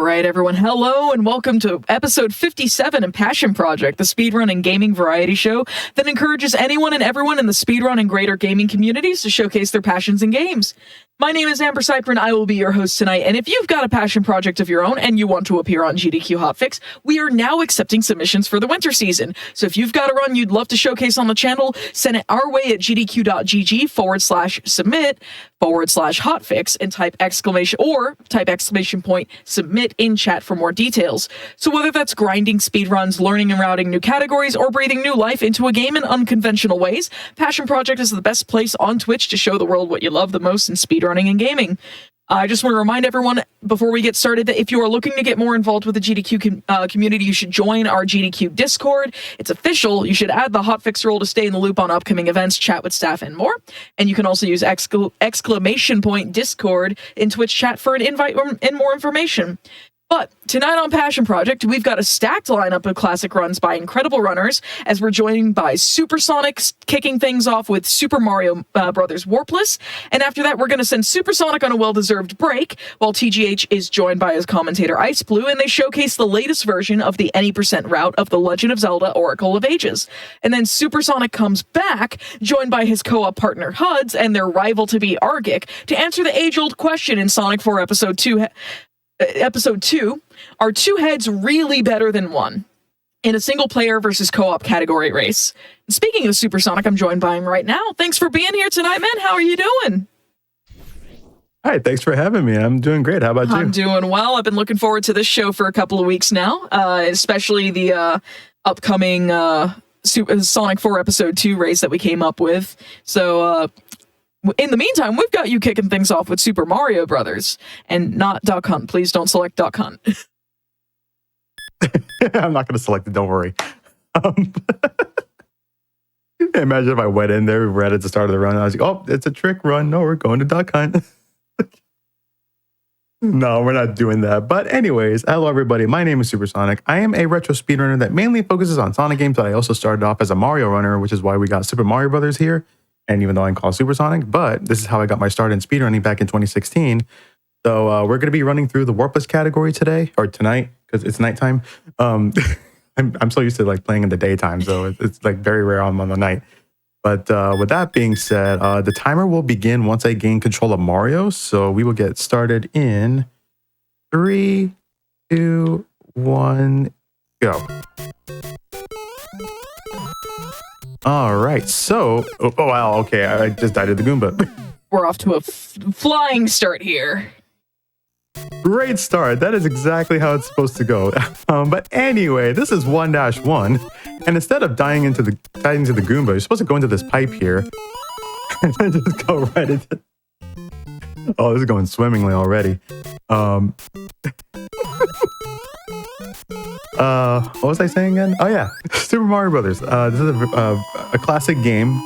right, everyone. Hello and welcome to episode 57 of Passion Project, the speedrun and gaming variety show that encourages anyone and everyone in the speedrun and greater gaming communities to showcase their passions in games. My name is Amber Cypher, and I will be your host tonight. And if you've got a passion project of your own and you want to appear on GDQ Hotfix, we are now accepting submissions for the winter season. So if you've got a run you'd love to showcase on the channel, send it our way at gdq.gg/submit/hotfix and type exclamation point submit in chat for more details. So whether that's grinding speedruns, learning and routing new categories, or breathing new life into a game in unconventional ways, Passion Project is the best place on Twitch to show the world what you love the most in speedrunning and gaming. I just want to remind everyone before we get started that if you are looking to get more involved with the GDQ community, you should join our GDQ Discord. It's official. You should add the Hotfix role to stay in the loop on upcoming events, chat with staff, and more. And you can also use exclamation point Discord in Twitch chat for an invite and more information. But tonight on Passion Project, we've got a stacked lineup of classic runs by incredible runners, as we're joined by Supersonic kicking things off with Super Mario Brothers Warpless. And after that, we're going to send Supersonic on a well-deserved break, while TGH is joined by his commentator Ice Blue, and they showcase the latest version of the any percent route of The Legend of Zelda Oracle of Ages. And then Supersonic comes back, joined by his co-op partner Huds and their rival-to-be Argic, to answer the age-old question in Sonic 4 Episode 2, are two heads really better than one in a single player versus co-op category race? And speaking of Supersonic, I'm joined by him right now. Thanks for being here tonight, man. How are you doing? Hi, thanks for having me. I'm doing great. How about you? I'm doing well. I've been looking forward to this show for a couple of weeks now, especially the upcoming Sonic 4 Episode 2 race that we came up with. So, in the meantime, we've got you kicking things off with Super Mario Brothers, and not Duck Hunt. Please don't select Duck Hunt. I'm not going to select it, don't worry. Imagine if I went in there right at the start of the run, and I was like, oh, it's a trick run. No, we're going to Duck Hunt. No, we're not doing that. But anyways, hello everybody. My name is Supersonic. I am a retro speedrunner that mainly focuses on Sonic games, but I also started off as a Mario runner, which is why we got Super Mario Brothers here. And even though I'm called Supersonic, but this is how I got my start in speedrunning back in 2016. So we're going to be running through the Warpless category today, or tonight, because it's nighttime. I'm so used to like playing in the daytime, so it's like very rare I'm on the night. But with that being said, the timer will begin once I gain control of Mario. So we will get started in 3, 2, 1, go. All right, so, oh wow, okay, I just died at the Goomba. We're off to a flying start here. Great start. That is exactly how it's supposed to go. But anyway, this is 1-1, and instead of dying into the Goomba, you're supposed to go into this pipe here, and then just go right into. Oh, this is going swimmingly already. What was I saying again? Oh yeah, Super Mario Brothers. This is a classic game.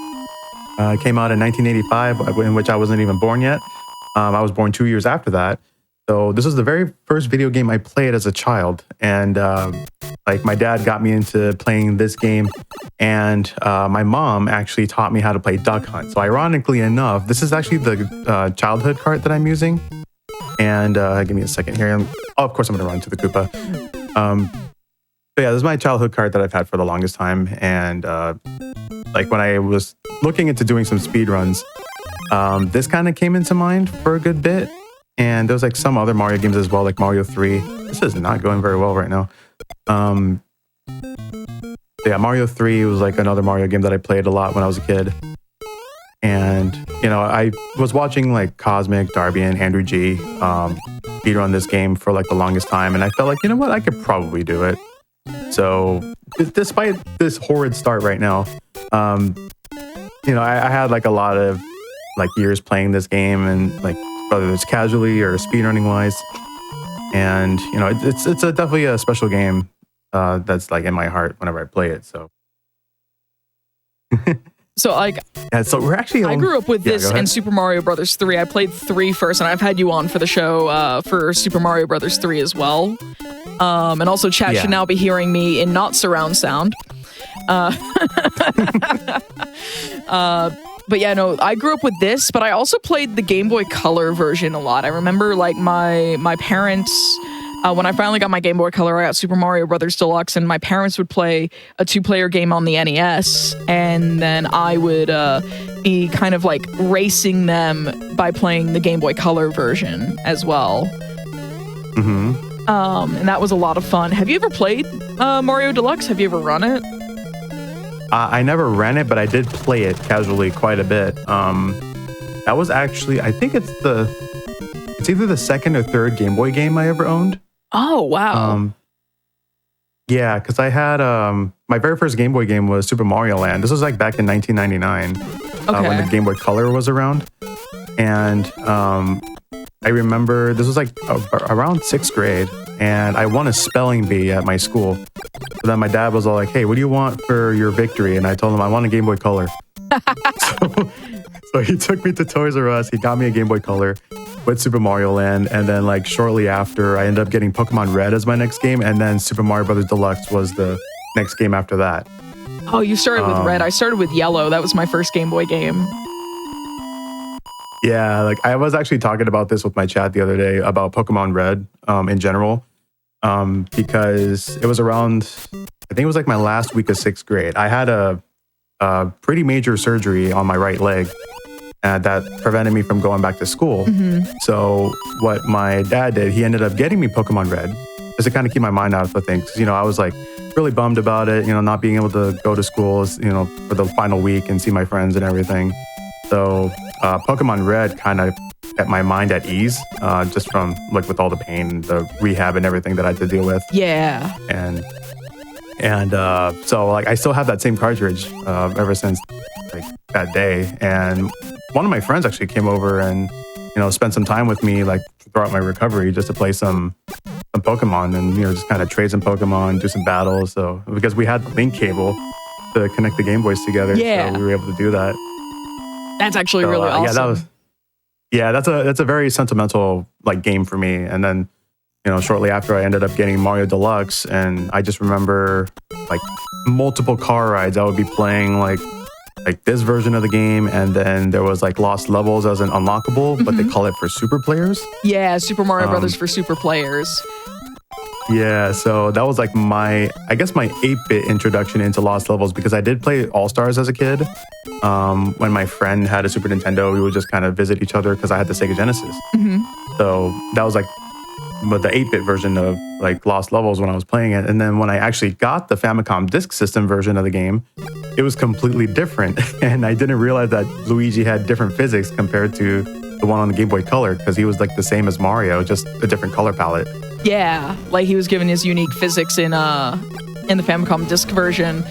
Came out in 1985, in which I wasn't even born yet. I was born 2 years after that. So this was the very first video game I played as a child, and like my dad got me into playing this game, and my mom actually taught me how to play Duck Hunt. So ironically enough, this is actually the childhood cart that I'm using. And give me a second here. Oh, of course I'm gonna run into the Koopa. But yeah, this is my childhood card that I've had for the longest time. And like when I was looking into doing some speedruns, this kind of came into mind for a good bit. And there was like some other Mario games as well, like Mario 3. This is not going very well right now. Yeah, Mario 3 was like another Mario game that I played a lot when I was a kid. And, you know, I was watching like Cosmic, Darby, and Andrew G speedrun this game for like the longest time. And I felt like, you know what, I could probably do it. So despite this horrid start right now, you know, I had like a lot of like years playing this game, and like whether it's casually or speedrunning wise. And, you know, it's definitely a special game that's like in my heart whenever I play it. So. So like, yeah, so we're actually. I grew up with this and Super Mario Brothers 3. I played 3 first, and I've had you on for the show for Super Mario Brothers 3 as well. And also, chat should now be hearing me in not surround sound. But yeah, no, I grew up with this, but I also played the Game Boy Color version a lot. I remember like my parents When I finally got my Game Boy Color, I got Super Mario Brothers Deluxe, and my parents would play a 2-player game on the NES, and then I would be kind of like racing them by playing the Game Boy Color version as well. And that was a lot of fun. Have you ever played Mario Deluxe? Have you ever run it? I never ran it, but I did play it casually quite a bit. That was actually, I think it's either the second or third Game Boy game I ever owned. Oh, wow. Yeah, because I had, my very first Game Boy game was Super Mario Land. This was like back in 1999 when the Game Boy Color was around. And I remember this was like around 6th grade, and I won a spelling bee at my school. So then my dad was all like, hey, what do you want for your victory? And I told him I want a Game Boy Color. So he took me to Toys R Us. He got me a Game Boy Color with Super Mario Land. And then like shortly after, I ended up getting Pokemon Red as my next game. And then Super Mario Brothers Deluxe was the next game after that. Oh, you started with Red. I started with Yellow. That was my first Game Boy game. Yeah, like I was actually talking about this with my chat the other day about Pokemon Red in general, because it was around, I think it was like my last week of 6th grade. I had a pretty major surgery on my right leg that prevented me from going back to school. So what my dad did, he ended up getting me Pokemon Red just to kind of keep my mind out of things. You know, I was like really bummed about it, you know, not being able to go to school, you know, for the final week and see my friends and everything. So Pokemon Red kind of kept my mind at ease, just from like with all the pain, the rehab and everything that I had to deal with. Yeah. And so like I still have that same cartridge ever since like that day. And one of my friends actually came over and, you know, spent some time with me like throughout my recovery just to play some Pokemon and, you know, just kind of trade some Pokemon, do some battles. So because we had the link cable to connect the Game Boys together, so we were able to do that. That's actually really awesome. That's a very sentimental like game for me. And then, you know, shortly after I ended up getting Mario Deluxe, and I just remember like multiple car rides. I would be playing like this version of the game, and then there was like Lost Levels as an unlockable, but they call it for super players. Yeah, Super Mario Brothers for super players. Yeah, so that was like my 8-bit introduction into Lost Levels, because I did play All-Stars as a kid. When my friend had a Super Nintendo, we would just kind of visit each other because I had the Sega Genesis. So that was like the 8-bit version of like Lost Levels when I was playing it. And then when I actually got the Famicom Disk System version of the game, it was completely different. And I didn't realize that Luigi had different physics compared to the one on the Game Boy Color, because he was like the same as Mario, just a different color palette. Yeah, like he was given his unique physics in the Famicom Disk version.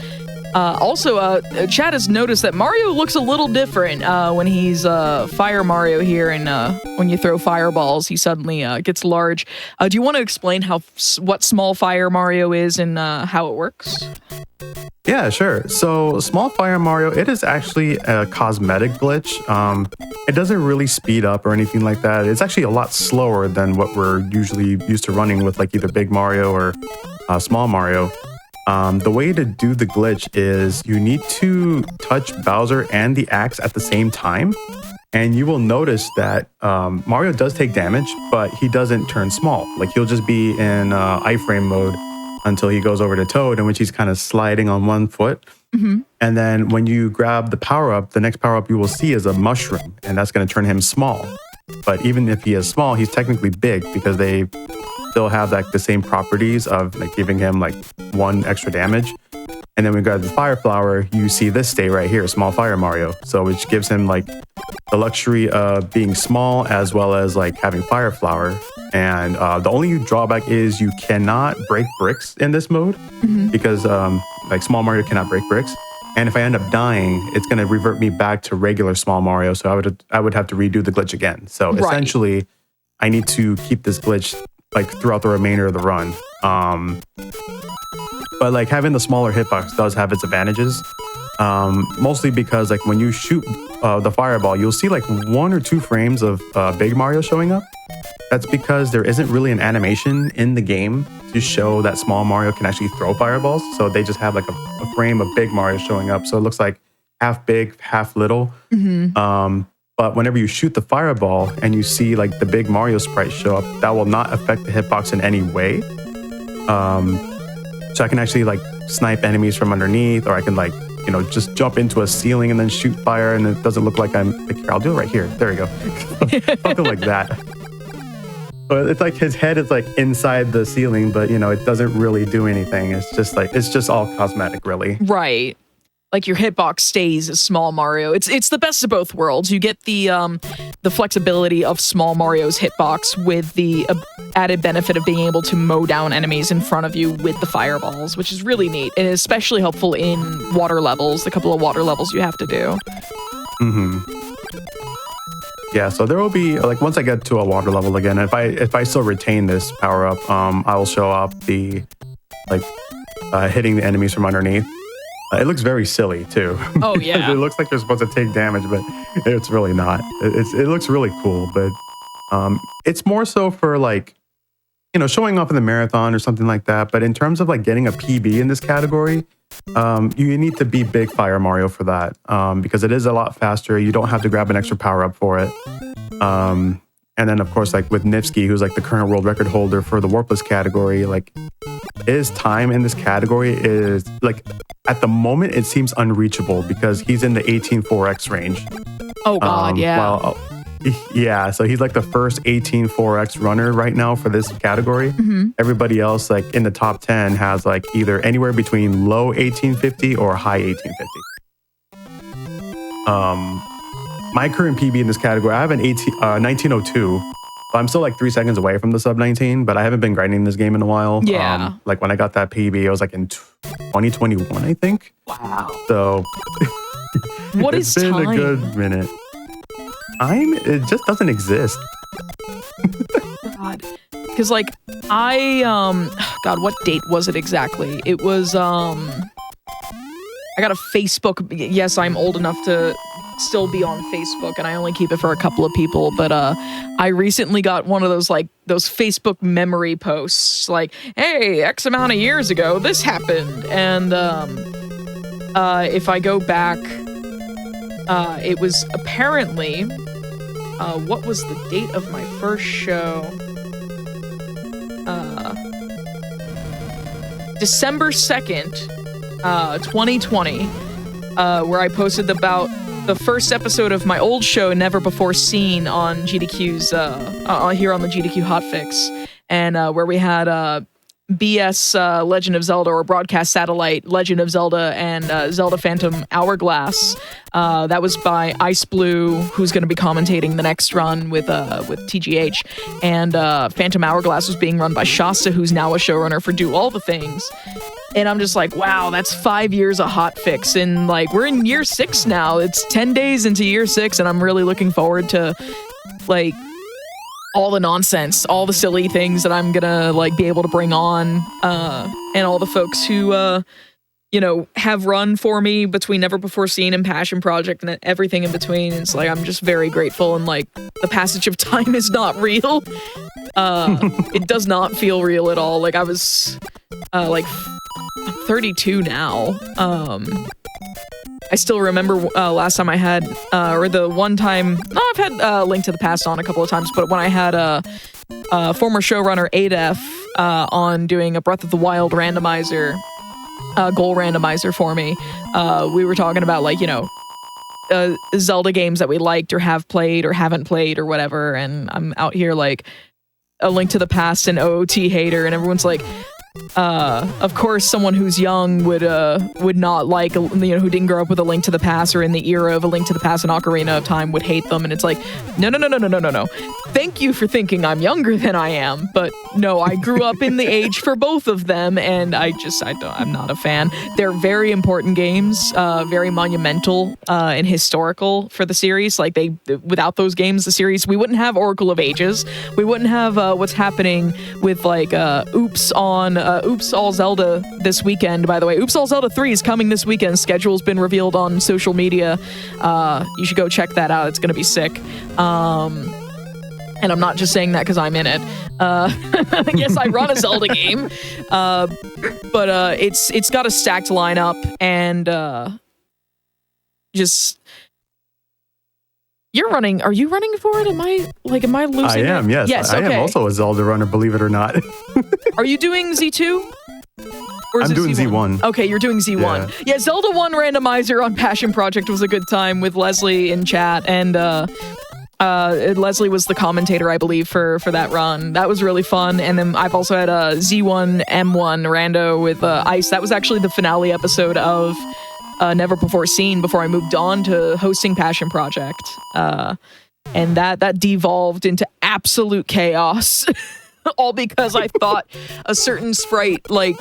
Also, Chad has noticed that Mario looks a little different when he's Fire Mario here, and when you throw fireballs, he suddenly gets large. Do you want to explain what Small Fire Mario is and how it works? Yeah, sure. So Small Fire Mario, it is actually a cosmetic glitch. It doesn't really speed up or anything like that. It's actually a lot slower than what we're usually used to running with like either Big Mario or Small Mario. The way to do the glitch is you need to touch Bowser and the axe at the same time. And you will notice that Mario does take damage, but he doesn't turn small. Like he'll just be in iframe mode until he goes over to Toad, in which he's kind of sliding on one foot. And then when you grab the power-up, the next power-up you will see is a mushroom, and that's going to turn him small. But even if he is small, he's technically big, because they still have like the same properties of like giving him like 1 extra damage. And then when we grab the Fire Flower, you see this state right here, Small Fire Mario. So which gives him like the luxury of being small as well as like having Fire Flower. And the only drawback is you cannot break bricks in this mode, because like Small Mario cannot break bricks. And if I end up dying, it's going to revert me back to regular Small Mario. So I would have to redo the glitch again. So essentially, I need to keep this glitch like throughout the remainder of the run. But like having the smaller hitbox does have its advantages. Mostly because like when you shoot the fireball, you'll see like 1 or 2 frames of Big Mario showing up. That's because there isn't really an animation in the game to show that Small Mario can actually throw fireballs. So they just have like a frame of Big Mario showing up. So it looks like half big, half little. But But whenever you shoot the fireball and you see like the big Mario sprite show up, that will not affect the hitbox in any way. So I can actually like snipe enemies from underneath, or I can like, you know, just jump into a ceiling and then shoot fire, and it doesn't look like I'm like, here, I'll do it right here. There we go. Something like that. So it's like his head is like inside the ceiling, but you know, it doesn't really do anything. It's just all cosmetic, really. Right. Like your hitbox stays as small Mario. It's the best of both worlds. You get the flexibility of small Mario's hitbox with the added benefit of being able to mow down enemies in front of you with the fireballs, which is really neat and especially helpful in water levels, the couple of water levels you have to do. Yeah, so there will be like once I get to a water level again, if I still retain this power up, I will show off the like hitting the enemies from underneath. It looks very silly too. Oh yeah. It looks like they're supposed to take damage, but it's really not. It looks really cool, but it's more so for like, you know, showing off in the marathon or something like that. But in terms of like getting a PB in this category, you need to be Big Fire Mario for that, because it is a lot faster. You don't have to grab an extra power up for it. And then, of course, like with Nifsky, who's like the current world record holder for the warpless category, like his time in this category is like, at the moment, it seems unreachable because he's in the 18-4X range. Oh, God, yeah. Yeah, so he's like the first 18-4X runner right now for this category. Everybody else, like in the top 10, has like either anywhere between low 1850 or high 1850. My current PB in this category, I have an 1902. So I'm still like 3 seconds away from the sub 19, but I haven't been grinding this game in a while. Yeah. Like when I got that PB, it was like in 2021, I think. Wow. So What it's is been time? a good minute. It just doesn't exist. God. Because like God, what date was it exactly? It was I got a Facebook. Yes, I'm old enough to still be on Facebook, and I only keep it for a couple of people, but I recently got one of those like those Facebook memory posts like, hey, X amount of years ago this happened, and if I go back, it was apparently what was the date of my first show? December 2nd, 2020, where I posted about the first episode of my old show, Never Before Seen, on GDQ's here on the GDQ Hotfix, and where we had BS Legend of Zelda, or Broadcast Satellite Legend of Zelda, and Zelda Phantom Hourglass. That was by Ice Blue, who's going to be commentating the next run with TGH, and Phantom Hourglass was being run by Shasta, who's now a showrunner for Do All the Things. And I'm just like, wow, that's 5 years of Hotfix, and like we're in year 6 now. It's 10 days into year 6, and I'm really looking forward to like all the nonsense, all the silly things that I'm gonna like be able to bring on, and all the folks who have run for me between Never Before Seen and Passion Project and everything in between. It's like I'm just very grateful, and like the passage of time is not real. It does not feel real at all. Like I was like I'm 32 now. I still remember last time I had, or the one time, I've had Link to the Past on a couple of times, but when I had former showrunner Adef on doing a Breath of the Wild randomizer, goal randomizer for me, we were talking about like, Zelda games that we liked or have played or haven't played or whatever, and I'm out here like a Link to the Past and OOT hater, and everyone's like, of course, someone who's young would not like, who didn't grow up with A Link to the Past or in the era of A Link to the Past and Ocarina of Time would hate them. And it's like, no. Thank you for thinking I'm younger than I am, but no, I grew up in the age for both of them, and I'm not a fan. They're very important games, very monumental and historical for the series. Like without those games, the series, we wouldn't have Oracle of Ages. We wouldn't have what's happening with like Oops All Zelda this weekend, by the way. Oops All Zelda 3 is coming this weekend. Schedule's been revealed on social media. You should go check that out. It's going to be sick. And I'm not just saying that because I'm in it. Yes, I run a Zelda game. But it's got a stacked lineup, and just You're running. Are you running for it? Am I losing I am, it? yes. Yes, I okay. am also a Zelda runner, believe it or not. Are you doing Z2? Or is I'm it doing Z1. Okay, you're doing Z1. Yeah, Zelda 1 randomizer on Passion Project was a good time with Leslie in chat, and Leslie was the commentator, I believe, for that run. That was really fun. And then I've also had a Z1 M1 rando with Ice. That was actually the finale episode of Never Before Seen before I moved on to hosting Passion Project. And that devolved into absolute chaos. All because I thought a certain sprite, like,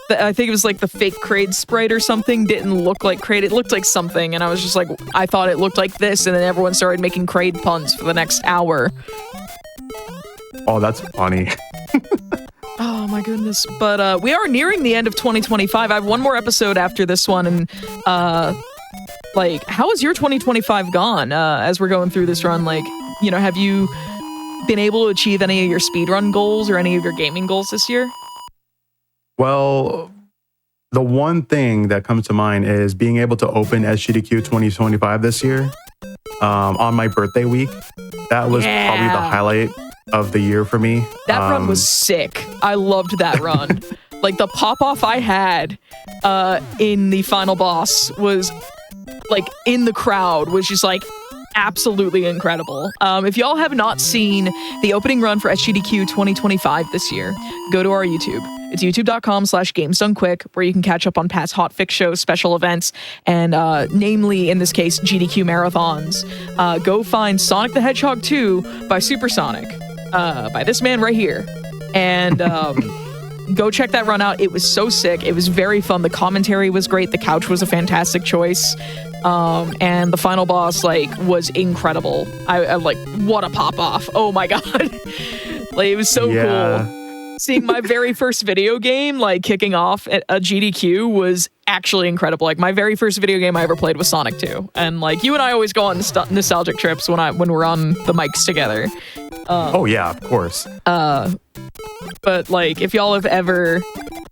I think it was like the fake Kraid sprite or something, didn't look like Kraid. It looked like something, and I was just like, I thought it looked like this, and then everyone started making Kraid puns for the next hour. Oh, that's funny. Oh my goodness. But we are nearing the end of 2025. I have one more episode after this one, and like, how has your 2025 gone as we're going through this run? Like, you know, have you been able to achieve any of your speedrun goals or any of your gaming goals this year? Well, the one thing that comes to mind is being able to open SGDQ 2025 this year on my birthday week. That was probably the highlight of the year for me. That run was sick. I loved that run. Like, the pop-off I had in the final boss was, like, in the crowd was just, like, absolutely incredible. If y'all have not seen the opening run for SGDQ 2025 this year, go to our YouTube. It's youtube.com/gamesdonequick, where you can catch up on past Hotfix shows, special events, and namely, in this case, GDQ marathons. Go find Sonic the Hedgehog 2 by Supersonic, by this man right here. And go check that run out. It was so sick. It was very fun. The commentary was great. The couch was a fantastic choice. And the final boss, like, was incredible. I like, what a pop-off. Oh my god. Like, it was so cool. Seeing my very first video game, like, kicking off at a GDQ was actually incredible. Like, my very first video game I ever played was Sonic 2. And, like, you and I always go on nostalgic trips when we're on the mics together. Oh, yeah, of course. But, like, if y'all have ever...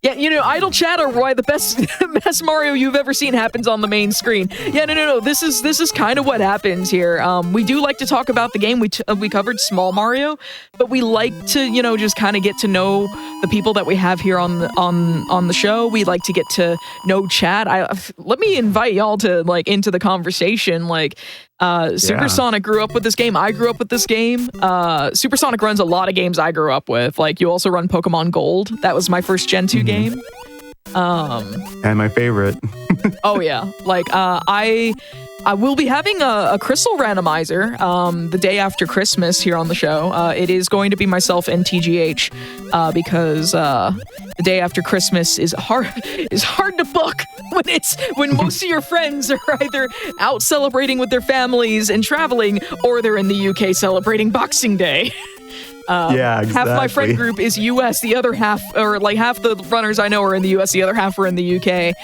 Yeah, you know, idle chatter, why the best Mario you've ever seen happens on the main screen. Yeah, no. This is kind of what happens here. We do like to talk about the game. We covered Small Mario, but we like to, you know, just kind of get to know the people that we have here on the show. We like to get to know chat. Let me invite y'all to, like, into the conversation. Like, Supersonic grew up with this game. I grew up with this game. Supersonic runs a lot of games I grew up with. Like, you also run Pokemon Gold. That was my first Gen 2 game. And my favorite. Oh yeah. Like, I will be having a crystal randomizer the day after Christmas here on the show. It is going to be myself and TGH because the day after Christmas is hard to book when most of your friends are either out celebrating with their families and traveling, or they're in the UK celebrating Boxing Day. Yeah, exactly. Half my friend group is US, the other half, or like half the runners I know are in the US, the other half are in the UK.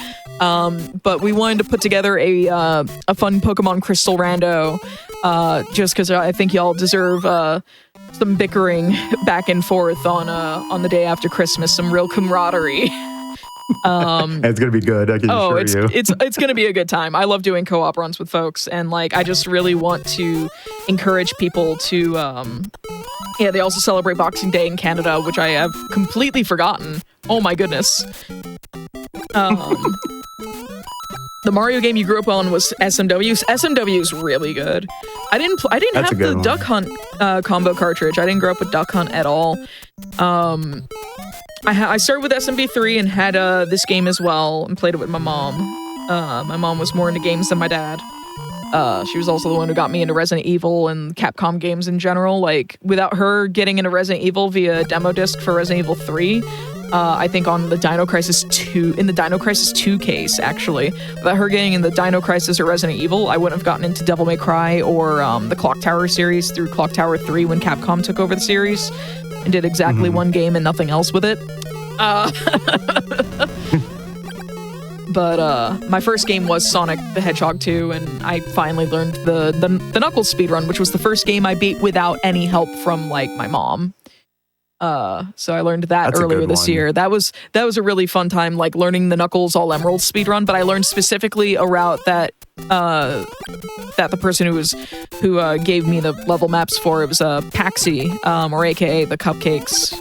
But we wanted to put together a fun Pokemon Crystal rando, just because I think y'all deserve some bickering back and forth on the day after Christmas, some real camaraderie. It's gonna be good. I can assure you. It's gonna be a good time. I love doing co-op runs with folks, and like I just really want to encourage people to. Yeah, they also celebrate Boxing Day in Canada, which I have completely forgotten. Oh my goodness. The Mario game you grew up on was SMW. SMW is really good. I didn't have the Duck Hunt combo cartridge. I didn't grow up with Duck Hunt at all. I started with SMB3 and had this game as well and played it with my mom. My mom was more into games than my dad. She was also the one who got me into Resident Evil and Capcom games in general. Like, without her getting into Resident Evil via demo disc for Resident Evil 3, I think on the Dino Crisis 2, in the Dino Crisis 2 case, actually, without her getting in the Dino Crisis or Resident Evil, I wouldn't have gotten into Devil May Cry or the Clock Tower series through Clock Tower 3 when Capcom took over the series and did exactly one game and nothing else with it. But my first game was Sonic the Hedgehog 2, and I finally learned the Knuckles speedrun, which was the first game I beat without any help from, like, my mom. So I learned that That's a earlier good this one. year. That was a really fun time, like learning the Knuckles All Emerald speedrun. But I learned specifically a route that the person who gave me the level maps for it was Paxi, or AKA the Cupcakes.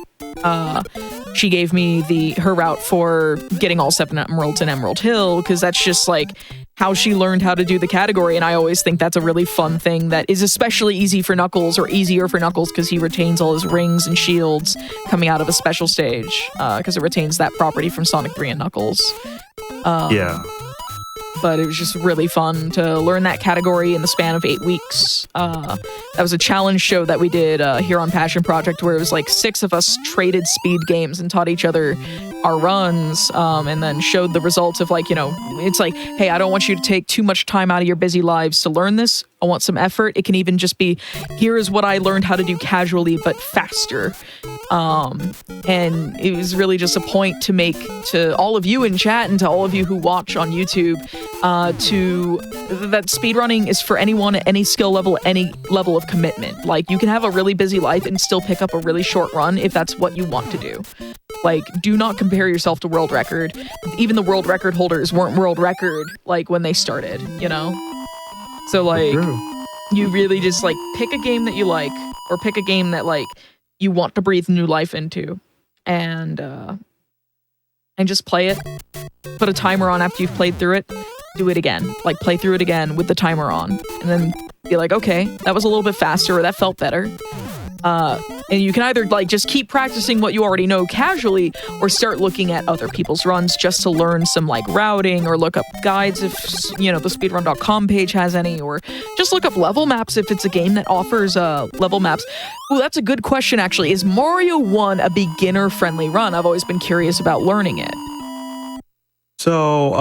She gave me her route for getting all 7 emeralds in Emerald Hill, because that's just like how she learned how to do the category. And I always think that's a really fun thing that is especially easy for Knuckles, or easier for Knuckles, because he retains all his rings and shields coming out of a special stage, because it retains that property from Sonic 3 and Knuckles. Yeah. But it was just really fun to learn that category in the span of 8 weeks. That was a challenge show that we did here on Passion Project, where it was like 6 of us traded speed games and taught each other our runs, and then showed the results of, like, it's like, hey, I don't want you to take too much time out of your busy lives to learn this. I want some effort. It can even just be, here is what I learned how to do casually but faster. And it was really just a point to make to all of you in chat and to all of you who watch on YouTube, that speedrunning is for anyone at any skill level, any level of commitment. Like, you can have a really busy life and still pick up a really short run if that's what you want to do. Like, do not compare yourself to world record. Even the world record holders weren't world record, like, when they started, So, like, you really just, like, pick a game that you like, or pick a game that, like, you want to breathe new life into, and just play it. Put a timer on after you've played through it. Do it again. Like, play through it again with the timer on, and then be like, okay, that was a little bit faster, or that felt better. And you can either, like, just keep practicing what you already know casually, or start looking at other people's runs just to learn some, like, routing, or look up guides if, the speedrun.com page has any, or just look up level maps if it's a game that offers level maps. Ooh, that's a good question, actually. Is Mario 1 a beginner-friendly run? I've always been curious about learning it. So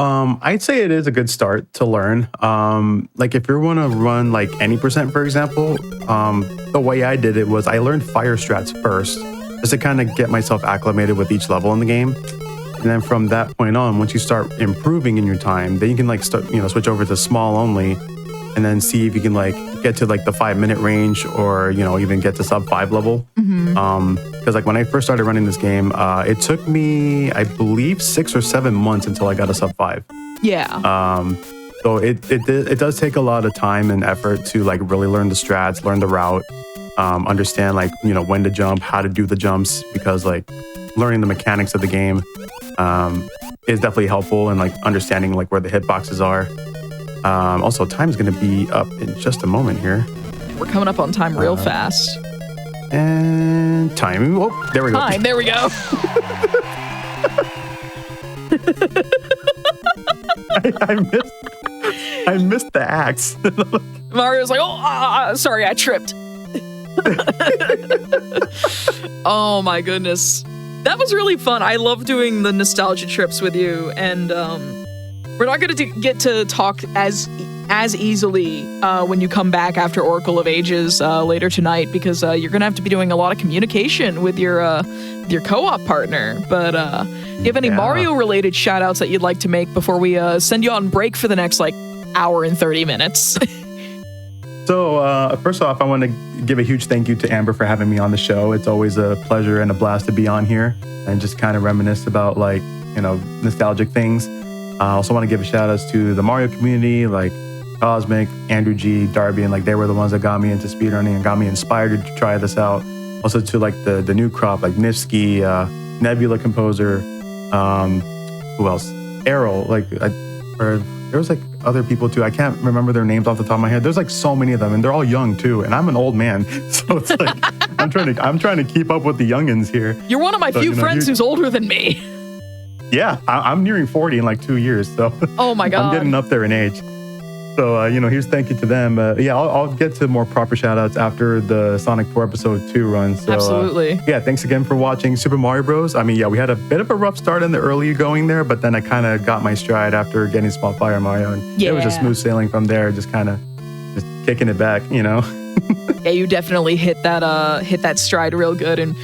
I'd say it is a good start to learn. Like, if you want to run like any percent, for example, the way I did it was I learned fire strats first, just to kind of get myself acclimated with each level in the game. And then from that point on, once you start improving in your time, then you can, like, start, switch over to small only, and then see if you can, like, get to, like, the 5-minute range, or, even get to sub 5 level. Because, like, when I first started running this game, it took me, I believe, 6 or 7 months until I got a sub 5. Yeah. So it does take a lot of time and effort to, like, really learn the strats, learn the route, understand, like, when to jump, how to do the jumps, because, like, learning the mechanics of the game is definitely helpful, and, like, understanding, like, where the hitboxes are. Also, time's going to be up in just a moment here. We're coming up on time real fast. And time. Oh, there we go. Time, there we go. I missed the axe. Mario's like, sorry, I tripped. Oh my goodness. That was really fun. I love doing the nostalgia trips with you, and we're not going to get to talk as easily when you come back after Oracle of Ages later tonight, because you're going to have to be doing a lot of communication with your co-op partner. But do you have any Mario-related shout-outs that you'd like to make before we send you on break for the next, like, hour and 30 minutes? So, first off, I want to give a huge thank you to Amber for having me on the show. It's always a pleasure and a blast to be on here and just kind of reminisce about, like, nostalgic things. I also want to give a shout outs to the Mario community, like Cosmic, Andrew G, Darby, and, like, they were the ones that got me into speedrunning and got me inspired to try this out. Also to, like, the new crop, like Nifsky, Nebula Composer, who else? Errol, like, there was, like, other people too. I can't remember their names off the top of my head. There's, like, so many of them, and they're all young too. And I'm an old man, so it's like I'm trying to keep up with the youngins here. You're one of my few friends who's older than me. Yeah, I'm nearing 40 in, like, 2 years, so oh my god, I'm getting up there in age. So here's thank you to them. I'll get to more proper shout outs after the Sonic 4 episode 2 run. So absolutely. Thanks again for watching Super Mario Bros. I mean, we had a bit of a rough start in the early going there, but then I kind of got my stride after getting Small Fire Mario, and it was just smooth sailing from there, just kicking it back, Yeah, you definitely hit that stride real good, and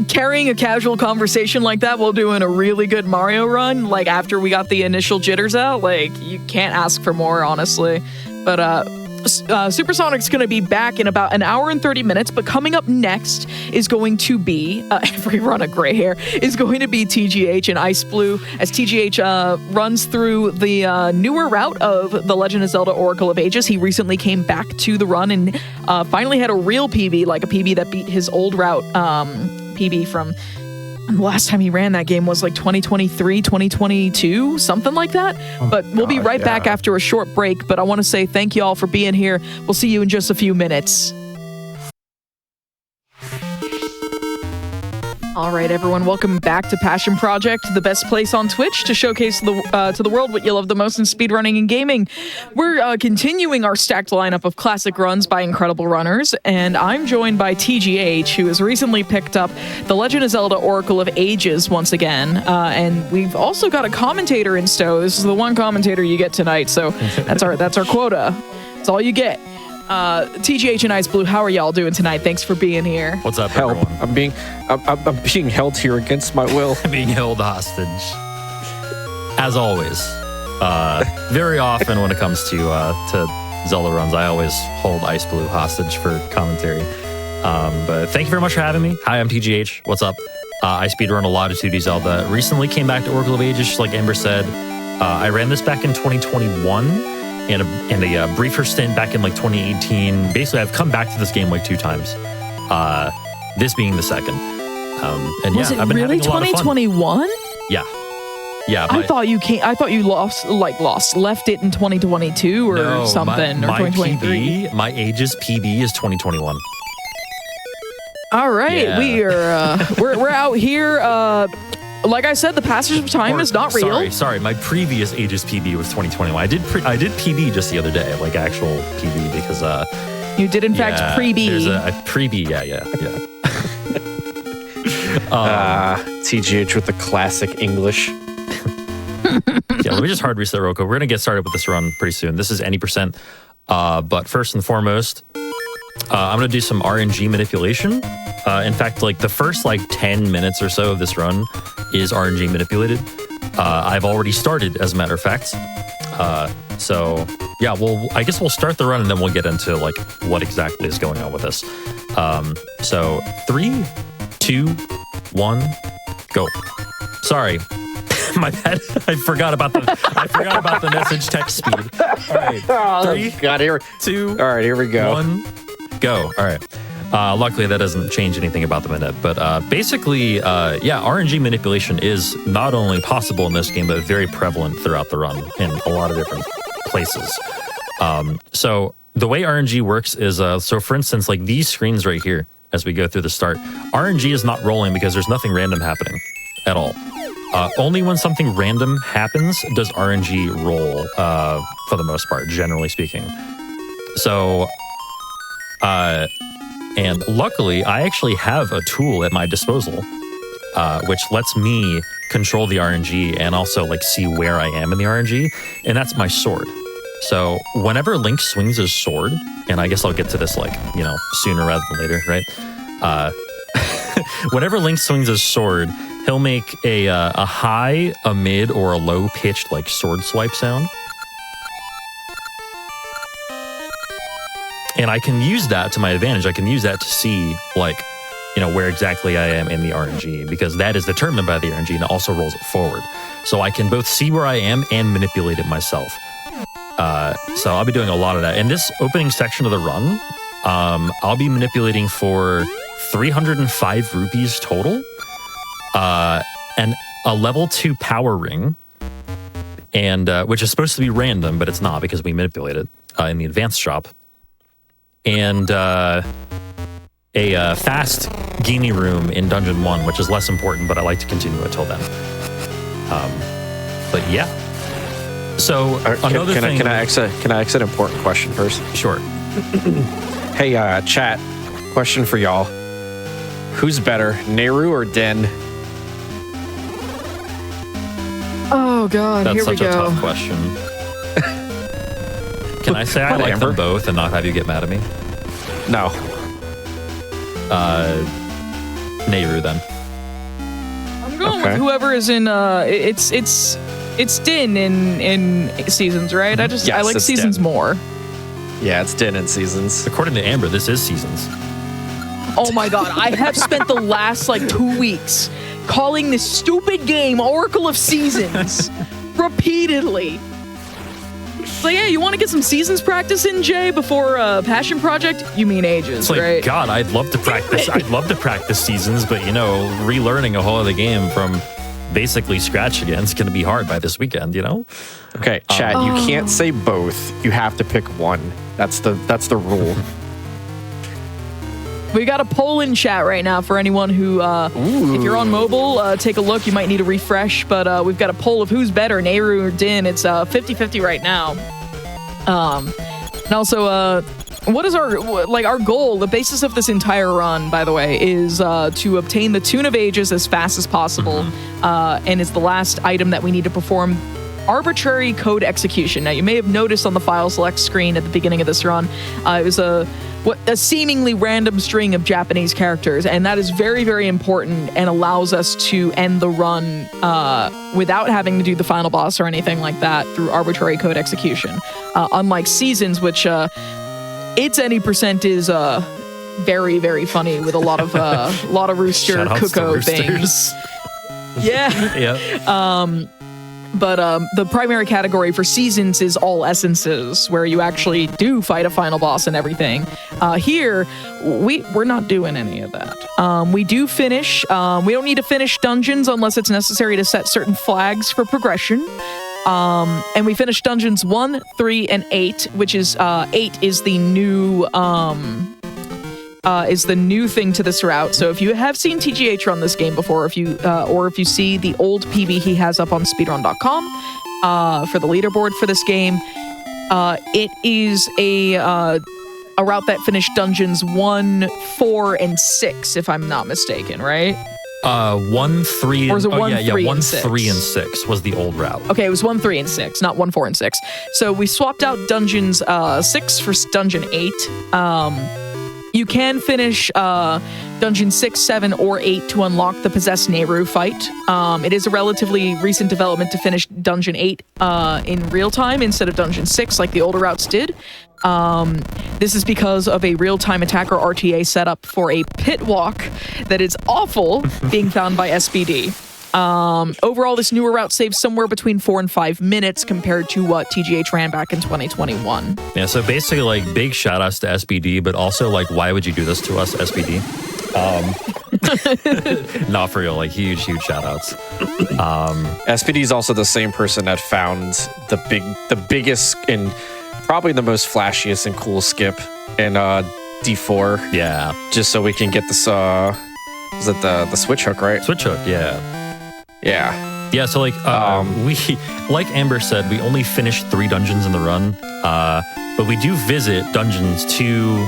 carrying a casual conversation like that while doing a really good Mario run, like, after we got the initial jitters out, like, you can't ask for more, honestly. But Supersonic's going to be back in about an hour and 30 minutes, but coming up next is going to be, every run of gray hair, is going to be TGH and Ice Blue, as TGH runs through the newer route of The Legend of Zelda Oracle of Ages. He recently came back to the run and finally had a real PB, like a PB that beat his old route PB from... the last time he ran that game was like 2023, 2022, something like that. But we'll be right back after a short break. But I want to say thank you all for being here. We'll see you in just a few minutes. All right, everyone, welcome back to Passion Project, the best place on Twitch to showcase to the world what you love the most in speedrunning and gaming. We're continuing our stacked lineup of classic runs by incredible runners, and I'm joined by TGH, who has recently picked up The Legend of Zelda Oracle of Ages once again, and we've also got a commentator in tow. This is the one commentator you get tonight, so that's our quota. That's all you get. TGH and Ice Blue, how are y'all doing tonight? Thanks for being here. What's up, everyone? I'm being held here against my will. Being held hostage, as always. Very often when it comes to Zelda runs, I always hold Ice Blue hostage for commentary. But thank you very much for having me. Hi, I'm TGH. What's up? I speedrun a lot of 2D Zelda. Recently came back to Oracle of Ages, just like Amber said. I ran this back in 2021. And a briefer stint back in like 2018. Basically, I've come back to this game like 2 times. This being the second. And was yeah, it I've been really having a lot of fun. 2021? Yeah. I thought you left it in 2022 or something, or 2023. My Ages PB is 2021. All right, Yeah. we are we're out here. Like I said, the passage of time is not real. Sorry. My previous Ages PB was 2021. I did PB just the other day, like actual PB, because you did in fact pre-B. There's a pre-B. Yeah. TGH with the classic English. Yeah, let me just hard reset real quick. We're gonna get started with this run pretty soon. This is any percent. But first and foremost, I'm gonna do some RNG manipulation. In fact, like the first 10 minutes or so of this run is RNG manipulated. I've already started, as a matter of fact. So yeah, I guess we'll start the run and then we'll get into what exactly is going on with this. So 3, 2, 1, go. Sorry. My bad. I forgot about the message text speed. All right. 3, God, here. 2. All right, here we go. 1, go. All right. Luckily, that doesn't change anything about the minute. But basically, RNG manipulation is not only possible in this game, but very prevalent throughout the run in a lot of different places. So the way RNG works is, so for instance, like these screens right here, as we go through the start, RNG is not rolling because there's nothing random happening at all. Only when something random happens does RNG roll, for the most part, generally speaking. So, and luckily, I actually have a tool at my disposal, which lets me control the RNG and also see where I am in the RNG, and that's my sword. So whenever Link swings his sword, and I guess I'll get to this sooner rather than later, right? Whenever Link swings his sword, he'll make a high, a mid, or a low-pitched sword swipe sound. And I can use that to my advantage. I can use that to see, where exactly I am in the RNG, because that is determined by the RNG and it also rolls it forward. So I can both see where I am and manipulate it myself. So I'll be doing a lot of that. In this opening section of the run, I'll be manipulating for 305 rupees total, and a level 2 power ring, and which is supposed to be random, but it's not because we manipulate it in the advanced shop. And a fast Genie room in Dungeon 1, which is less important, but I like to continue it till then. But yeah. So another thing. Can I ask an important question first? Sure. Hey, chat. Question for y'all. Who's better, Nehru or Den? Oh God, That's here we such a go. tough question. Can I say I like them both and not have you get mad at me? No. Nehru then. I'm going with whoever is in. It's Din in Seasons, right? I like it's Seasons Din. more. Yeah, it's Din in Seasons. According to Amber, this is Seasons. Oh my god, I have spent the last 2 weeks calling this stupid game Oracle of Seasons repeatedly. It's like, hey, you want to get some Seasons practice in, Jay, before Passion Project? You mean ages, It's like, right? God, I'd love to practice. I'd love to practice Seasons, but relearning a whole other game from basically scratch again is going to be hard by this weekend. Okay, Chad, you can't say both. You have to pick one. That's the rule. We got a poll in chat right now for anyone who, if you're on mobile, take a look. You might need a refresh, but we've got a poll of who's better, Nehru or Din. It's 50-50 right now. And also, what is our goal? The basis of this entire run, by the way, is to obtain the Tune of Ages as fast as possible, and it's the last item that we need to perform arbitrary code execution. Now, you may have noticed on the file select screen at the beginning of this run, it was a seemingly random string of Japanese characters, and that is very, very important and allows us to end the run without having to do the final boss or anything like that through arbitrary code execution. Unlike Seasons, which its any percent is very, very funny with a lot of rooster Shoutouts to cuckoo roosters. things. Yeah. Yeah. But the primary category for Seasons is all essences, where you actually do fight a final boss and everything. Here, we're not doing any of that. We do finish. We don't need to finish dungeons unless it's necessary to set certain flags for progression. And we finish dungeons 1, 3, and 8, which is 8 is the new thing to this route. So if you have seen TGH run this game before, if you see the old PB he has up on speedrun.com for the leaderboard for this game, it is a route that finished dungeons 1, 4, and 6, if I'm not mistaken, right? 1, 3, Or is it 1, 3, 1, and 6? 3, and 6 was the old route. Okay, it was 1, 3, and 6, not 1, 4, and 6. So we swapped out dungeons 6 for dungeon 8. You can finish dungeon 6, 7, or 8 to unlock the Possessed Nehru fight. It is a relatively recent development to finish dungeon 8 in real time instead of dungeon 6 like the older routes did. This is because of a real-time attacker RTA setup for a pit walk that is awful being found by SBD. Overall, this newer route saves somewhere between 4 and 5 minutes compared to what TGH ran back in 2021. Yeah, so basically, big shout-outs to SBD, but also, why would you do this to us, SBD? Not for real, huge shout-outs. SPD is also the same person that found the biggest and probably the most flashiest and cool skip in D4. Yeah. Just so we can get this, is it the switch hook, right? Switch hook, yeah. Yeah. Yeah, so we, like Amber said, we only finished 3 dungeons in the run, but we do visit dungeons 2,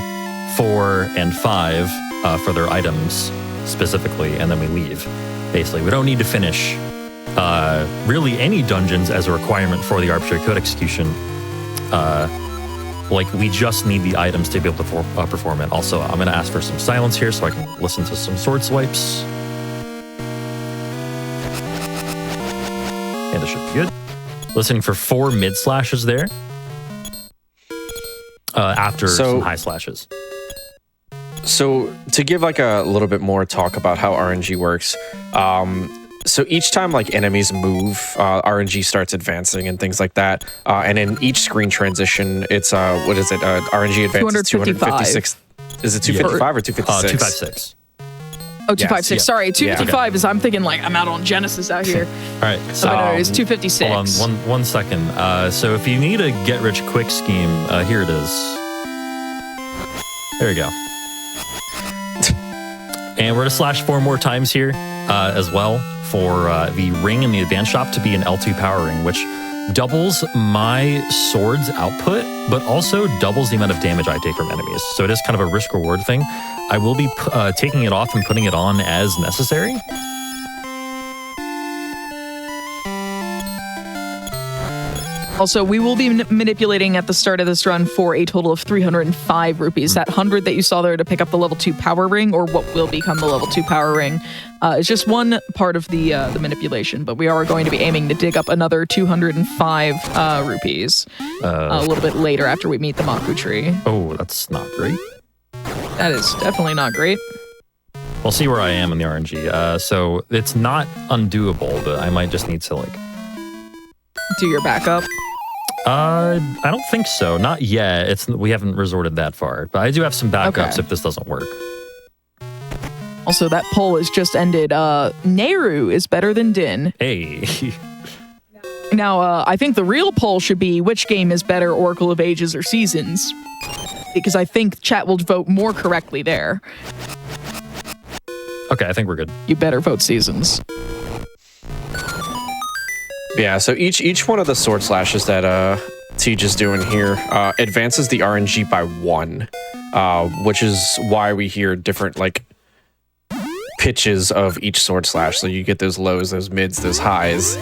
4, and 5 for their items specifically, and then we leave. Basically, we don't need to finish really any dungeons as a requirement for the arbitrary code execution. We just need the items to be able to perform it. Also, I'm going to ask for some silence here so I can listen to some sword swipes. And it should be good. Listening for 4 mid slashes there. After some high slashes. So to give a little bit more talk about how RNG works, so each time enemies move, RNG starts advancing and things like that. And in each screen transition, it's what is it? RNG advances 256. Is it 255 or 256? 256. Oh, 256. Yeah. Sorry, 255 is, I'm thinking I'm out on Genesis out here. All right. So no, it's 256. Hold on one second. So if you need a get rich quick scheme, here it is. There you go. And we're going to slash 4 more times here as well for the ring in the advanced shop to be an L2 power ring, which doubles my sword's output, but also doubles the amount of damage I take from enemies. So it is kind of a risk-reward thing. I will be taking it off and putting it on as necessary. Also, we will be manipulating at the start of this run for a total of 305 rupees. That 100 that you saw there to pick up the level 2 power ring, or what will become the level 2 power ring, is just one part of the manipulation. But we are going to be aiming to dig up another 205 rupees a little bit later after we meet the Maku tree. Oh, that's not great. That is definitely not great. We'll see where I am in the RNG. So it's not undoable, but I might just need to Do your backup. I don't think so. Not yet. We haven't resorted that far, but I do have some backups Okay. if this doesn't work. Also, that poll has just ended. Nehru is better than Din. Hey. Now, I think the real poll should be which game is better, Oracle of Ages or Seasons, because I think chat will vote more correctly there. Okay, I think we're good. You better vote Seasons. Yeah, so each one of the sword slashes that Tej is doing here advances the RNG by 1, which is why we hear different like pitches of each sword slash. So you get those lows, those mids, those highs.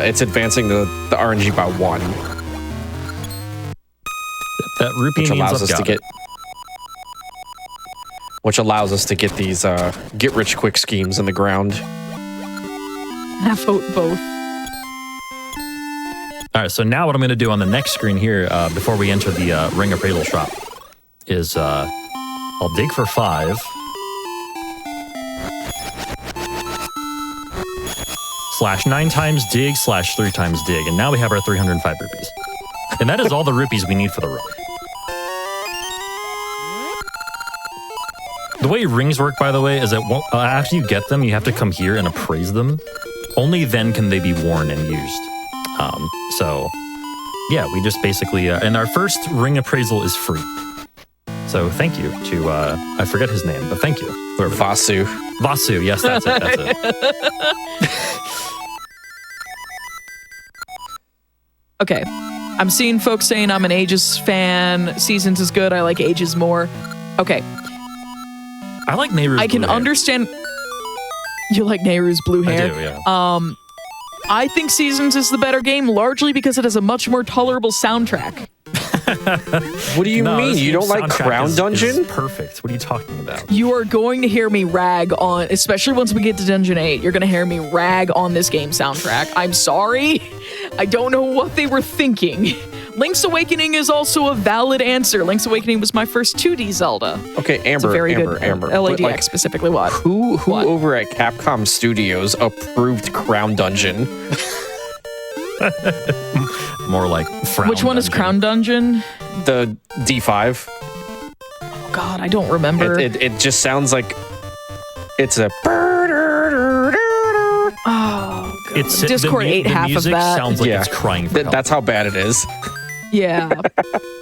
It's advancing the RNG by 1, That rupee which means allows I've us to got get it. these get rich quick schemes in the ground. Vote both. All right, so now what I'm going to do on the next screen here, before we enter the ring appraisal shop, is I'll dig for 5. Slash 9 times dig, slash 3 times dig. And now we have our 305 rupees. And that is all the rupees we need for the run. The way rings work, by the way, is that after you get them, you have to come here and appraise them. Only then can they be worn and used. So, yeah, we just basically... and our first ring appraisal is free. So thank you to... I forget his name, but thank you. Whoever. Vasu. Vasu, yes, that's it. That's it. Okay. I'm seeing folks saying I'm an Aegis fan. Seasons is good. I like Aegis more. Okay. I like Nehru's I can blue hair. understand... You like Nehru's blue hair? I do, yeah. I think Seasons is the better game, largely because it has a much more tolerable soundtrack. What do you No, mean? this You don't like soundtrack Crown is Dungeon? perfect. What are you talking about? You are going to hear me rag on, especially once we get to Dungeon 8, you're going to hear me rag on this game soundtrack. I'm sorry. I don't know what they were thinking. Link's Awakening is also a valid answer. Link's Awakening was my first 2D Zelda. Okay, It's a Amber, very Amber, good Amber. LADX But, like, specifically what? who What? over at Capcom Studios approved Crown Dungeon? More like Frown Which one is Dungeon. Crown Dungeon? The D5. Oh God, I don't remember. It just sounds like it's a. Oh, God. It's Discord ate the half of music that. sounds like Yeah. it's crying for help. That's how bad it is. Yeah.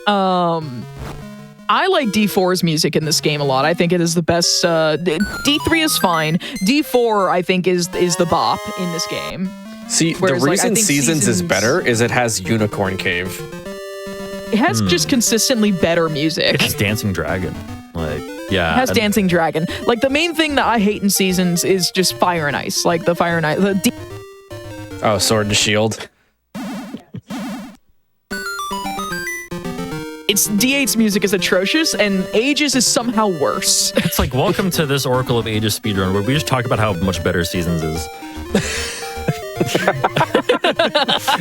I like D4's music in this game a lot. I think it is the best. D3 is fine. D4, I think, is the bop in this game. See, Whereas, the like, I reason think Seasons is Seasons- better is it has Unicorn Cave. It has just consistently better music. It's Dancing Dragon. Like, yeah. It has and- Dancing Dragon. Like, the main thing that I hate in Seasons is just Fire and Ice. Like, the Fire and Ice. Oh, Sword and Shield. It's D8's music is atrocious, and Aegis is somehow worse. It's like, welcome to this Oracle of Ages speedrun where we just talk about how much better Seasons is.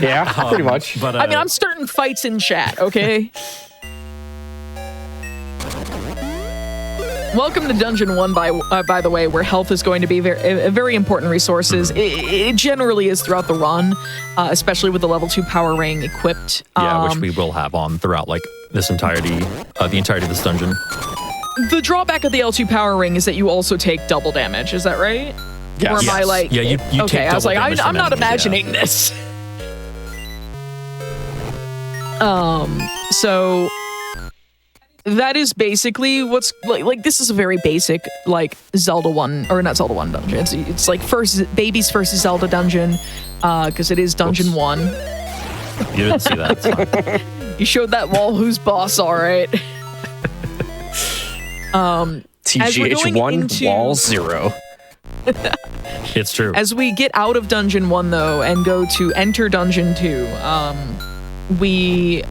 Yeah, pretty much. But I mean, I'm starting fights in chat, okay? Welcome to Dungeon 1, by the way, where health is going to be very important resources. It generally is throughout the run, especially with the level 2 power ring equipped. yeah, which we will have on throughout like this entirety, the entirety of this dungeon. The drawback of the L2 power ring is that you also take double damage. Is that right? Yes. Or am I Yes. like... Yeah, you okay, take I was double like, damage I'm from not enemies, yeah. imagining this. So... That is basically what's like this is a very basic like Zelda 1 or not Zelda 1 dungeon. It's like baby's first Zelda dungeon because it is dungeon 1. You didn't see that. It's fine. You showed that wall who's boss, all right. TGH1, into- wall 0. It's true. As we get out of dungeon 1 though and go to enter dungeon 2, we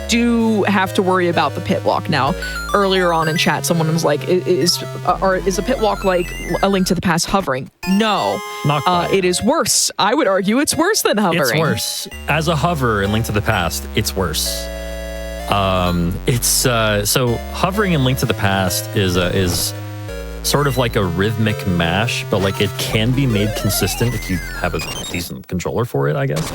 do have to worry about the pit walk now. Earlier on in chat, someone was like, is a pit walk like A Link to the Past hovering? No. Not quite. It is worse. I would argue it's worse than hovering. It's worse. As a hover in Link to the Past, it's worse. So hovering in Link to the Past is sort of like a rhythmic mash, but like it can be made consistent if you have a decent controller for it, I guess.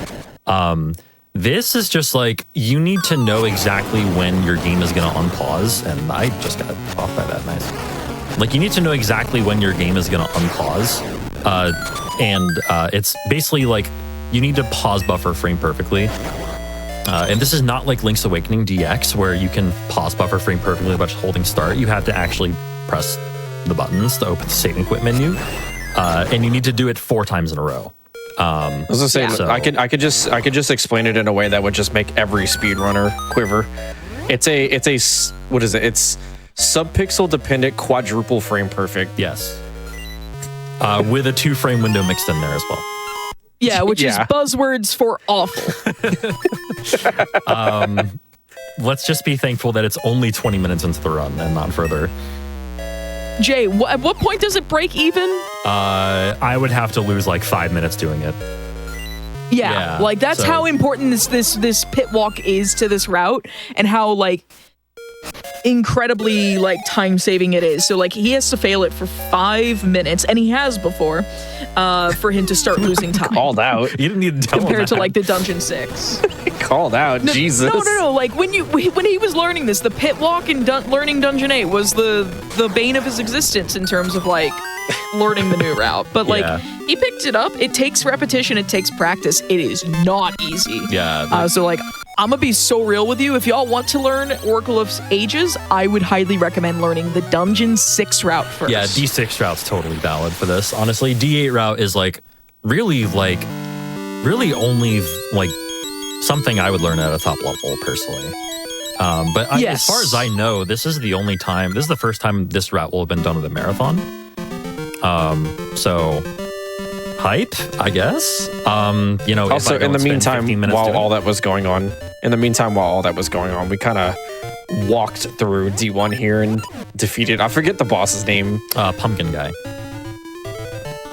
This is just like, you need to know exactly when your game is going to unpause, and I just got off by that. Nice. Like, you need to know exactly when your game is going to unpause, and it's basically like you need to pause buffer frame perfectly. And this is not like Link's Awakening DX, where you can pause buffer frame perfectly by just holding start. You have to actually press the buttons to open the save and quit menu, and you need to do it 4 times in a row. I was gonna say, Yeah. I could just explain it in a way that would just make every speedrunner quiver. It's what is it? It's subpixel dependent quadruple frame perfect. Yes. With a 2-frame window mixed in there as well. Yeah, which is Yeah. buzzwords for awful. Let's just be thankful that it's only 20 minutes into the run and not further. Jay, at what point does it break even? I would have to lose like 5 minutes doing it. Yeah, like that's so- how important this pit walk is to this route, and how like incredibly like time saving it is. So like he has to fail it for 5 minutes, and he has before, for him to start losing time. Called out. You didn't need to tell him Compared to that. like the Dungeon 6. Called out. Jesus. No. Like when he was learning this, the pit walk in learning Dungeon 8 was the bane of his existence in terms of like learning the new route. But like Yeah. he picked it up. It takes repetition. It takes practice. It is not easy. Yeah. So like I'm gonna be so real with you. If y'all want to learn Oracle of Ages, I would highly recommend learning the Dungeon 6 route first. Yeah, D6 route's totally valid for this. Honestly, D8 route is really only like something I would learn at a top level personally. But as Yes. far as I know, this is the first time this route will have been done with a marathon. So hype, I guess. Also, if I in the don't spend 15 meantime, minutes while doing all that was going on, we kind of walked through D1 here and defeated. I forget the boss's name. Pumpkin guy.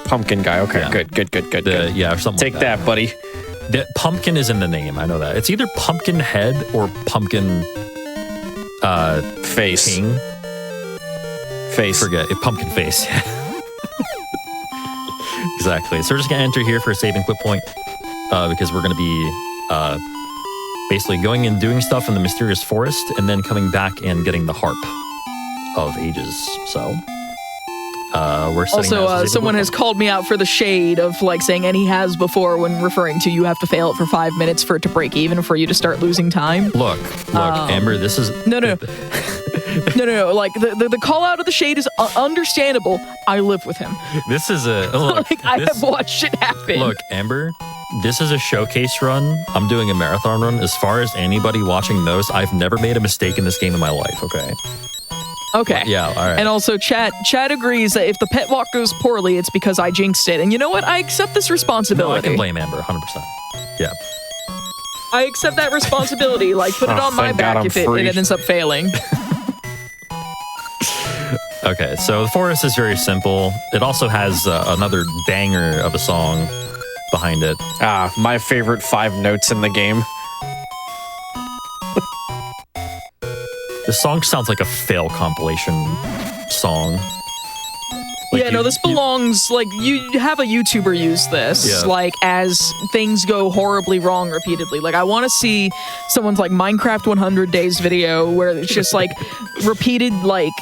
Pumpkin guy. Okay, Yeah. good. Yeah, or something. Take like that, buddy. The pumpkin is in the name. I know that. It's either pumpkin head or pumpkin Face. king. Face. Forget it. Pumpkin face. Exactly. So we're just gonna enter here for a save and quit point, because we're gonna be basically going and doing stuff in the mysterious forest, and then coming back and getting the harp of ages. So we're setting that as a Also, save and someone quit has called me out for the shade of like saying, and he has before, when referring to you have to fail it for 5 minutes for it to break even for you to start losing time. point. Look, Amber. This is No. No. Like the call out of the shade is understandable. I live with him. This is a look. Like I this- have watched it happen. Look, Amber, this is a showcase run. I'm doing a marathon run. As far as anybody watching knows, I've never made a mistake in this game in my life, okay? Okay. Yeah, all right. And also, Chad agrees that if the pet walk goes poorly, it's because I jinxed it. And you know what? I accept this No, I responsibility. can blame Amber 100%. Yeah. I accept that responsibility. Like, put it Oh, on my thank God back I'm if it free. ends up failing. Okay, so the forest is very simple. It also has another banger of a song behind it. My favorite 5 notes in the game. The song sounds like a fail compilation song. Like Yeah, no, this belongs, like, you have a YouTuber use this, Yeah. like, as things go horribly wrong repeatedly. Like, I want to see someone's, like, Minecraft 100 Days video where it's just, like, repeated, like,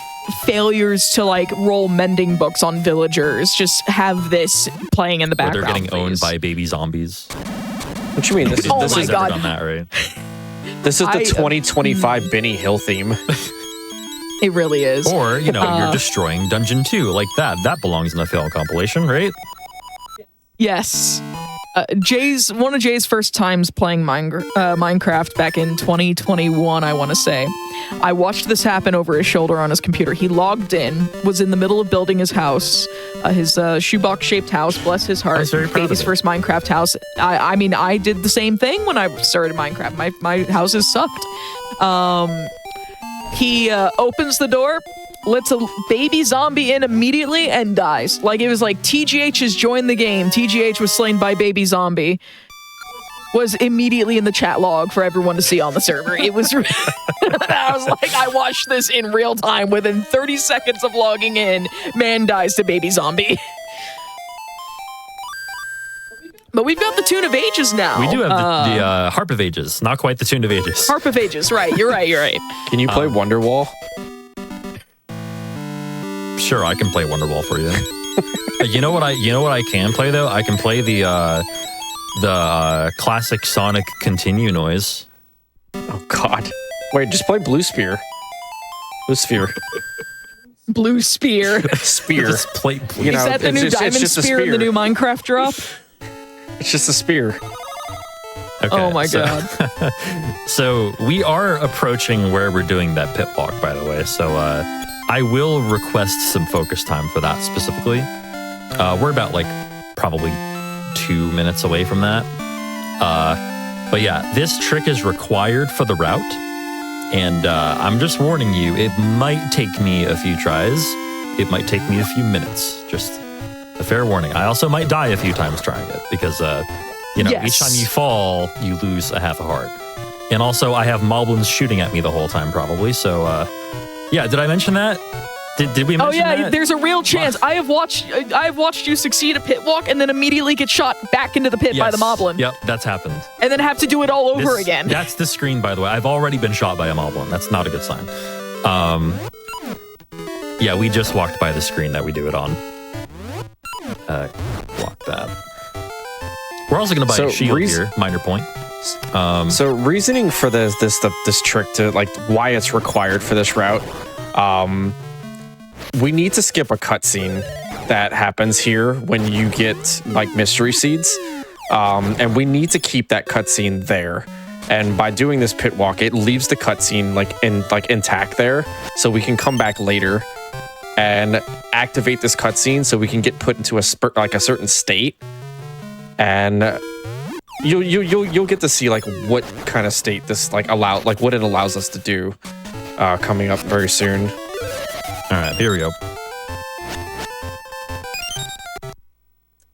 failures to, like, roll mending books on villagers. Just have this playing in the where background. they're getting owned please. by baby zombies. What you mean? This Oh is my Nobody's God. ever done that, right? this is the I- 2025 Benny Hill theme. It really is. Or, you're destroying Dungeon 2 like that. That belongs in a fail compilation, right? Yes. One of Jay's first times playing Minecraft back in 2021, I want to say. I watched this happen over his shoulder on his computer. He logged in, was in the middle of building his house, his shoebox-shaped house, bless his heart, was very proud baby's of it. first Minecraft house. I mean, I did the same thing when I started Minecraft. My houses sucked. He opens the door, lets a baby zombie in immediately, and dies. Like, it was like, TGH has joined the game. TGH was slain by baby zombie. Was immediately in the chat log for everyone to see on the server. It was... I was like, I watched this in real time. Within 30 seconds of logging in, man dies to baby zombie. But we've got the Tune of Ages now. We do have the Harp of Ages. Not quite the Tune of Ages. Harp of Ages, right. You're right. Can you play Wonderwall? Sure, I can play Wonderwall for you. You know what I can play though? I can play the classic Sonic continue noise. Oh God! Wait, just play Blue Spear. Blue Sphere. Blue Spear. Spear. Just play. You know, Is that the it's new just- it's Diamond just a Spear in the spear. new Minecraft drop? It's just a spear. Okay, Oh my god. So we are approaching where we're doing that pit walk, by the way. So I will request some focus time for that specifically. We're about like probably 2 minutes away from that. But yeah, this trick is required for the route. And I'm just warning you, it might take me a few tries. It might take me a few minutes. Just a fair warning. I also might die a few times trying it because, Yes. each time you fall, you lose a half a heart. And also, I have moblins shooting at me the whole time, probably. So, yeah, did I mention that? Did we mention Oh yeah, that? there's a real chance. I have watched you succeed a pit walk and then immediately get shot back into the pit by the Yes. moblin. Yep, that's happened. And then have to do it all over This- again. That's the screen, by the way. I've already been shot by a moblin. That's not a good sign. Yeah, we just walked by the screen that we do it on. Block that. We're also going to buy So a shield here. Minor point. So reasoning for this trick to like why it's required for this route, we need to skip a cutscene that happens here when you get like mystery seeds, and we need to keep that cutscene there. And by doing this pit walk, it leaves the cutscene intact there, so we can come back later and activate this cutscene, so we can get put into a certain state, and you'll get to see like what kind of state this what it allows us to do coming up very soon. All right, here we go.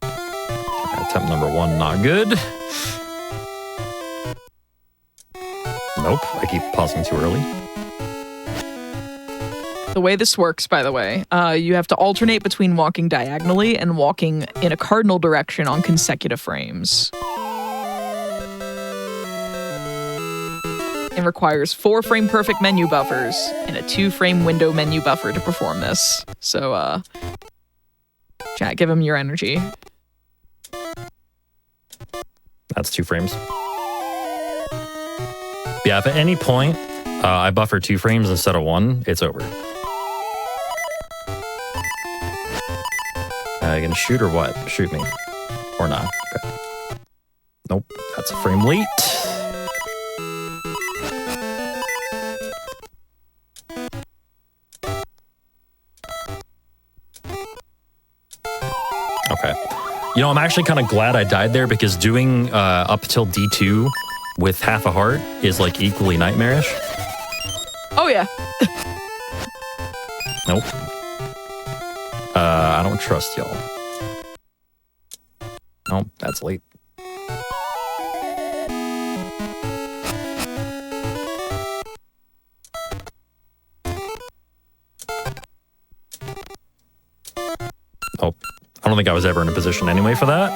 Attempt number 1, not good. Nope, I keep pausing too early. The way this works, by the way, you have to alternate between walking diagonally and walking in a cardinal direction on consecutive frames. It requires 4 frame perfect menu buffers and a 2 frame window menu buffer to perform this. So, chat, give him your energy. That's 2 frames. Yeah, if at any point I buffer 2 frames instead of 1, it's over. You gonna shoot or what? Shoot me. Or not. Okay. Nope, that's a frame late. Okay. You know, I'm actually kind of glad I died there because doing up till D2 with half a heart is like equally nightmarish. Oh yeah. Nope. I don't trust y'all. Nope, that's late. Oh, I don't think I was ever in a position anyway for that.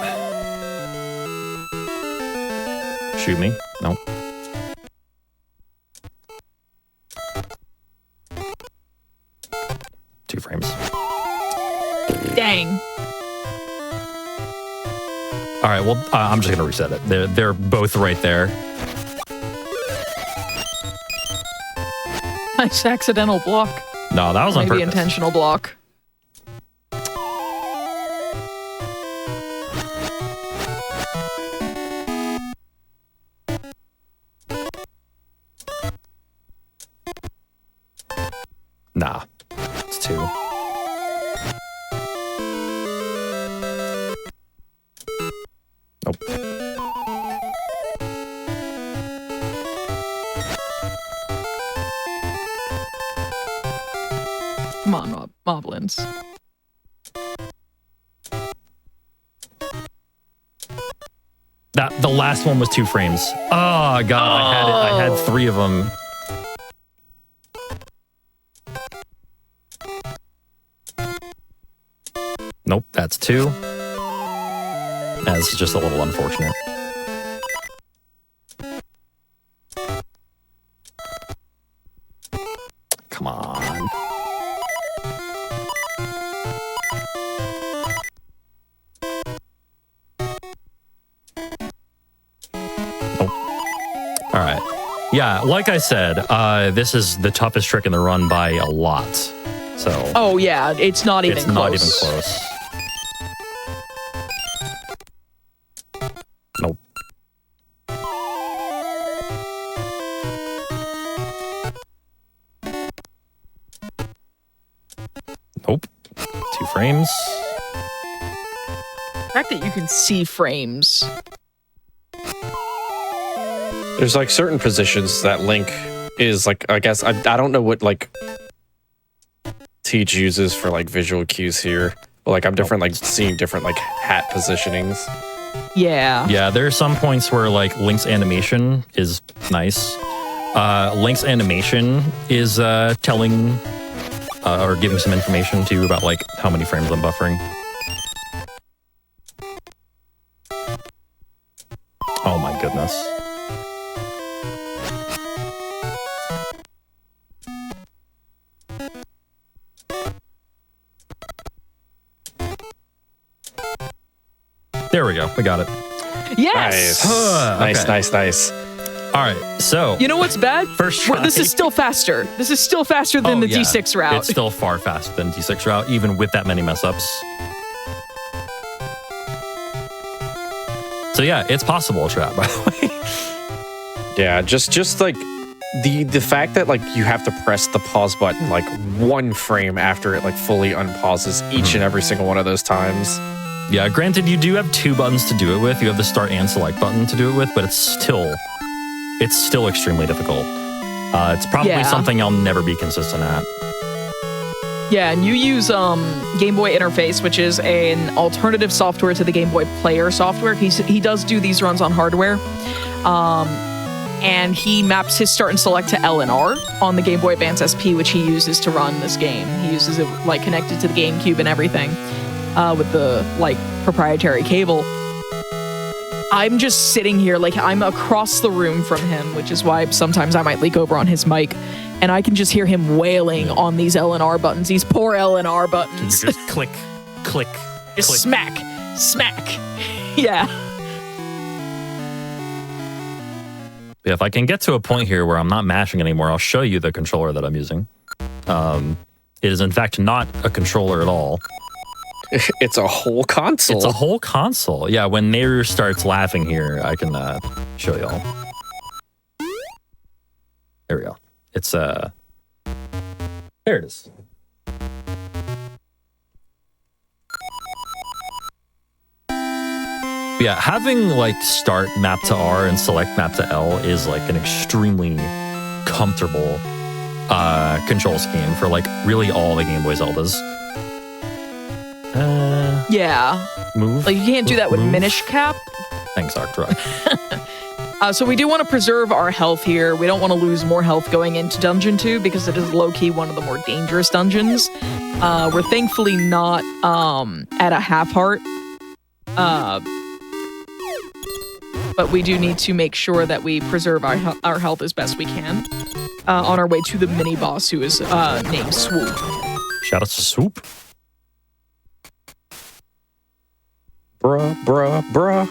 Shoot me. Nope. Two frames. Dang. All right, well, I'm just gonna reset it. They're both right there. Nice accidental block. No, that was on Maybe purpose. intentional block. sense. The last one was 2 frames. Oh god, I had 3 of them. Nope, that's 2. That's just a little unfortunate. Come on. All right. Yeah, like I said, this is the toughest trick in the run by a lot. So. Oh yeah, it's not even it's close. not even close. Nope. Nope. 2 frames. The fact that you can see frames. There's like certain positions that Link is like, I guess, I don't know what like Teach uses for like visual cues here. But like I'm different, like seeing different like hat positionings. Yeah. Yeah, there are some points where like Link's animation is nice. Link's animation is telling or giving some information to you about like how many frames I'm buffering. Oh my goodness. There we go. We got it. Yes. Nice. All right. So You know what's bad? First try. This is still faster. This is still faster than the yeah. D6 route. It's still far faster than D6 route, even with that many mess ups. So yeah, it's possible to trap, by the way. Yeah, just like the fact that like you have to press the pause button like 1 frame after it like fully unpauses each and every single one of those times. Yeah, granted, you do have 2 buttons to do it with. You have the start and select button to do it with, but it's still extremely difficult. It's probably something I'll never be consistent at. Yeah, and you use Game Boy Interface, which is an alternative software to the Game Boy Player software. He does do these runs on hardware. And he maps his start and select to L and R on the Game Boy Advance SP, which he uses to run this game. He uses it like connected to the GameCube and everything with the like proprietary cable. I'm just sitting here, like I'm across the room from him, which is why sometimes I might leak over on his mic, and I can just hear him wailing on these L and R buttons, these poor L and R buttons. Just click, click, Just click. smack. Yeah. Yeah, if I can get to a point here where I'm not mashing anymore, I'll show you the controller that I'm using. It is in fact not a controller at all. It's a whole console. It's a whole console. Yeah, when Nehru starts laughing here, I can show y'all. There we go. It's there it is. Yeah, having like start map to R and select map to L is like an extremely comfortable control scheme for like really all the Game Boy Zeldas. Yeah. Move. Like you can't do that with Move. Minish Cap. Thanks, Arctruck. So we do want to preserve our health here. We don't want to lose more health going into Dungeon 2 because it is low-key one of the more dangerous dungeons. We're thankfully not at a half heart. But we do need to make sure that we preserve our health as best we can on our way to the mini-boss who is named Swoop. Shout out to Swoop. Bruh.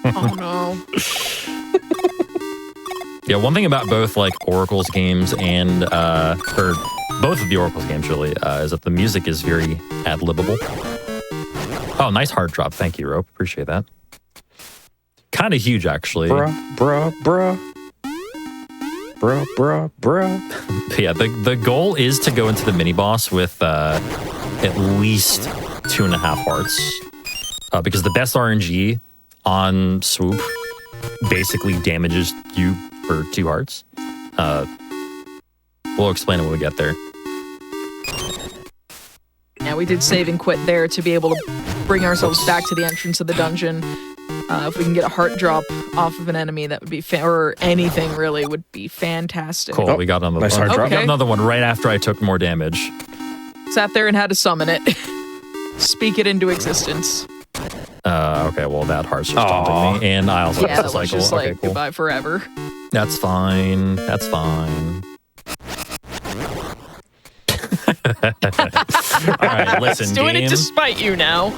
Oh no. Yeah, one thing about both like Oracle's games and or both of the Oracle's games really is that the music is very ad-libbable. Oh, nice hard drop. Thank you, Rope. Appreciate that. Kind of huge, actually. Bruh. But yeah, the goal is to go into the mini boss with at least 2.5 hearts, because the best RNG on Swoop basically damages you for 2 hearts. We'll explain it when we get there. Yeah, we did save and quit there to be able to bring ourselves back to the entrance of the dungeon. If we can get a heart drop off of an enemy, that would be or anything really would be fantastic. Cool. We got another nice one. hard drop. We got another one right after I took more damage. Sat there and had to summon it. Speak it into existence. Okay, well, that heart's just stomping me, and I also Yeah, have to that was cycle. just Okay, like cool. goodbye forever. That's fine. That's fine. All right, listen, It's doing game. it to spite you now.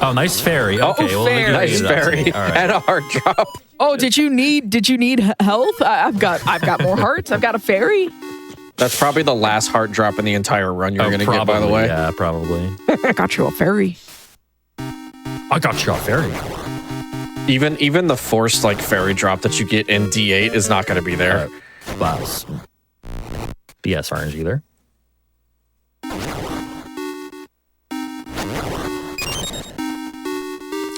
Oh, nice fairy. Okay, well, fairy. we Nice can do that to me. fairy All right. and a hard drop. Oh, did you need health? I've got more hearts. I've got a fairy. That's probably the last heart drop in the entire run you're Oh, going to get, by the probably, way. Yeah, probably. I got you a fairy. I got you a fairy. Even the forced like fairy drop that you get in D8 is not going to be there. Wow. BS RNG there.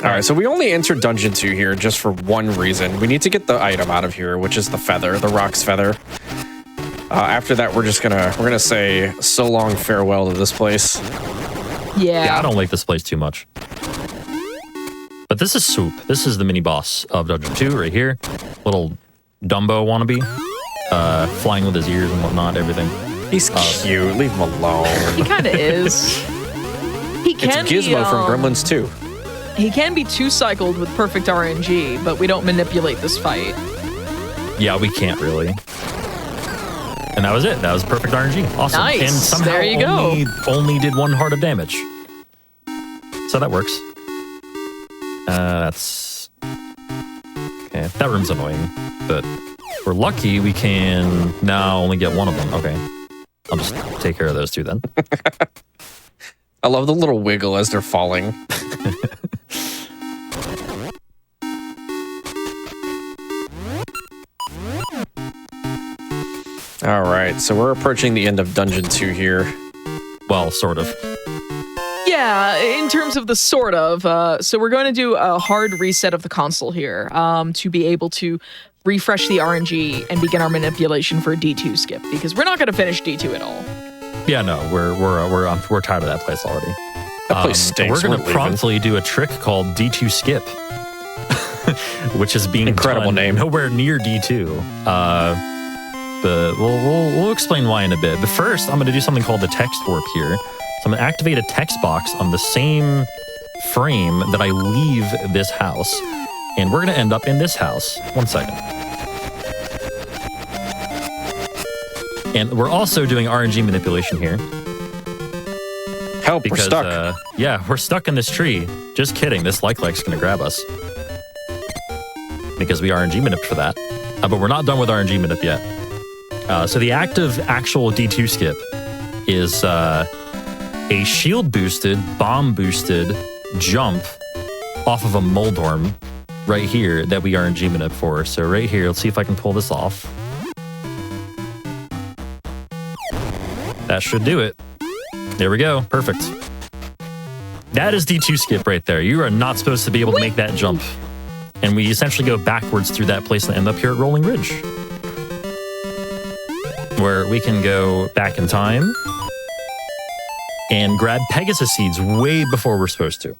All right, so we only entered Dungeon 2 here just for one reason. We need to get the item out of here, which is the feather, the Rock's feather. After that, we're gonna say so long farewell to this place. Yeah, I don't like this place too much. But this is Swoop. This is the mini boss of Dungeon 2 right here. Little Dumbo wannabe. Flying with his ears and whatnot, everything. He's cute. Leave him alone. He kind of is. He can It's Gizmo be, from Gremlins 2. He can be two-cycled with perfect RNG, but we don't manipulate this fight. Yeah, we can't really. And that was it. That was perfect RNG. Awesome. Nice. And somehow There you go. only did 1 heart of damage. So that works. That's... Okay, that room's annoying. But if we're lucky, we can now only get 1 of them. Okay. I'll just take care of those 2 then. I love the little wiggle as they're falling. All right, so we're approaching the end of Dungeon 2 here. Well, sort of. Yeah, in terms of the sort of. So we're going to do a hard reset of the console here to be able to refresh the RNG and begin our manipulation for a D2 skip, because we're not going to finish D2 at all. Yeah, no, we're tired of that place already. That place stinks. We're going to leaving. promptly do a trick called D2 skip, which is being Incredible done name. nowhere near D2. But we'll explain why in a bit. But first, I'm going to do something called the text warp here. So I'm going to activate a text box on the same frame that I leave this house. And we're going to end up in this house. 1 second. And we're also doing RNG manipulation here. Help, we're Because, stuck. yeah, we're stuck in this tree. Just kidding. This like-like's going to grab us. Because we RNG manip for that. But we're not done with RNG manip yet. So the active actual D2 skip is a shield-boosted, bomb-boosted jump off of a Moldorm right here that we RNG manip for. So right here, let's see if I can pull this off. That should do it. There we go. Perfect. That is D2 skip right there. You are not supposed to be able to make that jump. And we essentially go backwards through that place and end up here at Rolling Ridge, where we can go back in time and grab Pegasus seeds way before we're supposed to.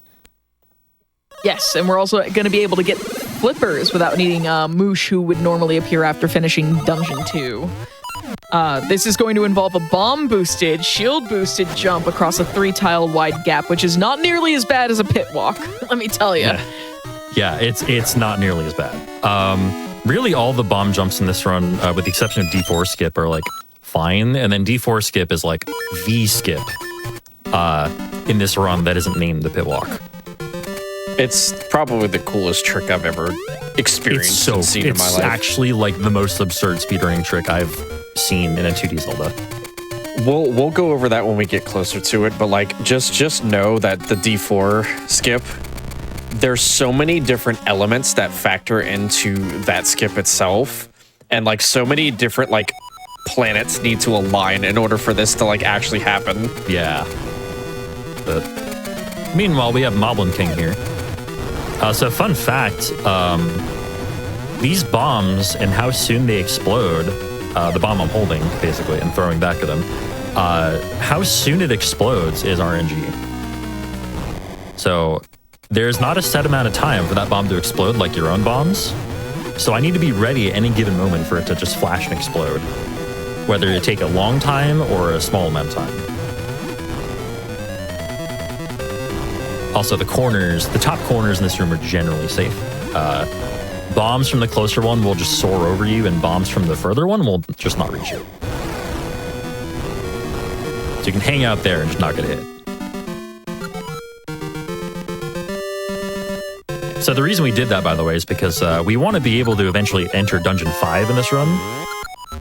Yes, and we're also going to be able to get flippers without needing Moosh, who would normally appear after finishing Dungeon 2. This is going to involve a bomb-boosted, shield-boosted jump across a 3-tile wide gap, which is not nearly as bad as a pit walk, let me tell you. Yeah, it's not nearly as bad. Really, all the bomb jumps in this run, with the exception of D4 skip, are like fine, and then D4 skip is like the skip in this run that isn't named the pit walk. It's probably the coolest trick I've ever experienced and seen in my life. It's actually like the most absurd speedrunning trick I've seen in a 2D Zelda. We'll go over that when we get closer to it, but like just know that the D4 skip, there's so many different elements that factor into that skip itself, and like so many different like planets need to align in order for this to like actually happen. Yeah. But meanwhile, we have Moblin King here. So fun fact, these bombs and how soon they explode, the bomb I'm holding, basically, and throwing back at them, how soon it explodes is RNG. So there's not a set amount of time for that bomb to explode like your own bombs. So I need to be ready at any given moment for it to just flash and explode, whether it take a long time or a small amount of time. Also, the top corners in this room are generally safe. Bombs from the closer one will just soar over you, and bombs from the further one will just not reach you. So you can hang out there and just not get hit. So the reason we did that, by the way, is because we want to be able to eventually enter Dungeon 5 in this run.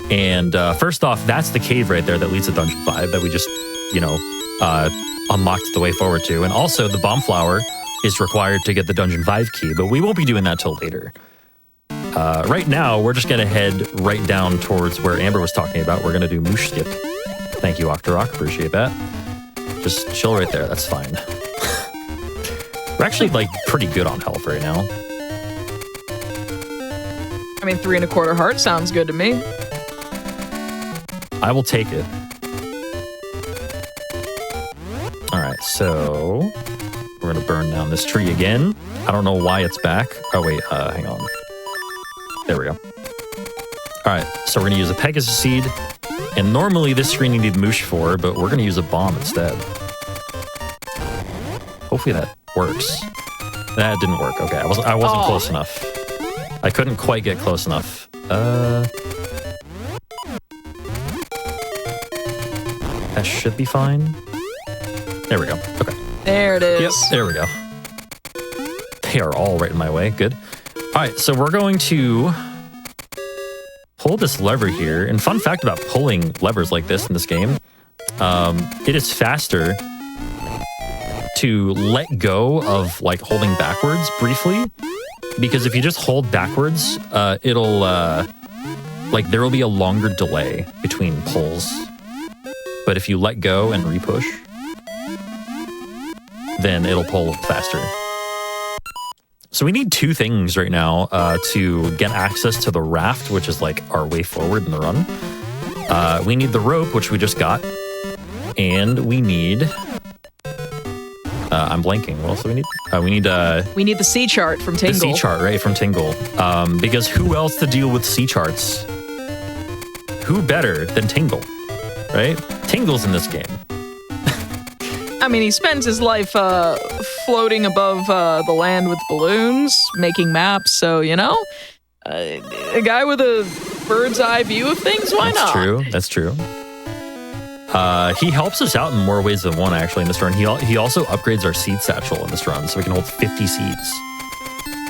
And first off, that's the cave right there that leads to Dungeon 5 that we just, unlocked the way forward to. And also, the bomb flower is required to get the Dungeon 5 key, but we won't be doing that till later. Right now, we're just going to head right down towards where Amber was talking about. We're going to do Moosh Skip. Thank you, Octorok. Appreciate that. Just chill right there. That's fine. We're actually, pretty good on health right now. I mean, 3 1/4 heart sounds good to me. I will take it. All right, so we're going to burn down this tree again. I don't know why it's back. Oh, wait, hang on. There we go. All right, so we're going to use a Pegasus Seed. And normally this screen you need Moosh for, but we're going to use a bomb instead. Hopefully that works. That didn't work. Okay, I wasn't close enough. I couldn't quite get close enough. That should be fine. There we go. Okay. There it is. Yep, there we go. They are all right in my way. Good. All right, so we're going to pull this lever here. And fun fact about pulling levers like this in this game, it is faster to let go of holding backwards briefly, because if you just hold backwards, it'll there will be a longer delay between pulls. But if you let go and repush, then it'll pull faster. So we need 2 things right now to get access to the raft, which is our way forward in the run. We need the rope, which we just got, and we need. I'm blanking. What else do we need? We need the C chart from Tingle. The C chart, right, from Tingle. Because who else to deal with C charts? Who better than Tingle, right? Tingle's in this game. I mean, he spends his life floating above the land with balloons, making maps. So, a guy with a bird's eye view of things, why not? That's true. He helps us out in more ways than one, actually, in this run. He also upgrades our seed satchel in this run, so we can hold 50 seeds.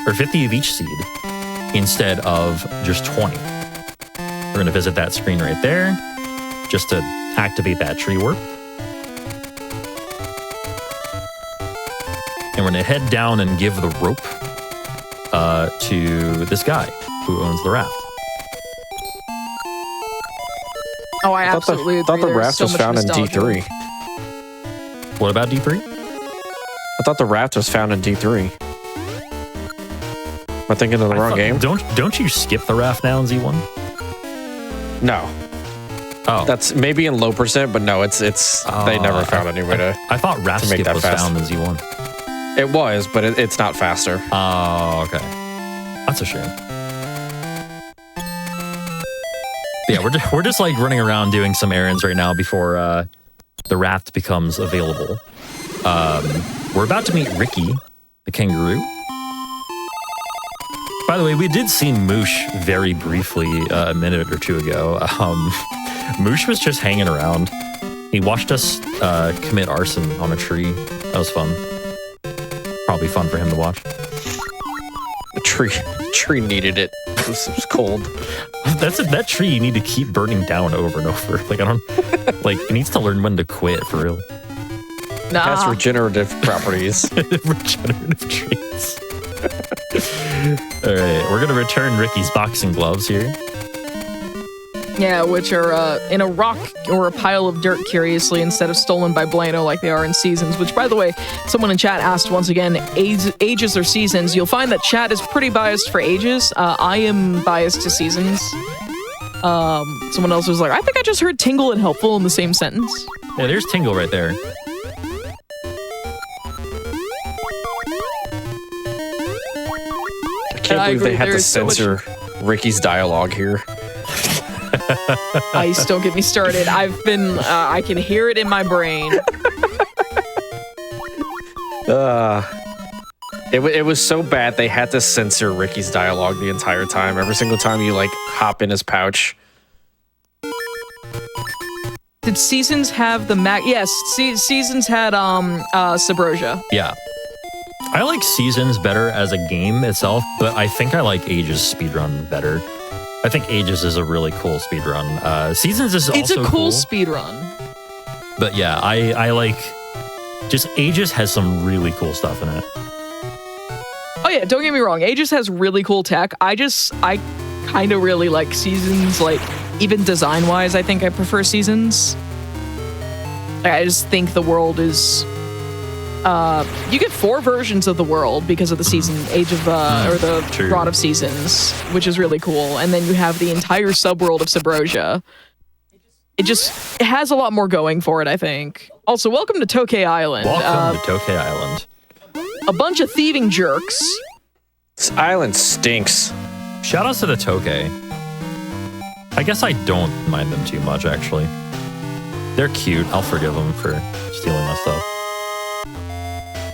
Or 50 of each seed, instead of just 20. We're going to visit that screen right there, just to activate that tree warp. And we're going to head down and give the rope to this guy who owns the raft. Oh, I absolutely agree. thought the raft was found in D3. What about D3? I thought the raft was found in D3. Am I thinking of the wrong game? Don't you skip the raft now in Z1? No. Oh. That's maybe in low percent, but no, it's they never found any way to. I thought raft skip was found in Z1. It was, but it's not faster. Oh, okay. That's a shame. Yeah, we're just running around doing some errands right now before the raft becomes available. We're about to meet Ricky, the kangaroo. By the way, we did see Moosh very briefly a minute or 2 ago. Moosh was just hanging around. He watched us commit arson on a tree. That was fun. Probably fun for him to watch. The tree needed it. It was cold. That tree you need to keep burning down over and over. It needs to learn when to quit for real. It has regenerative properties. Regenerative traits. All right, we're gonna return Ricky's boxing gloves here. Yeah, which are in a rock or a pile of dirt, curiously, instead of stolen by Blano like they are in Seasons. Which, by the way, someone in chat asked once again, ages or Seasons? You'll find that chat is pretty biased for ages. I am biased to Seasons. Someone else was like, I think I just heard tingle and helpful in the same sentence. Yeah, there's Tingle right there. I can't believe they had to censor Ricky's dialogue here. Ice, don't get me started. I can hear it in my brain. It was so bad they had to censor Ricky's dialogue the entire time. Every single time you like hop in his pouch. Did Seasons have the Yes, Seasons had Subrosia. Yeah. I like Seasons better as a game itself, but I think I like Ages speedrun better. I think Ages is a really cool speedrun. Seasons is It's also a cool speedrun. But yeah, I like... Just Ages has some really cool stuff in it. Oh yeah, don't get me wrong. Aegis has really cool tech. I kind of really like Seasons, like, even design-wise, I think I prefer Seasons. Like, I just think the world is... you get 4 versions of the world because of the season, or the True. Rod of Seasons, which is really cool. And then you have the entire subworld of Subrosia. It has a lot more going for it, I think. Also, welcome to Tokay Island. Welcome to Tokay Island. A bunch of thieving jerks. This island stinks. Shout outs to the Tokay. I guess I don't mind them too much, actually. They're cute. I'll forgive them for stealing my stuff.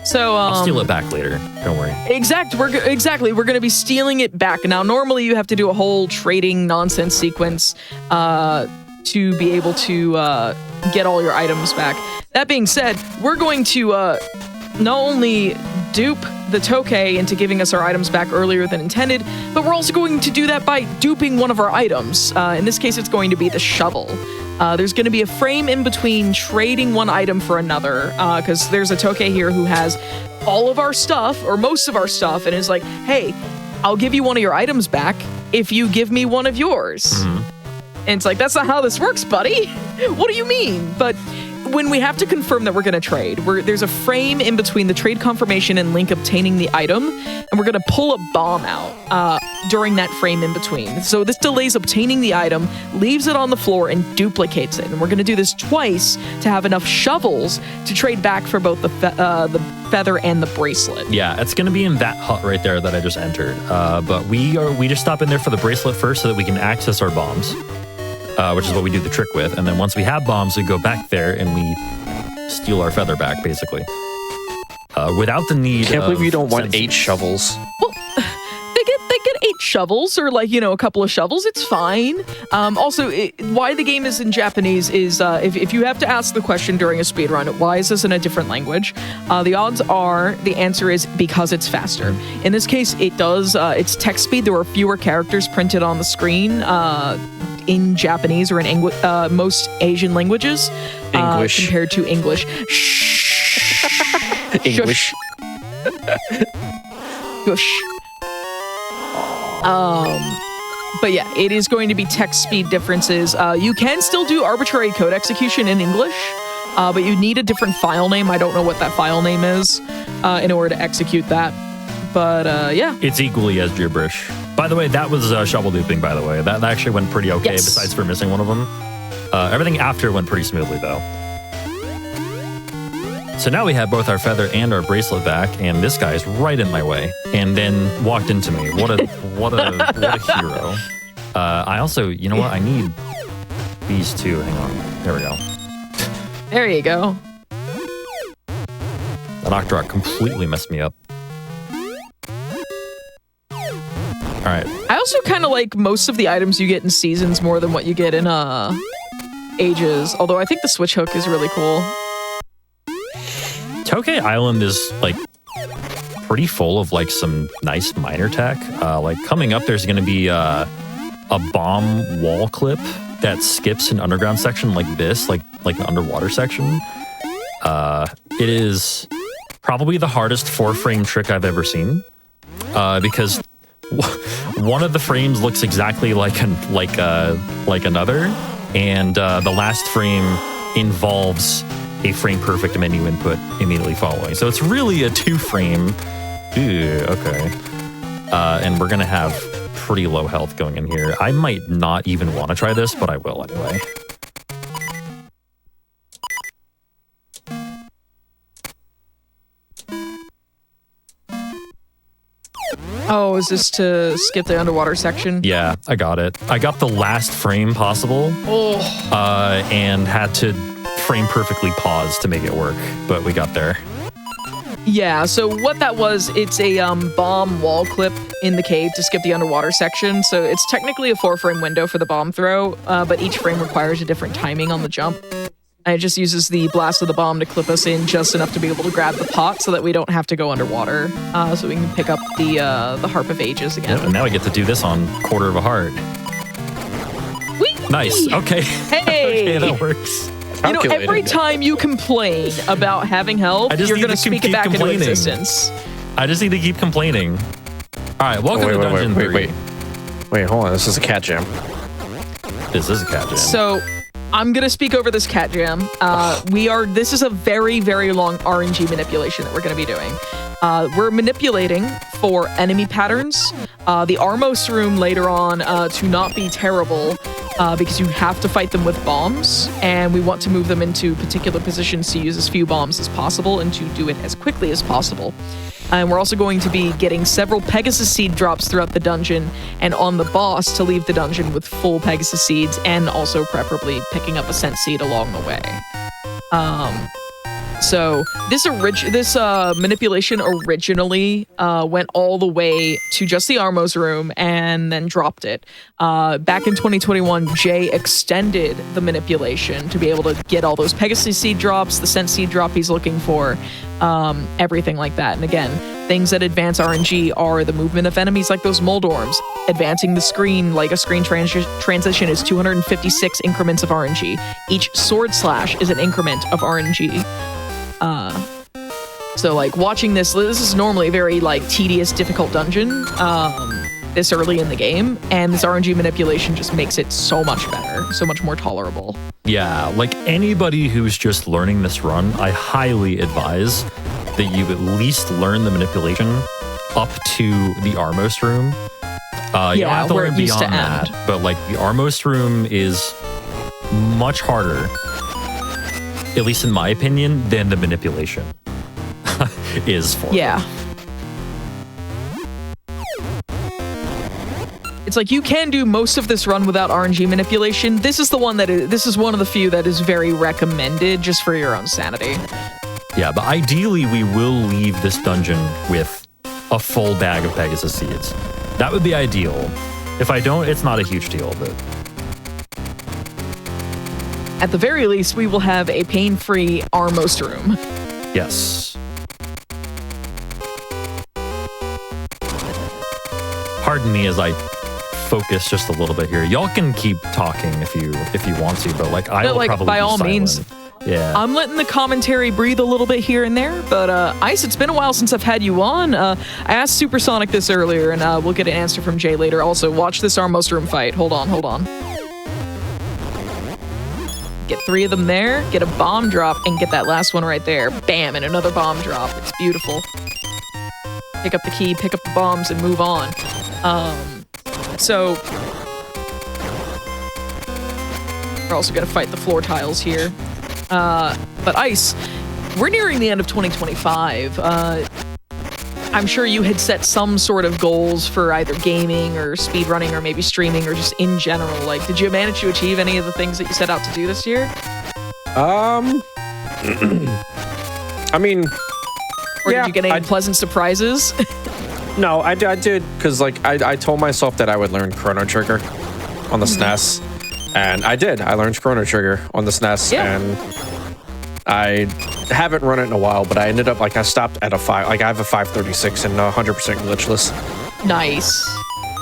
So, I'll steal it back later. Don't worry. Exactly. We're going to be stealing it back. Now, normally you have to do a whole trading nonsense sequence to be able to get all your items back. That being said, we're going to not only dupe the Tokay into giving us our items back earlier than intended, but we're also going to do that by duping one of our items. In this case, it's going to be the shovel. There's going to be a frame in between trading one item for another, because there's a Tokay here who has all of our stuff, or most of our stuff, and is like, hey, I'll give you one of your items back if you give me one of yours. Mm-hmm. And it's like, that's not how this works, buddy. What do you mean? But when we have to confirm that we're going to trade, there's a frame in between the trade confirmation and Link obtaining the item, and we're going to pull a bomb out during that frame in between. So this delays obtaining the item, leaves it on the floor, and duplicates it. And we're going to do this twice to have enough shovels to trade back for both the feather and the bracelet. Yeah, it's going to be in that hut right there that I just entered. But we just stop in there for the bracelet first so that we can access our bombs. Which is what we do the trick with. And then once we have bombs, we go back there and we steal our feather back, basically. Without the need Can't believe you don't want sensors. 8 shovels. Well, they get 8 shovels, or like, a couple of shovels. It's fine. Also, why the game is in Japanese is if you have to ask the question during a speedrun, why is this in a different language? The odds are the answer is because it's faster. In this case, it does. It's text speed. There are fewer characters printed on the screen. In Japanese or in most Asian languages compared to English. English. Shush. But yeah, it is going to be text speed differences. You can still do arbitrary code execution in English, but you need a different file name. I don't know what that file name is in order to execute that. But yeah. It's equally as gibberish. By the way, that was shovel duping, by the way. That actually went pretty okay, Yes. besides for missing one of them. Everything after went pretty smoothly, though. So now we have both our feather and our bracelet back, and this guy is right in my way, and then walked into me. What a hero. I also, you know what? I need these two. Hang on. There we go. There you go. That Octorok completely messed me up. All right. I also kind of like most of the items you get in Seasons more than what you get in Ages. Although I think the switch hook is really cool. Tokay Island is like pretty full of like some nice miner tech. Like coming up, there's going to be a bomb wall clip that skips an underground section like this, like an underwater section. It is probably the hardest 4-frame trick I've ever seen because one of the frames looks exactly like another, and the last frame involves a frame perfect menu input immediately following. So it's really a 2-frame. Ooh, okay. And we're gonna have pretty low health going in here. I might not even want to try this, but I will anyway. Oh, is this to skip the underwater section? Yeah, I got it. I got the last frame possible. And had to frame perfectly pause to make it work, but we got there. Yeah, so what that was, it's a bomb wall clip in the cave to skip the underwater section. So it's technically a 4-frame window for the bomb throw, but each frame requires a different timing on the jump. And it just uses the blast of the bomb to clip us in just enough to be able to grab the pot so that we don't have to go underwater. So we can pick up the Harp of Ages again. Yeah, and now I get to do this on Quarter of a Heart. Whee! Nice. Okay. Hey! Okay, that works. You know, every time you complain about having health, you're going to speak it back into existence. I just need to keep complaining. All right, welcome to Dungeon 3. Wait, hold on. This is a cat jam. This is a cat jam. So, I'm going to speak over this cat jam. This is a very, very long RNG manipulation that we're going to be doing. We're manipulating for enemy patterns, the Armos room later on to not be terrible, because you have to fight them with bombs, and we want to move them into particular positions to use as few bombs as possible and to do it as quickly as possible. And we're also going to be getting several Pegasus seed drops throughout the dungeon and on the boss to leave the dungeon with full Pegasus seeds, and also preferably picking up a scent seed along the way. So this manipulation originally went all the way to just the Armos room and then dropped it. Back in 2021, Jay extended the manipulation to be able to get all those Pegasus seed drops, the scent seed drop he's looking for, everything like that. And again, things that advance RNG are the movement of enemies like those Moldorms. Advancing the screen like a screen transition is 256 increments of RNG. Each sword slash is an increment of RNG. So like watching this is normally a very like tedious, difficult dungeon this early in the game, and this RNG manipulation just makes it so much better, so much more tolerable. Yeah, like anybody who's just learning this run, I highly advise that you at least learn the manipulation up to the Armos room. You don't have to learn beyond that, but like the Armos room is much harder, at least in my opinion, than the manipulation is for. Yeah. It's like you can do most of this run without RNG manipulation. This is the one this is one of the few that is very recommended just for your own sanity. Yeah, but ideally we will leave this dungeon with a full bag of Pegasus seeds. That would be ideal. If I don't, it's not a huge deal, but at the very least, we will have a pain-free Armos room. Yes. Pardon me as I focus just a little bit here. Y'all can keep talking if you want to, but like I will probably by be all silent. means. Yeah. I'm letting the commentary breathe a little bit here and there, but Ice, it's been a while since I've had you on. I asked Supersonic this earlier, and we'll get an answer from Jay later. Also, watch this Armos room fight. Hold on. Get 3 of them there, get a bomb drop, and get that last one right there. Bam, and another bomb drop. It's beautiful. Pick up the key, pick up the bombs, and move on. So we're also gonna fight the floor tiles here. But Ice, we're nearing the end of 2025. I'm sure you had set some sort of goals for either gaming or speedrunning or maybe streaming or just in general. Like, did you manage to achieve any of the things that you set out to do this year? I mean, or did you get any pleasant surprises? No, I did, because like I told myself that I would learn Chrono Trigger on the SNES, and I did. I learned Chrono Trigger on the SNES, and I haven't run it in a while, but I ended up I stopped at a 5. Like I have a 536 and 100% glitchless. Nice.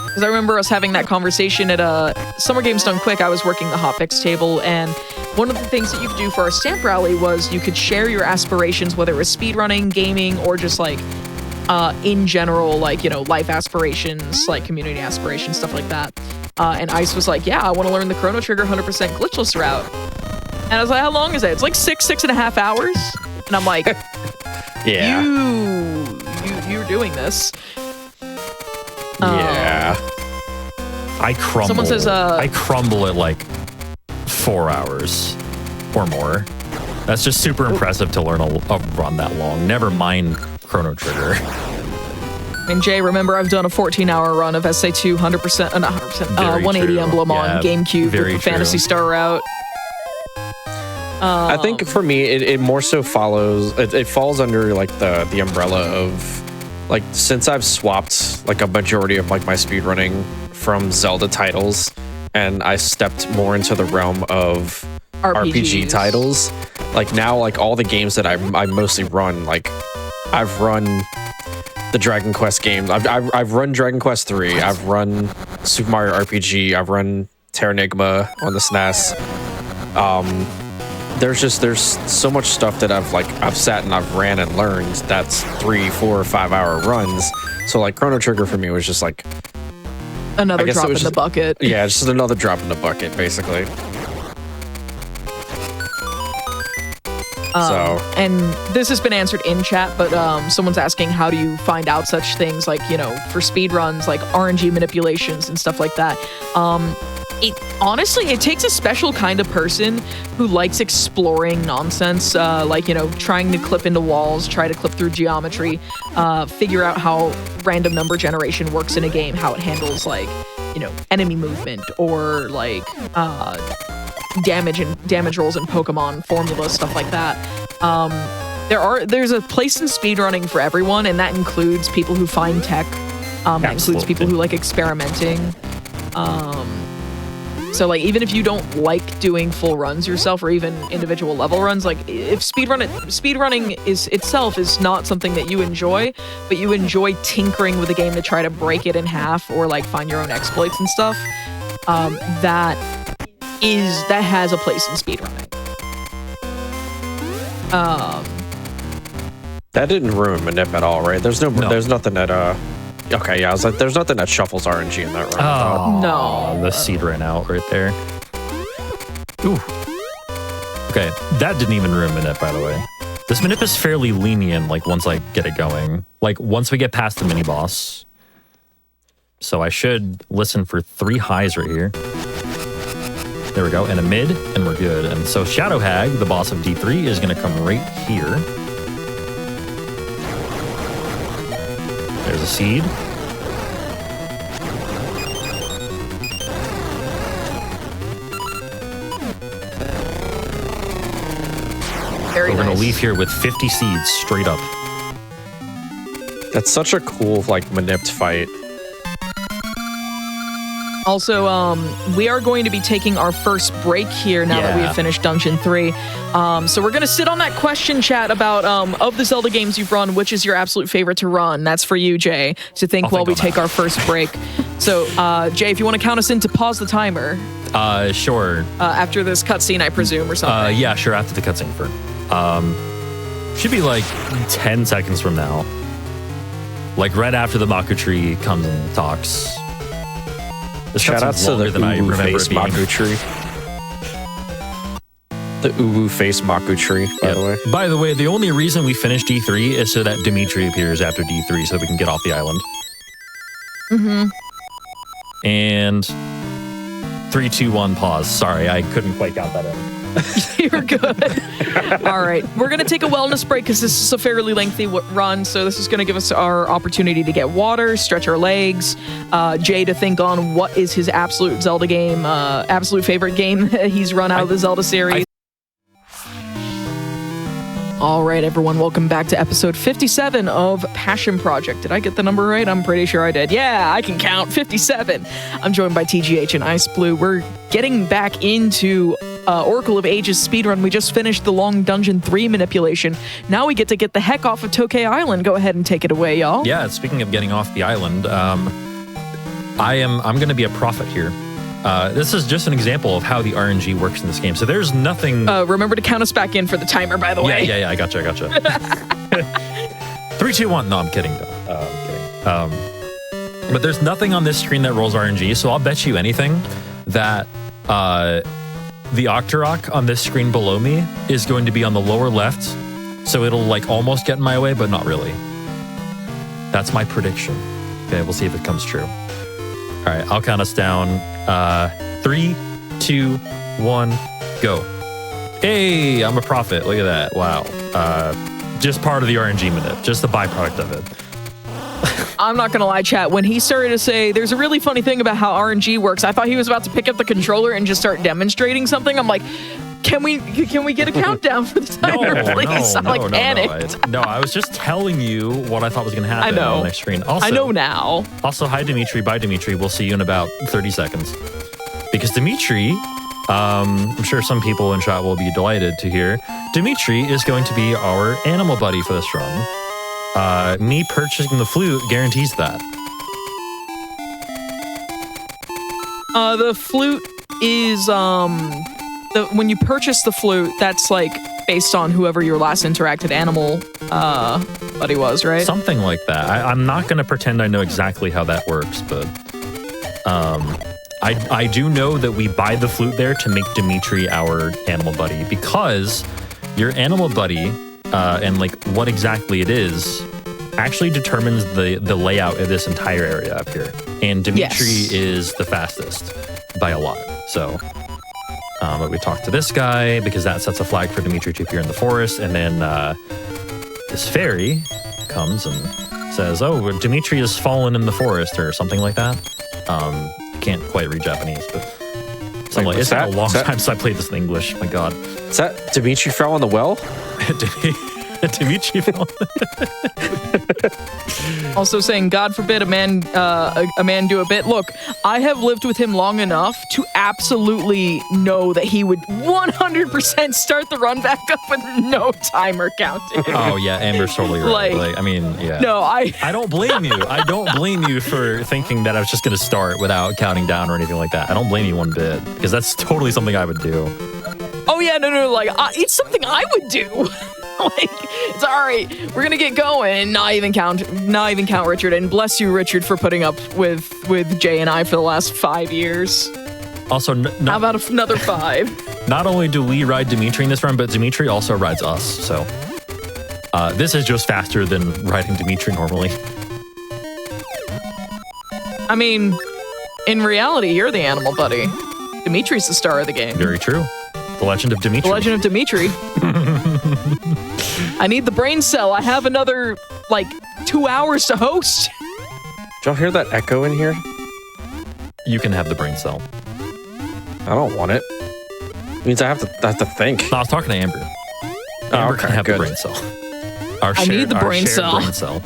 Because I remember us having that conversation at Summer Games Done Quick. I was working the Hotfix table, and one of the things that you could do for our stamp rally was you could share your aspirations, whether it was speedrunning, gaming, or just like in general, like, you know, life aspirations, like community aspirations, stuff like that. And Ice was like, yeah, I want to learn the Chrono Trigger 100% glitchless route. And I was like, how long is that? It's like 6.5 hours. And I'm like, yeah, you're doing this. Yeah. I crumble. Someone says, I crumble at like 4 hours or more. That's just super impressive to learn a run that long. Never mind Chrono Trigger. And Jay, remember I've done a 14-hour run of SA2 100%, not 100%, Very 180 true. Emblem on GameCube very with the Phantasy true. Star route. I think for me, it more so follows. It falls under like the umbrella of like, since I've swapped like a majority of like my speedrunning from Zelda titles, and I stepped more into the realm of RPG RPGs. titles. Like now, like all the games that I mostly run, like I've run the Dragon Quest games. I've run Dragon Quest 3. I've run Super Mario RPG. I've run Terranigma on the SNES. There's so much stuff that I've sat and I've ran and learned. That's 3, 4, 5 hour runs. So like Chrono Trigger for me was just like Another guess it drop in was the just- bucket. yeah, just another drop in the bucket basically. So And this has been answered in chat, but someone's asking, how do you find out such things like, for speed runs, like RNG manipulations and stuff like that? It takes a special kind of person who likes exploring nonsense, trying to clip into walls, try to clip through geometry, figure out how random number generation works in a game, how it handles enemy movement or damage rolls in Pokemon formulas, stuff like that. There's a place in speedrunning for everyone, and that includes people who find tech. That includes people who like experimenting. So even if you don't like doing full runs yourself or even individual level runs, if speedrunning itself is not something that you enjoy, but you enjoy tinkering with a game to try to break it in half or find your own exploits and stuff, that has a place in speedrunning. that didn't ruin Manip at all, right? There's nothing that okay, yeah, I was like, there's nothing that shuffles RNG in that run. Oh, No. the seed ran out right there. Ooh. Okay, that didn't even ruin Manip, by the way. This Manip is fairly lenient, once I get it going. Once we get past the mini-boss. So I should listen for 3 highs right here. There we go, and a mid, and we're good. And so Shadow Hag, the boss of D3, is gonna come right here. There's a seed. Very We're gonna nice. leave here with 50 seeds straight up. That's such a cool Manipped fight. Also, we are going to be taking our first break here now that we have finished Dungeon 3. So we're going to sit on that question chat about, of the Zelda games you've run, which is your absolute favorite to run? That's for you, Jay, to think while we take our first break. So, Jay, if you want to count us in to pause the timer. Sure. After this cutscene, I presume, or something. Yeah, sure, after the cutscene for. Should be 10 seconds from now. Right after the Maku tree comes and talks. This Shout out cutscene's to the longer than I Uwu remember face it being. Maku tree. The Uwu face Maku tree, by the way. By the way, the only reason we finished D3 is so that Dimitri appears after D3 so we can get off the island. Mm-hmm. And 3, 2, 1, pause. Sorry, I couldn't quite count that in. You're good. All right. We're going to take a wellness break because this is a fairly lengthy run. So this is going to give us our opportunity to get water, stretch our legs, Jay to think on what is his absolute Zelda game, absolute favorite game that he's run out of the Zelda series. All right, everyone, welcome back to episode 57 of Passion Project. Did I get the number right? I'm pretty sure I did. Yeah, I can count 57. I'm joined by TGH and Ice Blue. We're getting back into Oracle of Ages speedrun. We just finished the long Dungeon 3 manipulation. Now we get to get the heck off of Tokay Island. Go ahead and take it away, y'all. Yeah, speaking of getting off the island, I'm going to be a prophet here. This is just an example of how the RNG works in this game. So there's nothing... Remember to count us back in for the timer, by the way. Yeah, I gotcha. 3, 2, 1. No, I'm kidding, though. I'm kidding. But there's nothing on this screen that rolls RNG, so I'll bet you anything that the Octorok on this screen below me is going to be on the lower left, so it'll almost get in my way, but not really. That's my prediction. Okay, we'll see if it comes true. right, I'll count us down. 3, 2, 1, go. Hey, I'm a prophet. Look at that. Wow. Just part of the RNG minute. Just the byproduct of it. I'm not gonna lie, chat. When he started to say, there's a really funny thing about how RNG works, I thought he was about to pick up the controller and just start demonstrating something. I'm like, can we get a countdown for the timer, please? I'm like panicked. No, I was just telling you what I thought was gonna happen I know. on my screen. Also, I know now. Also, hi Dimitri, bye Dimitri. We'll see you in about 30 seconds. Because Dimitri, I'm sure some people in chat will be delighted to hear, Dimitri is going to be our animal buddy for this run. Me purchasing the flute guarantees that. The flute is when you purchase the flute, that's like based on whoever your last interacted animal buddy was, right? Something like that. I'm not going to pretend I know exactly how that works, but I do know that we buy the flute there to make Dimitri our animal buddy, because your animal buddy and like what exactly it is actually determines the layout of this entire area up here. And Dimitri is the fastest by a lot. So but we talk to this guy because that sets a flag for Dimitri to appear in the forest. And then this fairy comes and says, oh, Dimitri has fallen in the forest or something like that. I can't quite read Japanese, but something like, it's been a long time since I played this in English. My God. Is that Dimitri fell in the well? Dimitri fell. Also saying, God forbid a man do a bit. Look, I have lived with him long enough to absolutely know that he would 100% start the run back up with no timer counting. Oh yeah, Amber's totally right. Like, I mean, yeah. No, I don't blame you. I don't blame you for thinking that I was just going to start without counting down or anything like that. I don't blame you one bit, because that's totally something I would do. Oh yeah, no, like it's something I would do. Like, it's all right. We're gonna get going. Not even count Richard. And bless you, Richard, for putting up with Jay and I for the last 5 years. Also, how about another 5? Not only do we ride Dimitri in this run, but Dimitri also rides us. So this is just faster than riding Dimitri normally. I mean, in reality, you're the animal buddy. Dimitri's the star of the game. Very true. The Legend of Dimitri. The Legend of Dimitri. I need the brain cell. I have another, 2 hours to host. Did y'all hear that echo in here? You can have the brain cell. I don't want it. It means I have to think. No, I was talking to Amber. Amber can have the brain cell. I need the brain cell.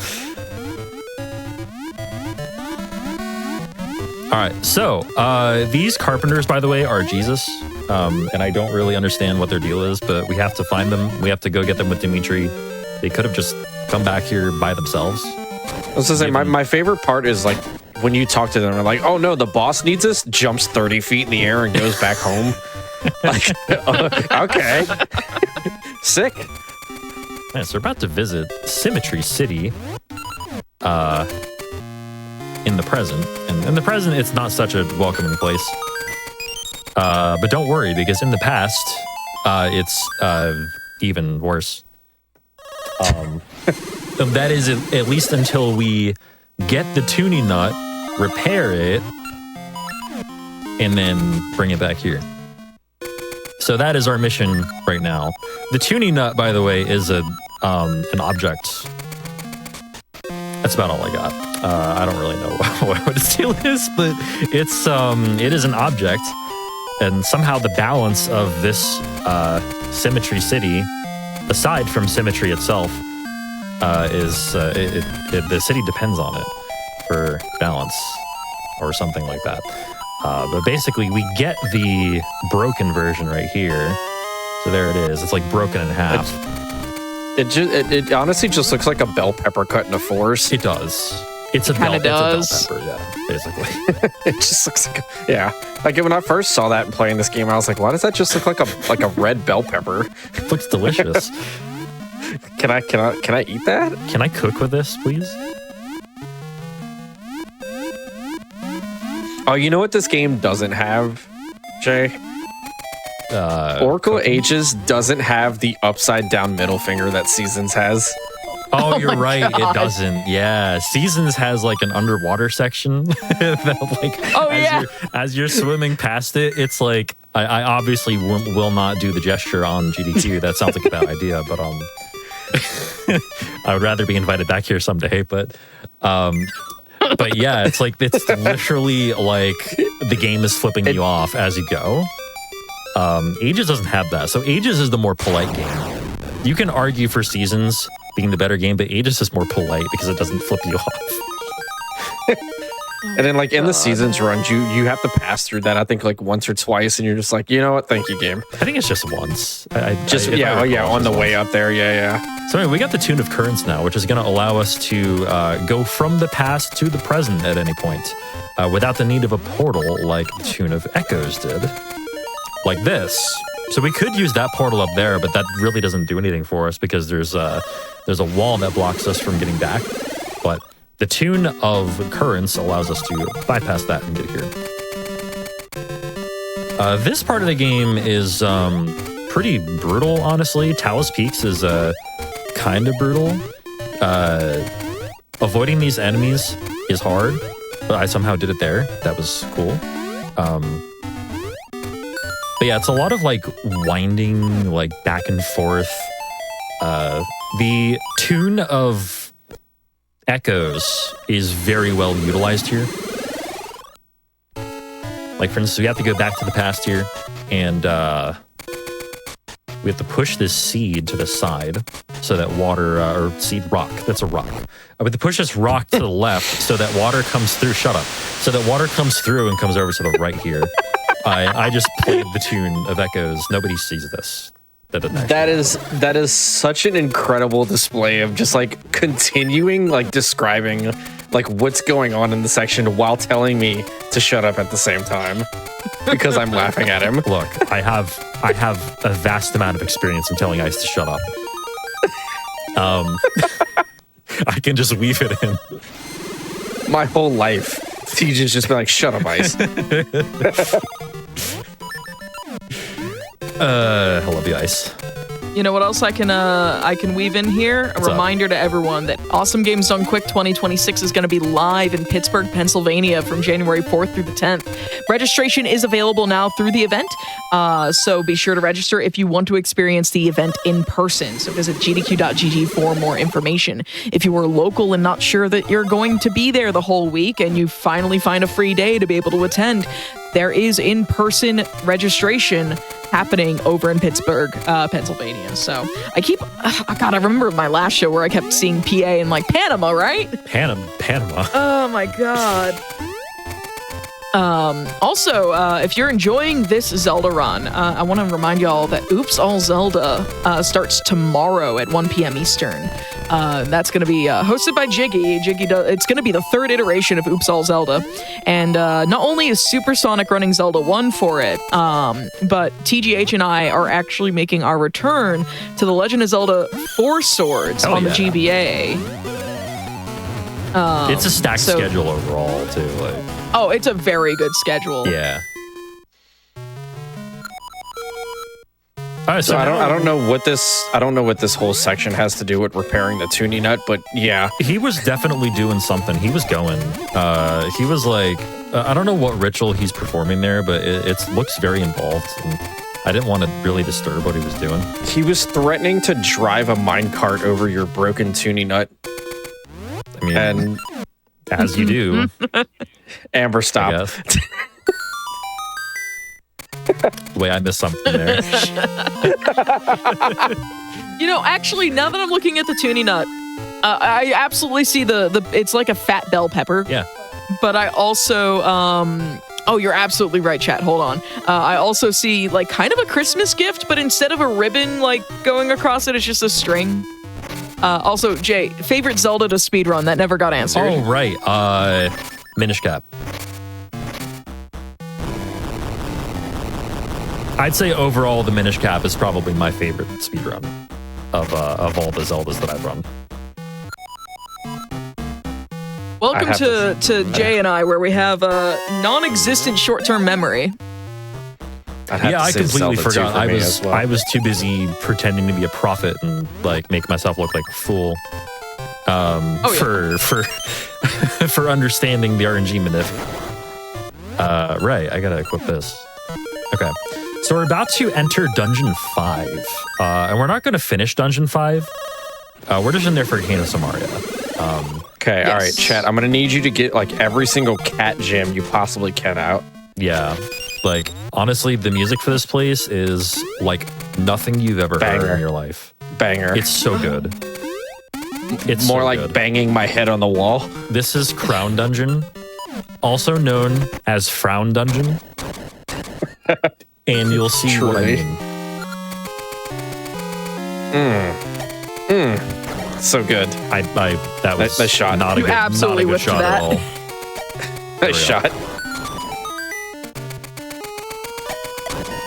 All right, so these carpenters, by the way, are Jesus. And I don't really understand what their deal is, but we have to find them. We have to go get them with Dimitri. They could have just come back here by themselves. I was gonna say, my favorite part is like when you talk to them and like, oh no, the boss needs us, jumps 30 feet in the air and goes back home. Like, okay. Sick. Yeah, so we're about to visit Symmetry City in the present. And in the present, it's not such a welcoming place. But don't worry, because in the past, it's even worse. That is at least until we get the tuning nut, repair it, and then bring it back here. So that is our mission right now. The tuning nut, by the way, is an object. That's about all I got. I don't really know what its deal is, but it is an object. And somehow the balance of this Symmetry City, aside from Symmetry itself, is the city depends on it for balance or something like that. But basically, we get the broken version right here. So there it is. It's like broken in half. It honestly just looks like a bell pepper cut in a forest. It does. It's a bell pepper, yeah, basically. It just looks like like when I first saw that and playing this game, I was like, why does that just look like a red bell pepper? It looks delicious. Can I eat that? Can I cook with this, please? Oh, you know what this game doesn't have, Jay? Oracle cooking? Ages doesn't have the upside down middle finger that Seasons has. Oh, you're right. It doesn't. Yeah. Seasons has like an underwater section that like as you're swimming past it, it's like I obviously will not do the gesture on GDQ. That sounds like a bad idea, but I would rather be invited back here someday, but yeah, it's literally like the game is flipping you off as you go. Ages doesn't have that. So Ages is the more polite game. You can argue for Seasons being the better game, but Aegis is more polite because it doesn't flip you off. And then like in the Seasons runs, you have to pass through that, I think like once or twice, and you're just like, you know what, thank you, game. I think it's just once. On the way up there, yeah. So anyway, we got the Tune of Currents now, which is going to allow us to go from the past to the present at any point without the need of a portal like the Tune of Echoes did. Like this. So we could use that portal up there, but that really doesn't do anything for us because there's a wall that blocks us from getting back. But the Tune of Currents allows us to bypass that and get here. This part of the game is pretty brutal, honestly. Talus Peaks is kind of brutal. Avoiding these enemies is hard, but I somehow did it there. That was cool. But yeah, it's a lot of like winding, like back and forth. The Tune of Echoes is very well utilized here. Like for instance, we have to go back to the past here, and we have to push this seed to the side so that water, or seed rock, that's a rock. We have to push this rock to the left so that water comes through, shut up, so that water comes through and comes over to the right here. I just played the Tune of Echoes. Nobody sees this. That is such an incredible display of just like continuing like describing like what's going on in the section while telling me to shut up at the same time because I'm laughing at him. Look, I have a vast amount of experience in telling Ice to shut up. I can just weave it in. My whole life, TJ's just been like, shut up, Ice. I love you, Ice. You know what else I can weave in here? A reminder to everyone that Awesome Games Done Quick 2026 is going to be live in Pittsburgh, Pennsylvania from January 4th through the 10th. Registration is available now through the event, so be sure to register if you want to experience the event in person. So visit gdq.gg for more information. If you are local and not sure that you're going to be there the whole week and you finally find a free day to be able to attend, there is in-person registration happening over in Pittsburgh, Pennsylvania. So I remember my last show where I kept seeing PA and like Panama, right? Panama. Oh my God. Also, if you're enjoying this Zelda run, I want to remind y'all that Oops All Zelda starts tomorrow at 1 p.m. Eastern. That's going to be hosted by Jiggy. It's going to be the third iteration of Oops All Zelda. And not only is Supersonic running Zelda 1 for it, but TGH and I are actually making our return to The Legend of Zelda 4 Swords on the GBA. It's a stacked schedule overall, too. Oh, it's a very good schedule. Yeah. All right, so I don't know what this whole section has to do with repairing the tuning nut, but yeah, he was definitely doing something. He was going. He was like, I don't know what ritual he's performing there, but it looks very involved. And I didn't want to really disturb what he was doing. He was threatening to drive a minecart over your broken tuning nut. I mean, and as you do. Amber, stop. Wait, I missed something there. You know, actually, now that I'm looking at the tuning nut, I absolutely see the it's like a fat bell pepper. Yeah. But I also, oh, you're absolutely right, chat. Hold on. I also see like kind of a Christmas gift, but instead of a ribbon like going across it, it's just a string. Also, Jay, favorite Zelda to speedrun that never got answered. Oh, right. Minish Cap. I'd say overall the Minish Cap is probably my favorite speedrun of all the Zeldas that I've run. Welcome to Jay and I, where we have a non-existent short-term memory. I completely forgot. I was too busy pretending to be a prophet and like make myself look like a fool. for for understanding the RNG manip. Right, I gotta equip this. Okay, so we're about to enter Dungeon 5, and we're not gonna finish Dungeon 5. We're just in there for Cane of Samaria. Okay, all right, chat. I'm gonna need you to get like every single cat gem you possibly can out. Yeah, like honestly, the music for this place is like nothing you've ever heard in your life. Banger. It's so good. It's more so like good. banging my head on the wall. This is Crown Dungeon, also known as Frown Dungeon. And you'll see what I mean. So good. That was that shot. Not a You good, absolutely not a good whipped shot that. at all. Nice shot.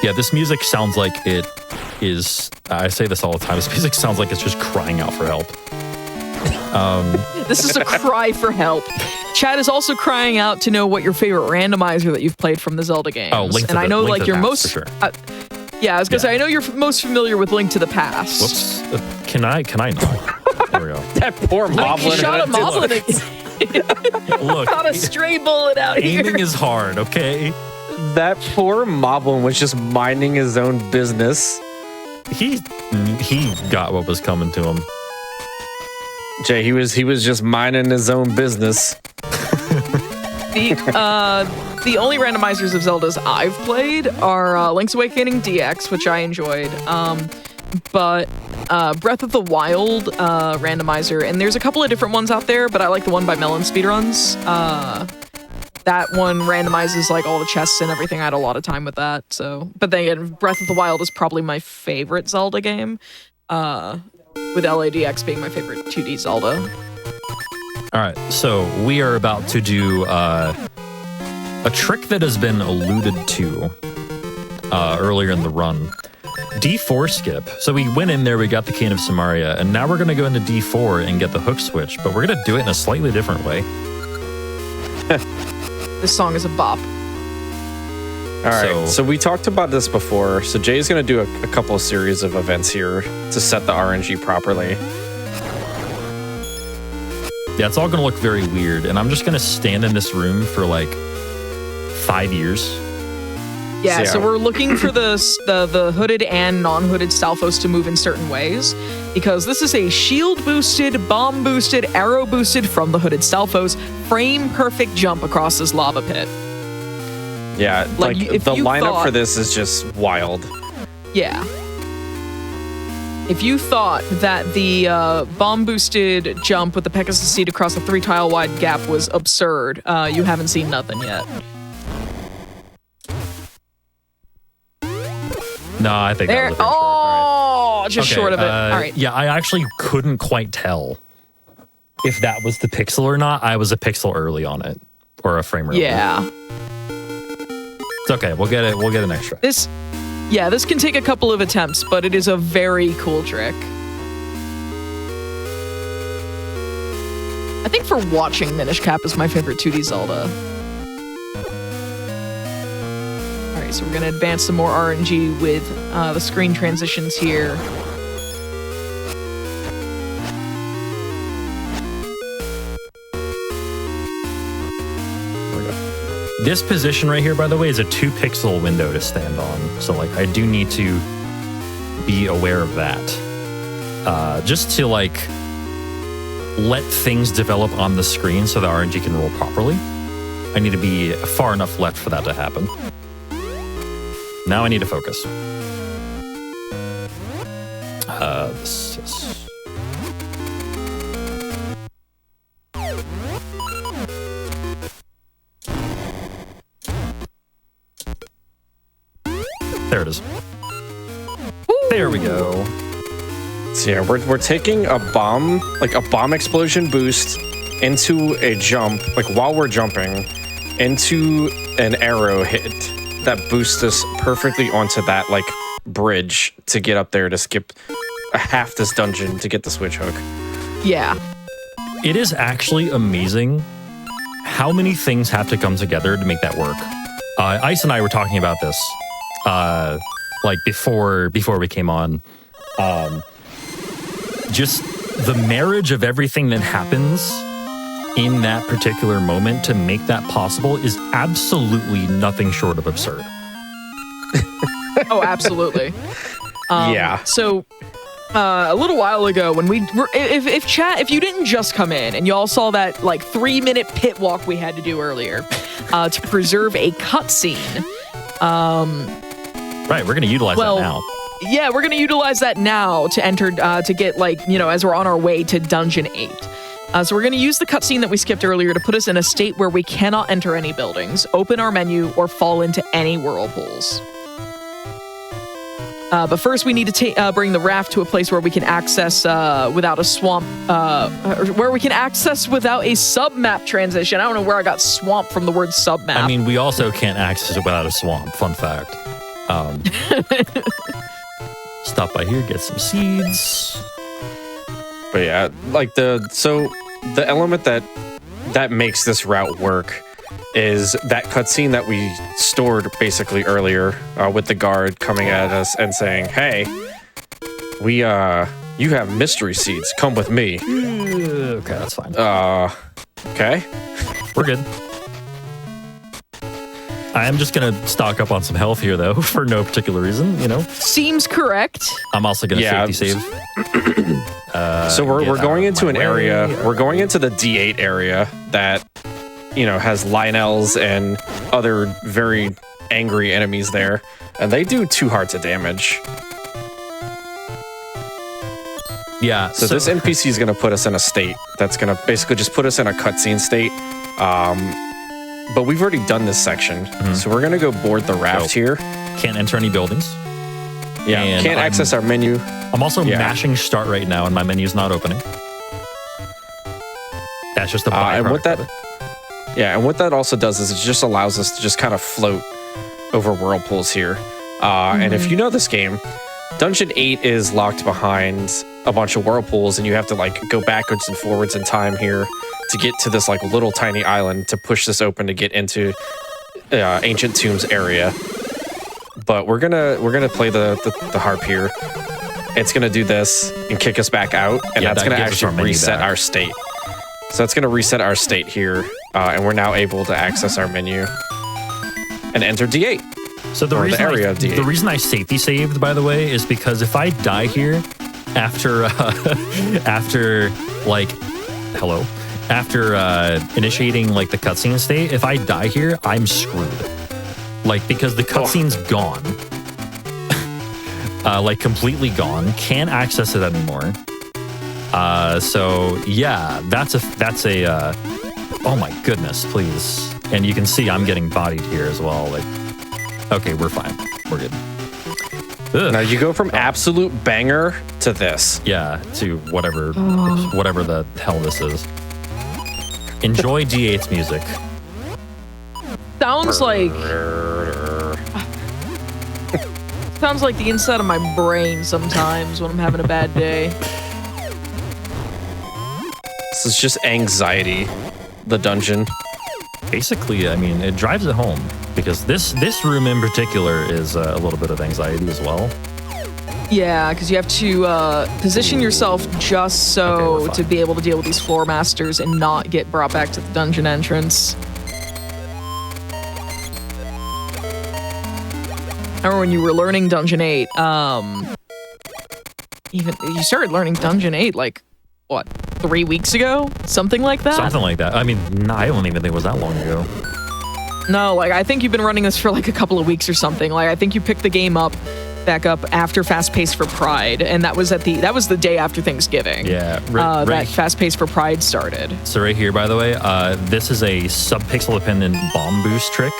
Yeah, this music sounds like it is. I say this all the time. This music sounds like it's just crying out for help. This is a cry for help. Chad is also crying out to know what your favorite randomizer that you've played from the Zelda games. Oh, Link to and the- I know Link like to the you're Past, most. for sure. Yeah, I was gonna say I know you're most familiar with Link to the Past. Whoops. Can I not? There we go. That poor You moblin. shot a moblin. Look, Got a stray bullet out here. aiming is hard. Okay. That poor moblin was just minding his own business. He got what was coming to him. Jay, he was just minding his own business. The only randomizers of Zeldas I've played are Link's Awakening DX, which I enjoyed, but Breath of the Wild randomizer, and there's a couple of different ones out there, but I like the one by Melon Speedruns. That one randomizes like all the chests and everything. I had a lot of time with that. So, but then again, Breath of the Wild is probably my favorite Zelda game, with LADX being my favorite 2D Zelda. All right, so we are about to do a trick that has been alluded to earlier in the run. D4 skip. So we went in there, we got the Cane of Samaria, and now we're going to go into D4 and get the hook switch, but we're going to do it in a slightly different way. This song is a bop. All right, so we talked about this before. So Jay's going to do a couple of series of events here to set the RNG properly. Yeah, it's all going to look very weird, and I'm just going to stand in this room for like 5 years. Yeah, so we're looking for the hooded and non-hooded Stalfos to move in certain ways, because this is a shield-boosted, bomb-boosted, arrow-boosted from the hooded Stalfos frame-perfect jump across this lava pit. Yeah, like if the you lineup thought- for this is just wild. Yeah. If you thought that the bomb-boosted jump with the Pegasus seed across a 3-tile-wide gap was absurd, you haven't seen nothing yet. No, I think There. that was a bit short. All right. Just Okay, short of it. All right. Yeah, I actually couldn't quite tell if that was the pixel or not. I was a pixel early on it, or a frame early. Yeah. It's okay. We'll get it. We'll get an extra. This can take a couple of attempts, but it is a very cool trick. I think for watching, Minish Cap is my favorite 2D Zelda. Alright, so we're going to advance some more RNG with the screen transitions here. This position right here, by the way, is a 2-pixel window to stand on. So, like, I do need to be aware of that. Just to, like, let things develop on the screen so the RNG can roll properly. I need to be far enough left for that to happen. Now I need to focus. This is... There it is. There we go. So yeah, we're taking a bomb, like a bomb explosion boost into a jump, like while we're jumping, into an arrow hit that boosts us perfectly onto that like bridge to get up there to skip half this dungeon to get the switch hook. Yeah. It is actually amazing how many things have to come together to make that work. Ice and I were talking about this, like before we came on. Just the marriage of everything that happens in that particular moment to make that possible is absolutely nothing short of absurd. Oh, absolutely. Yeah. So, a little while ago, when if you didn't just come in and y'all saw that like 3-minute pit walk we had to do earlier to preserve a cutscene. Right, we're going to utilize that now. Yeah, we're going to utilize that now to enter, to get as we're on our way to Dungeon 8. So we're going to use the cutscene that we skipped earlier to put us in a state where we cannot enter any buildings, open our menu, or fall into any whirlpools. But first, we need to bring the raft to a place where we can access without a swamp, where we can access without a sub-map transition. I don't know where I got swamp from the word sub-map. I mean, we also can't access it without a swamp. Fun fact. Stop by here, get some seeds. But yeah, like the element that makes this route work is that cutscene that we stored basically earlier with the guard coming at us and saying, "Hey, you have mystery seeds. Come with me." Okay, that's fine. Okay, we're good. I am just gonna stock up on some health here, though, for no particular reason. Seems correct. I'm also gonna safety save. So we're going into an area. We're going into the D8 area that has Lionels and other very angry enemies there, and they do 2 hearts of damage. Yeah. So this NPC is gonna put us in a state that's gonna basically just put us in a cutscene state. But we've already done this section, so we're gonna go board the raft here. Can't enter any buildings. Yeah, and can't access our menu. I'm also mashing start right now, and my menu's not opening. That's just a byproduct of it. Yeah, and what that also does is it just allows us to just kind of float over whirlpools here. And if you know this game, Dungeon 8 is locked behind a bunch of whirlpools, and you have to go backwards and forwards in time here to get to this little tiny island to push this open to get into Ancient Tombs area. But we're gonna play the harp here. It's gonna do this and kick us back out, and that's gonna actually reset our state. So it's gonna reset our state here, and we're now able to access our menu and enter D8. So the reason I safety saved, by the way, is because if I die here after initiating the cutscene state, if I die here, I'm screwed. Because the cutscene's gone. Completely gone. Can't access it anymore. So yeah, that's a oh my goodness, please. And you can see I'm getting bodied here as well. Okay, we're fine. We're good. Ugh. Now you go from absolute banger to this. Yeah, to whatever the hell this is. Enjoy D8's music. Sounds like the inside of my brain sometimes when I'm having a bad day. This is just anxiety, the dungeon. Basically, I mean, it drives it home because this room in particular is a little bit of anxiety as well. Yeah, because you have to position yourself just so to be able to deal with these floor masters and not get brought back to the dungeon entrance. I remember when you were learning Dungeon 8, you started learning Dungeon 8 what, 3 weeks ago? Something like that? Something like that. I mean, I don't even think it was that long ago. No, I think you've been running this for a couple of weeks or something. I think you picked the game back up after Fast Pace for Pride, and that was the day after Thanksgiving. Yeah, that Fast Pace for Pride started. So right here, by the way, this is a sub-pixel dependent bomb boost trick.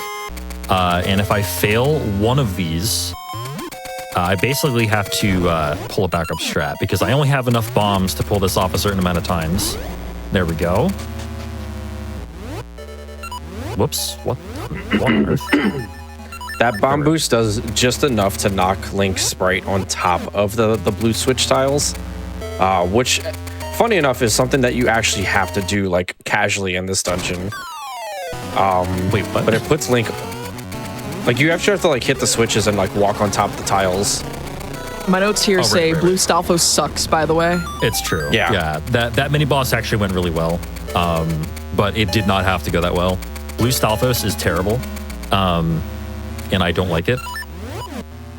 And if I fail one of these, I basically have to pull a backup strat because I only have enough bombs to pull this off a certain amount of times. There we go. Whoops. What on earth? That bomb boost does just enough to knock Link's sprite on top of the blue switch tiles, which, funny enough, is something that you actually have to do casually in this dungeon. Wait, what? But it puts Link... you actually have to hit the switches and walk on top of the tiles. My notes here say Blue Stalfos sucks, by the way. It's true. Yeah. That mini boss actually went really well, but it did not have to go that well. Blue Stalfos is terrible, and I don't like it.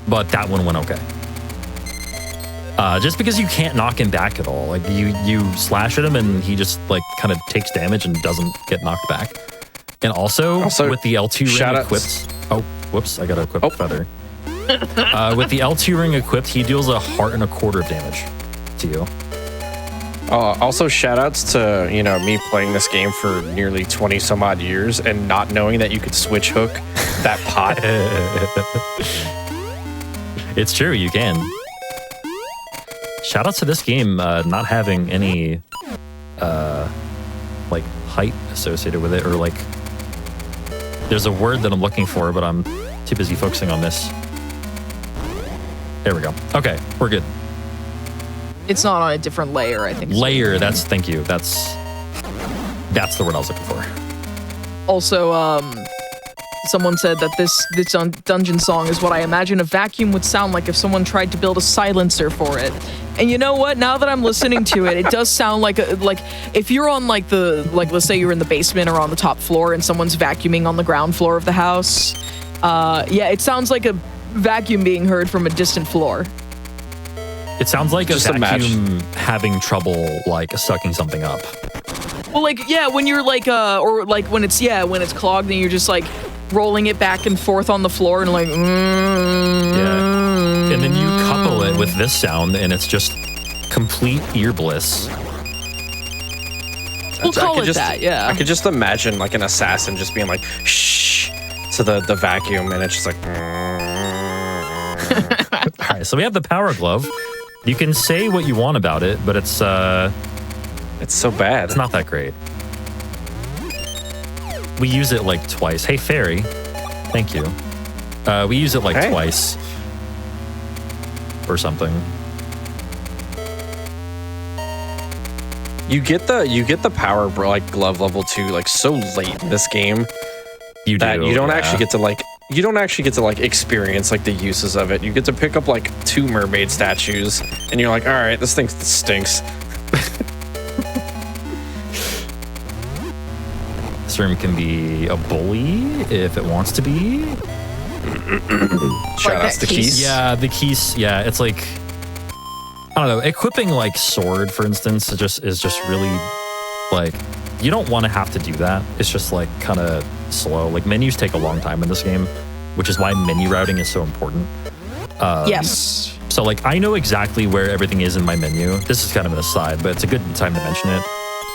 But that one went okay. Just because you can't knock him back at all. Like you slash at him and he just like kind of takes damage and doesn't get knocked back. And also with the L2 ring equipped. Oh, whoops! I got to equip Feather. With the L2 ring equipped, he deals 1.25 hearts of damage to you. Also, shoutouts to me playing this game for nearly 20 some odd years and not knowing that you could switch hook that pot. It's true, you can. Shoutouts to this game not having any like height associated with it, or like there's a word that I'm looking for, but I'm too busy focusing on this. There we go. Okay, we're good. It's not on a different layer, I think. Layer, thank you. That's the word I was looking for. Also, someone said that this dungeon song is what I imagine a vacuum would sound like if someone tried to build a silencer for it. And you know what? Now that I'm listening to it, it does sound like if you're on like let's say you're in the basement or on the top floor and someone's vacuuming on the ground floor of the house. Yeah, it sounds like a vacuum being heard from a distant floor. It sounds like Just a vacuum having trouble like sucking something up. Well, like yeah, when you're like or like when it's clogged and you're just like rolling it back and forth on the floor and like yeah. And then you couple it with this sound and it's just complete ear bliss. We'll call it that, yeah. I could just imagine like an assassin just being like shh to the vacuum and it's just like All right, so we have the power glove. You can say what you want about it, but it's so bad. It's not that great. We use it like twice. Hey, Fairy. Thank you. We use it like twice. Or something. You get the power like glove level 2 like so late in this game. You don't actually get to like experience like the uses of it. You get to pick up like 2 mermaid statues and you're like, all right, this thing stinks. This room can be a bully if it wants to be. Shout out to keys. Yeah, the keys. Yeah, it's like, I don't know, equipping like sword, for instance, is just really like, you don't want to have to do that. It's just like kind of slow. Like menus take a long time in this game, which is why menu routing is so important. Yes. So like I know exactly where everything is in my menu. This is kind of an aside, but it's a good time to mention it.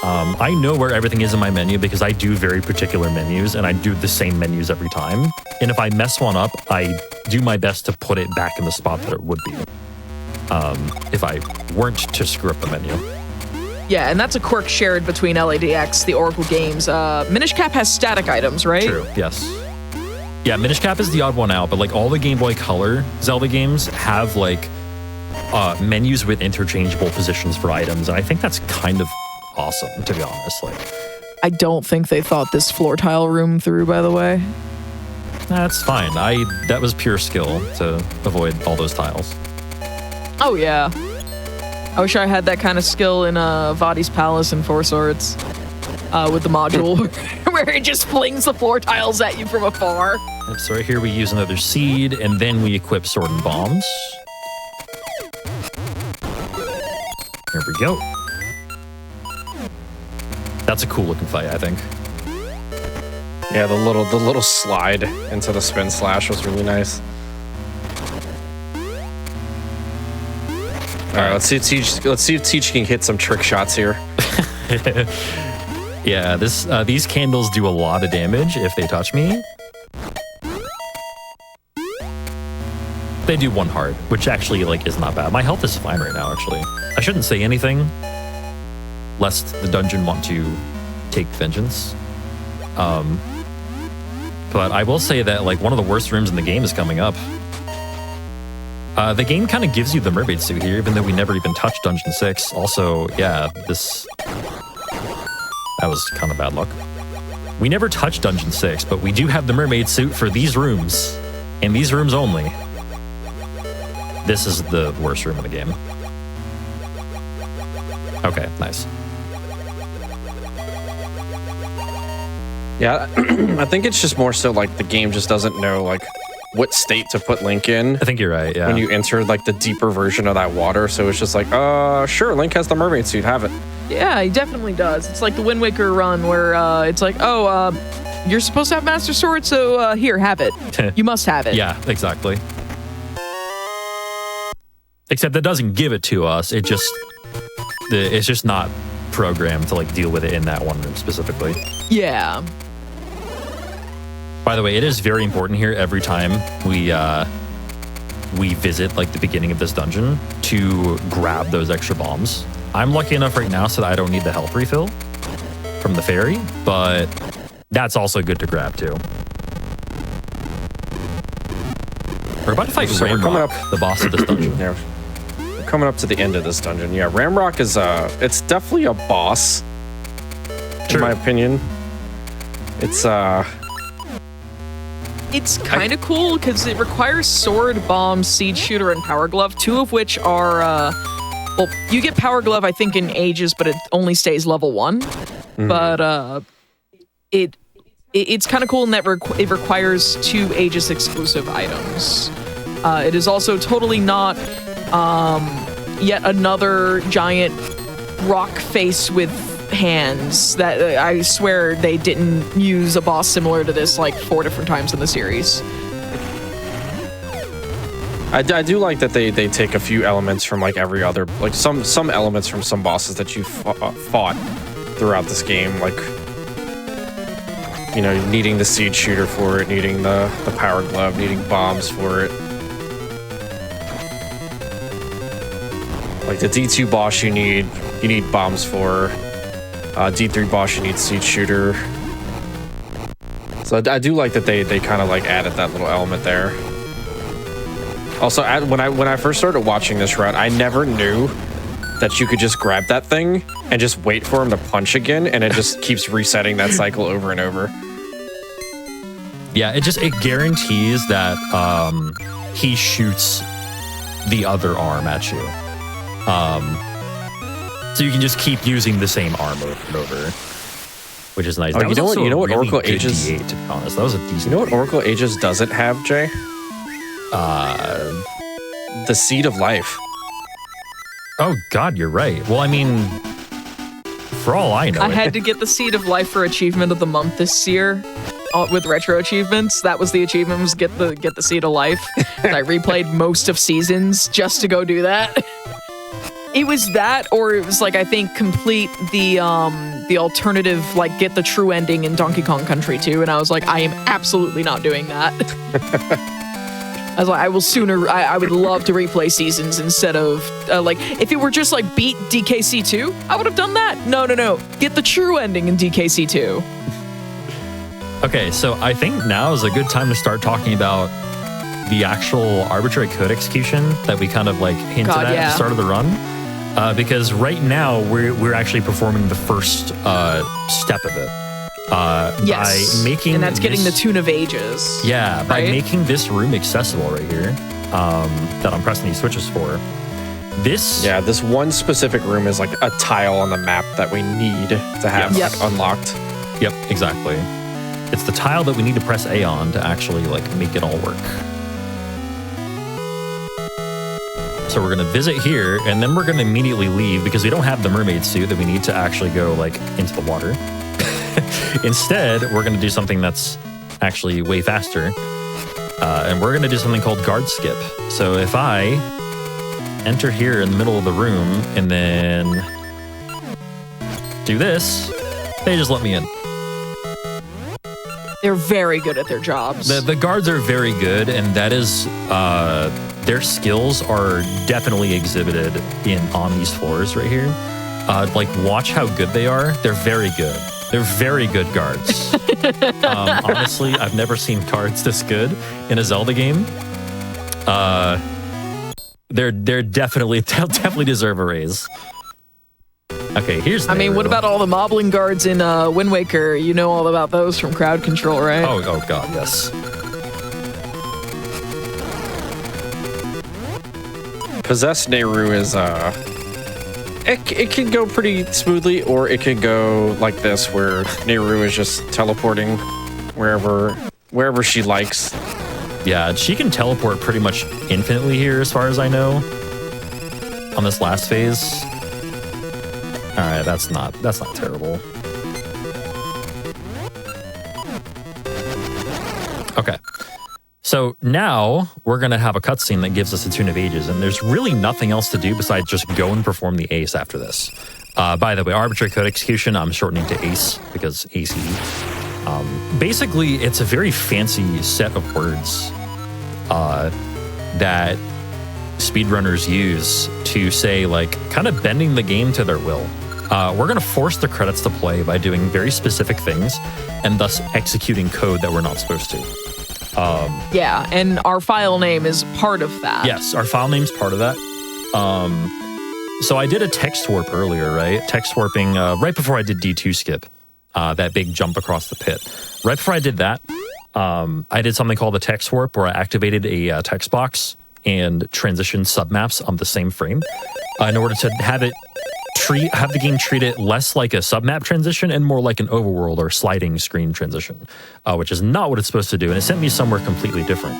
I know where everything is in my menu because I do very particular menus and I do the same menus every time. And if I mess one up, I do my best to put it back in the spot that it would be if I weren't to screw up the menu. Yeah, and that's a quirk shared between LADX, the Oracle games. Minish Cap has static items, right? True, yes. Yeah, Minish Cap is the odd one out, but like all the Game Boy Color Zelda games have like menus with interchangeable positions for items, and I think that's kind of awesome, to be honest. Like, I don't think they thought this floor tile room through, by the way. That's fine. That was pure skill to avoid all those tiles. Oh yeah. I wish I had that kind of skill in Vadi's Palace and Four Swords with the module where it just flings the floor tiles at you from afar. Yep, so right here we use another seed, and then we equip sword and bombs. Here we go. That's a cool looking fight, I think. Yeah, the little slide into the spin slash was really nice. All right, let's see if Teach can hit some trick shots here. Yeah, these candles do a lot of damage if they touch me. They do 1 heart, which actually like is not bad. My health is fine right now, actually. I shouldn't say anything, lest the dungeon want to take vengeance. But I will say that like one of the worst rooms in the game is coming up. The game kind of gives you the mermaid suit here, even though we never even touched Dungeon 6. Also, yeah, that was kind of bad luck. We never touched Dungeon 6, but we do have the mermaid suit for these rooms, and these rooms only. This is the worst room in the game. Okay, nice. Yeah, I think it's just more so like the game just doesn't know like what state to put Link in. I think you're right, yeah. When you enter like the deeper version of that water, so it's just like, sure, Link has the mermaid suit, have it. Yeah, he definitely does. It's like the Wind Waker run where it's like, you're supposed to have Master Sword, so here, have it. You must have it. Yeah, exactly. Except that doesn't give it to us. It's just not programmed to like deal with it in that one room specifically. Yeah. By the way, it is very important here every time we visit like the beginning of this dungeon to grab those extra bombs. I'm lucky enough right now so that I don't need the health refill from the ferry, but that's also good to grab too. We're about to fight So we're Ramrock, coming up- the boss of this dungeon. Yeah. We're coming up to the end of this dungeon. Yeah, Ramrock is it's definitely a boss, in my opinion. It's kind of cool because it requires Sword, Bomb, Seed Shooter, and Power Glove, two of which are, well, you get Power Glove, I think, in Aegis, but it only stays level 1. But it's kind of cool in that it requires 2 Aegis exclusive items. It is also totally not yet another giant rock face with hands that I swear they didn't use a boss similar to this like 4 different times in the series. I do like that they take a few elements from like every other, like some elements from some bosses that you fought throughout this game, like, you know, needing the seed shooter for it, needing the power glove, needing bombs for it. Like the D2 boss you need bombs for. D3 boss you need seed shooter. So I do like that they kind of like added that little element there. Also, when I first started watching this run, I never knew that you could just grab that thing and just wait for him to punch again, and it just keeps resetting that cycle over and over. Yeah, it guarantees that he shoots the other arm at you. So you can just keep using the same arm over and over, which is nice. Oh, That was also you know a what really Oracle good Aegis? D8, to be honest. That was a decent. You know what Oracle Aegis doesn't have, Jay? The Seed of Life. Oh God, you're right. Well, I mean, for all I know, I had to get the Seed of Life for Achievement of the Month this year with retro achievements. That was the achievement, was get the Seed of Life. I replayed most of Seasons just to go do that. It was that, or it was like, I think, complete the alternative, like get the true ending in Donkey Kong Country 2, and I was like, I am absolutely not doing that. I was like, I would love to replay Seasons instead of, like, if it were just like beat DKC 2, I would have done that. No. Get the true ending in DKC 2. Okay, so I think now is a good time to start talking about the actual arbitrary code execution that we kind of like hinted at at the start of the run. Because right now we're actually performing the first step of it. Yes, by making and that's getting the Tune of Ages. Yeah, by right? making this room accessible right here, that I'm pressing these switches for. This one specific room is like a tile on the map that we need to have like, unlocked. Yep, exactly. It's the tile that we need to press A on to actually like make it all work. So we're gonna visit here, and then we're gonna immediately leave because we don't have the mermaid suit that we need to actually go like into the water. Instead, we're gonna do something that's actually way faster, and we're gonna do something called guard skip. So if I enter here in the middle of the room and then do this, they just let me in. They're very good at their jobs. The guards are very good, and that is their skills are definitely exhibited on these floors right here. Like, watch how good they are. They're very good. They're very good guards. Honestly, I've never seen guards this good in a Zelda game. They'll definitely deserve a raise. Okay, here's. I mean, what about all the Moblin guards in Wind Waker? You know all about those from crowd control, right? Oh God, yes. Possessed Nehru is it can go pretty smoothly, or it can go like this, where Nehru is just teleporting wherever she likes. Yeah, she can teleport pretty much infinitely here, as far as I know. On this last phase. All right, that's not terrible. Okay. So now we're going to have a cutscene that gives us a Tune of Ages, and there's really nothing else to do besides just go and perform the Ace after this. By the way, Arbitrary Code Execution, I'm shortening to ACE because ACE. Basically, it's a very fancy set of words that speedrunners use to say, like, kind of bending the game to their will. We're going to force the credits to play by doing very specific things and thus executing code that we're not supposed to. Yeah, and our file name is part of that. Yes, our file name's part of that. So I did a text warp earlier, right? Text warping right before I did D2 skip, that big jump across the pit. Right before I did that, I did something called a text warp where I activated a text box and transitioned submaps on the same frame in order to have the game treat it less like a submap transition and more like an overworld or sliding screen transition, which is not what it's supposed to do, and it sent me somewhere completely different.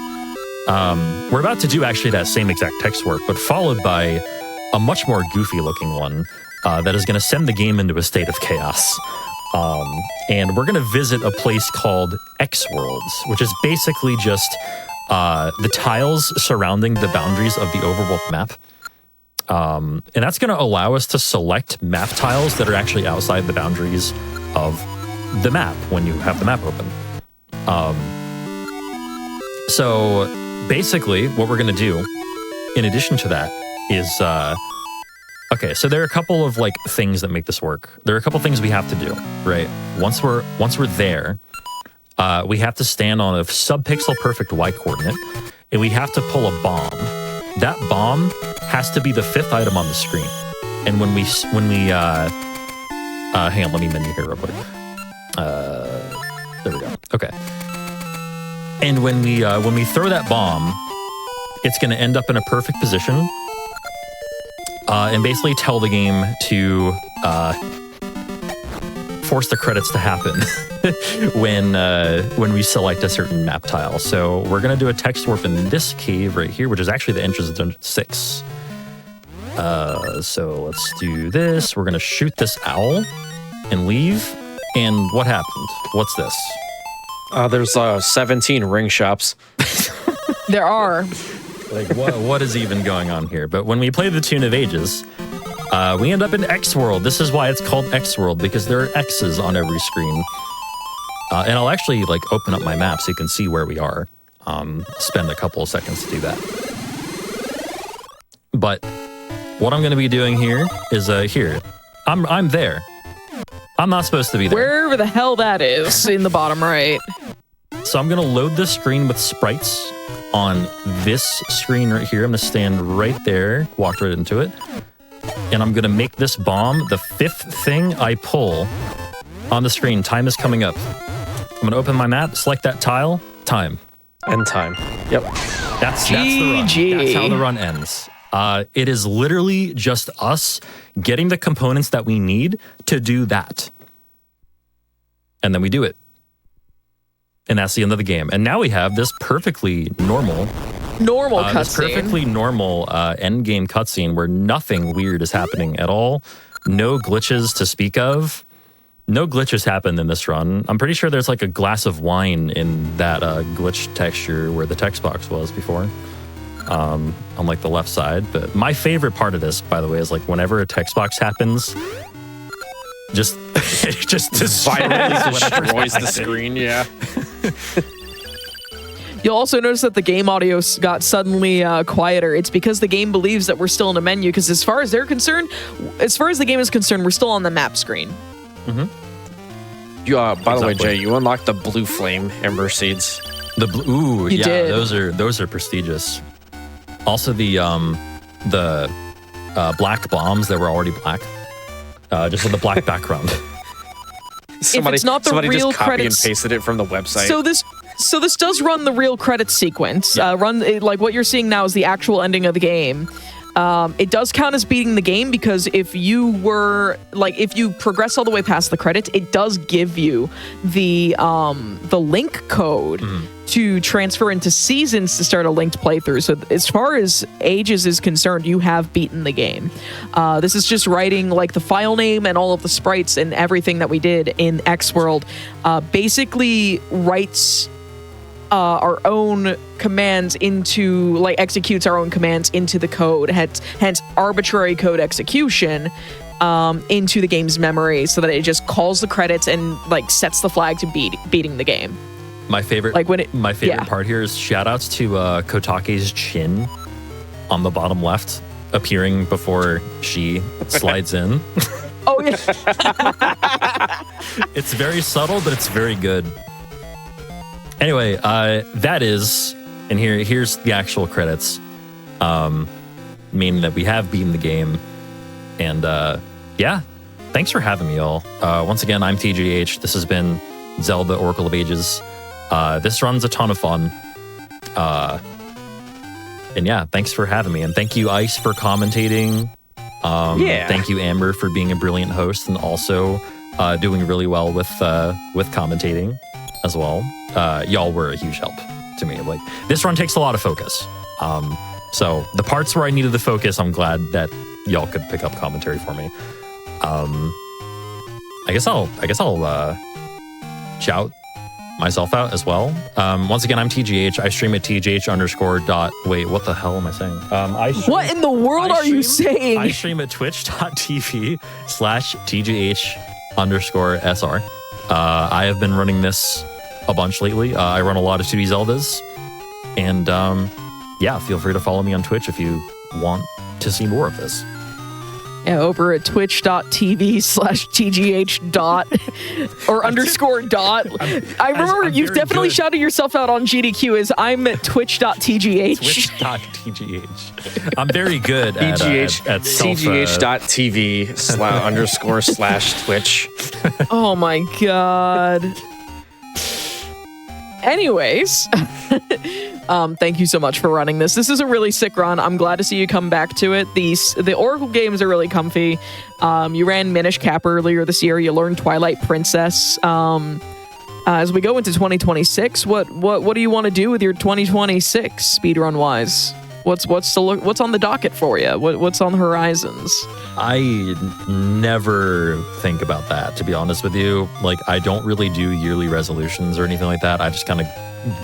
We're about to do actually that same exact text work, but followed by a much more goofy looking one that is going to send the game into a state of chaos. And we're going to visit a place called X Worlds, which is basically just the tiles surrounding the boundaries of the overworld map. And that's going to allow us to select map tiles that are actually outside the boundaries of the map when you have the map open. So basically what we're going to do in addition to that is, okay, so there are a couple of like things that make this work. There are a couple things we have to do, right? Once we're there, we have to stand on a subpixel perfect Y coordinate, and we have to pull a bomb. That bomb has to be the 5th item on the screen. And when we hang on, let me menu here real quick. There we go. Okay. And when we throw that bomb, it's going to end up in a perfect position, and basically tell the game to force the credits to happen when we select a certain map tile. So we're going to do a text warp in this cave right here, which is actually the entrance to Dungeon 6. So let's do this. We're going to shoot this owl and leave. And what happened? What's this? There's 17 ring shops. There are. Like, what is even going on here? But when we play the Tune of Ages, we end up in X World. This is why it's called X World, because there are X's on every screen. And I'll actually like open up my map so you can see where we are. Spend a couple of seconds to do that. But what I'm going to be doing here is here. I'm there. I'm not supposed to be there. Wherever the hell that is in the bottom right. So I'm going to load this screen with sprites on this screen right here. I'm going to stand right there, walk right into it. And I'm going to make this bomb the 5th thing I pull on the screen. Time is coming up. I'm going to open my map, select that tile, time. End time. Yep. That's the run. That's how the run ends. It is literally just us getting the components that we need to do that. And then we do it. And that's the end of the game. And now we have this perfectly normal cutscene. This perfectly normal end game cutscene where nothing weird is happening at all. No glitches to speak of. No glitches happened in this run. I'm pretty sure there's like a glass of wine in that glitch texture where the text box was before. On like the left side. But my favorite part of this, by the way, is like whenever a text box happens, just violently destroys the screen. Yeah. You'll also notice that the game audio got suddenly quieter. It's because the game believes that we're still in a menu, because as far as the game is concerned, we're still on the map screen. Mm-hmm. By the way, Jay, you unlocked the blue flame ember seeds. The blue, you did. Those are prestigious. Also the black bombs that were already black, just with a black background. Somebody it's not the real just copy credits, and pasted it from the website. So this does run the real credits sequence. Yeah. Like what you're seeing now is the actual ending of the game. It does count as beating the game because if you progress all the way past the credits, it does give you the link code to transfer into seasons to start a linked playthrough. So as far as ages is concerned, you have beaten the game. This is just writing like the file name and all of the sprites and everything that we did in X World. Basically writes our own commands into, like, executes our own commands into the code, hence arbitrary code execution into the game's memory, so that it just calls the credits and like sets the flag to beating the game. My favorite, part here is shoutouts to Kotake's chin on the bottom left, appearing before she slides in. Oh yeah, it's very subtle, but it's very good. Anyway, that is, and here's the actual credits, meaning that we have beaten the game, and yeah, thanks for having me, all. Once again, I'm TGH. This has been Zelda Oracle of Ages. This run's a ton of fun, and yeah, thanks for having me, and thank you, Ice, for commentating. Thank you, Amber, for being a brilliant host, and also doing really well with commentating as well. Y'all were a huge help to me. Like, this run takes a lot of focus. So the parts where I needed the focus, I'm glad that y'all could pick up commentary for me. I guess I'll shout myself out as well. Once again, I'm TGH. I stream at TGH_. What the hell am I saying? What in the world are you saying? I stream at twitch.tv/TGH_SR. I have been running this a bunch lately. I run a lot of 2D Zeldas. And yeah, feel free to follow me on Twitch if you want to see more of this. Yeah, over at twitch.tv/TGH or underscore dot. I remember you've definitely shouted yourself out on GDQ as I'm at twitch.tgh. Twitch.tgh. I'm very good at tgh.tv/_/Twitch. Oh my god. Anyways, thank you so much for running this. This is a really sick run. I'm glad to see you come back to it. The Oracle games are really comfy. You ran Minish Cap earlier this year. You learned Twilight Princess. As we go into 2026, what do you want to do with your 2026 speedrun wise? What's on the docket for you? What's on the horizons? I never think about that, to be honest with you. Like, I don't really do yearly resolutions or anything like that. I just kind of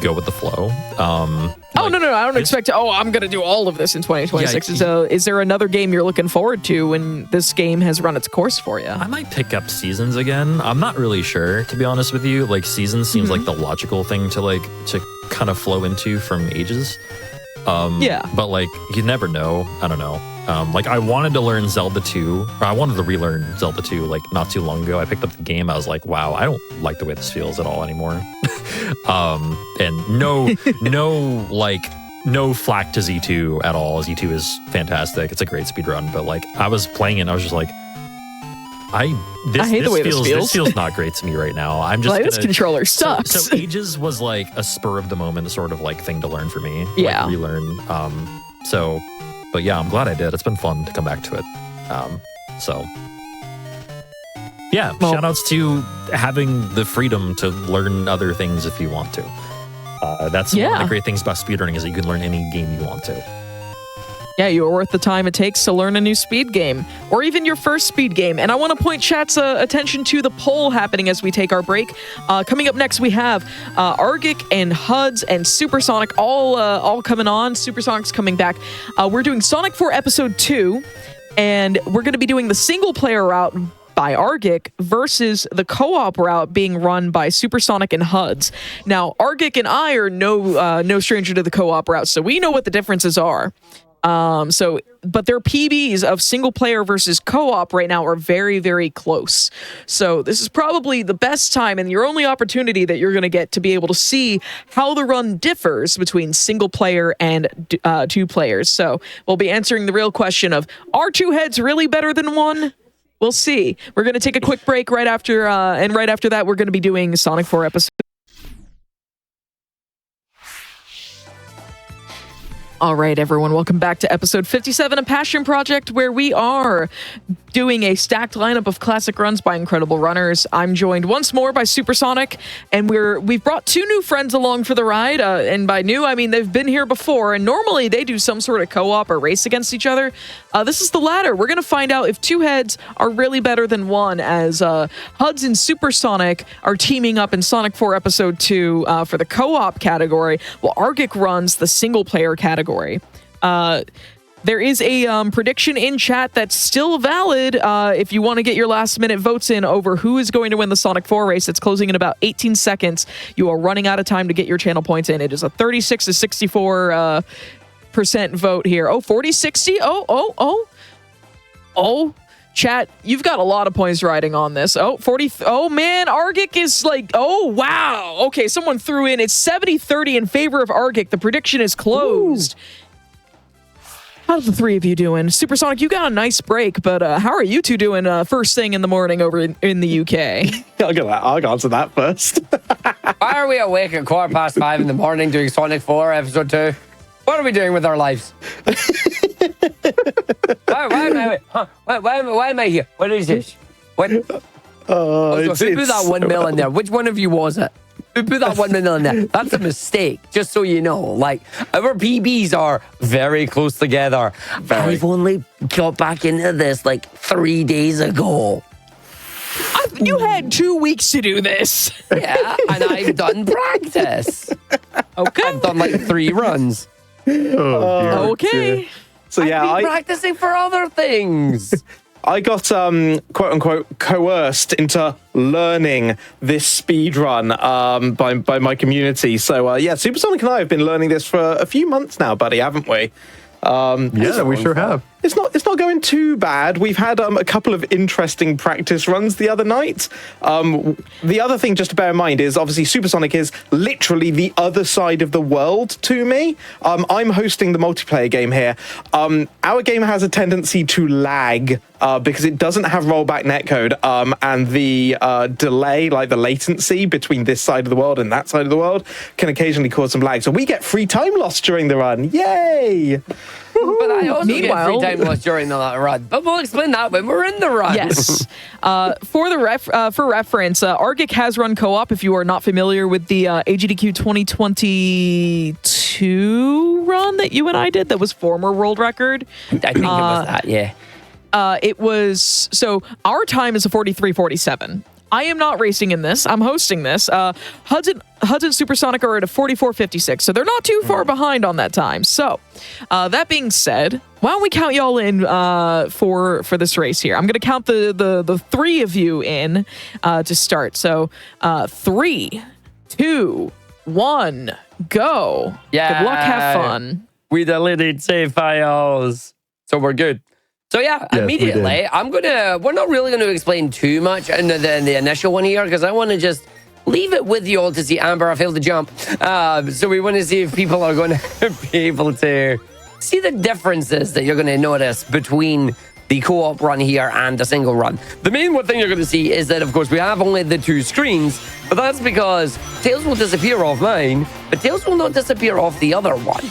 go with the flow. No, I don't expect to. I'm going to do all of this in 2026. So, is there another game you're looking forward to when this game has run its course for you? I might pick up Seasons again. I'm not really sure, to be honest with you. Like, Seasons seems like the logical thing to kind of flow into from Ages. But like, you never know. I don't know. Like, I wanted to learn Zelda 2, or I wanted to relearn Zelda 2 like not too long ago. I picked up the game. I was like, wow, I don't like the way this feels at all anymore. And no flack to Z2 at all. Z2 is fantastic. It's a great speedrun. But like, I was playing it and I was just like, I hate the way this feels. This feels not great to me right now. I'm just this controller sucks. So Ages was like a spur of the moment sort of like thing to learn for me. Yeah. Like, relearn. But yeah, I'm glad I did. It's been fun to come back to it. Shout outs to having the freedom to learn other things if you want to. That's one of the great things about speedrunning is that you can learn any game you want to. Yeah, you are worth the time it takes to learn a new speed game, or even your first speed game. And I want to point chat's attention to the poll happening as we take our break. Coming up next, we have Argic and Huds and Supersonic all coming on. Supersonic's coming back. We're doing Sonic 4 Episode 2, and we're going to be doing the single-player route by Argic versus the co-op route being run by Supersonic and Huds. Now, Argic and I are no stranger to the co-op route, so we know what the differences are. But their PBs of single player versus co-op right now are very, very close. So this is probably the best time and your only opportunity that you're going to get to be able to see how the run differs between single player and two players. So we'll be answering the real question of, are two heads really better than one? We'll see. We're going to take a quick break right after, and right after that, we're going to be doing Sonic 4 episode. All right, everyone, welcome back to episode 57 of Passion Project, where we are doing a stacked lineup of classic runs by incredible runners. I'm joined once more by Supersonic, and we've brought two new friends along for the ride. And by new, I mean they've been here before, and normally they do some sort of co-op or race against each other. This is the latter. We're going to find out if two heads are really better than one, as Huds and Supersonic are teaming up in Sonic 4 Episode 2 for the co-op category, while Argic runs the single-player category. There is a prediction in chat that's still valid if you want to get your last-minute votes in over who is going to win the Sonic 4 race. It's closing in about 18 seconds. You are running out of time to get your channel points in. It is a 36 to 64 percent vote here. Oh, 40-60? Oh, chat, you've got a lot of points riding on this. Oh, 40. Oh, man, Argic is like, oh, wow. Okay, someone threw in. It's 70-30 in favor of Argic. The prediction is closed. Ooh. How's the three of you doing? Supersonic, you got a nice break, but how are you two doing first thing in the morning over in the UK? I'll answer that first. Why are we awake at 5:15 in the morning doing Sonic 4 Episode 2? What are we doing with our lives? Why am I here? What is this? What? Who put that 1 mil in there? Which one of you was it? Who put that 1 mil in there? That's a mistake, just so you know. Like, our PBs are very close together. I've only got back into this like 3 days ago. You had 2 weeks to do this. Yeah, and I've done practice. Okay. I've done like 3 runs. Okay. So yeah, I've been practicing for other things. I got quote unquote coerced into learning this speed run by my community. So yeah, Supersonic and I have been learning this for a few months now, buddy, haven't we? Yeah, we sure have. It's not going too bad. We've had a couple of interesting practice runs the other night. The other thing just to bear in mind is obviously Supersonic is literally the other side of the world to me. I'm hosting the multiplayer game here. Our game has a tendency to lag because it doesn't have rollback netcode, and the delay, like the latency between this side of the world and that side of the world, can occasionally cause some lag. So we get free time loss during the run. Yay! But I also get free time loss during the run. But we'll explain that when we're in the run. Yes. For reference, Argic has run co-op. If you are not familiar with the AGDQ 2022 run that you and I did, that was former world record. I think it was that, yeah. It was, so our time is a 43:47. I am not racing in this. I'm hosting this. Hudson Supersonic are at a 44:56, so they're not too far behind on that time. So, that being said, why don't we count y'all in for this race here? I'm going to count the three of you in to start. So, 3, 2, 1, go. Yeah. Good luck. Have fun. We deleted save files, so we're good. So yeah, yes, immediately, we're not really going to explain too much in the initial one here, because I want to just leave it with you all to see. Amber, I failed to jump. So we want to see if people are going to be able to see the differences that you're going to notice between the co-op run here and the single run. The main one thing you're going to see is that, of course, we have only the 2 screens, but that's because Tails will disappear off mine, but Tails will not disappear off the other one.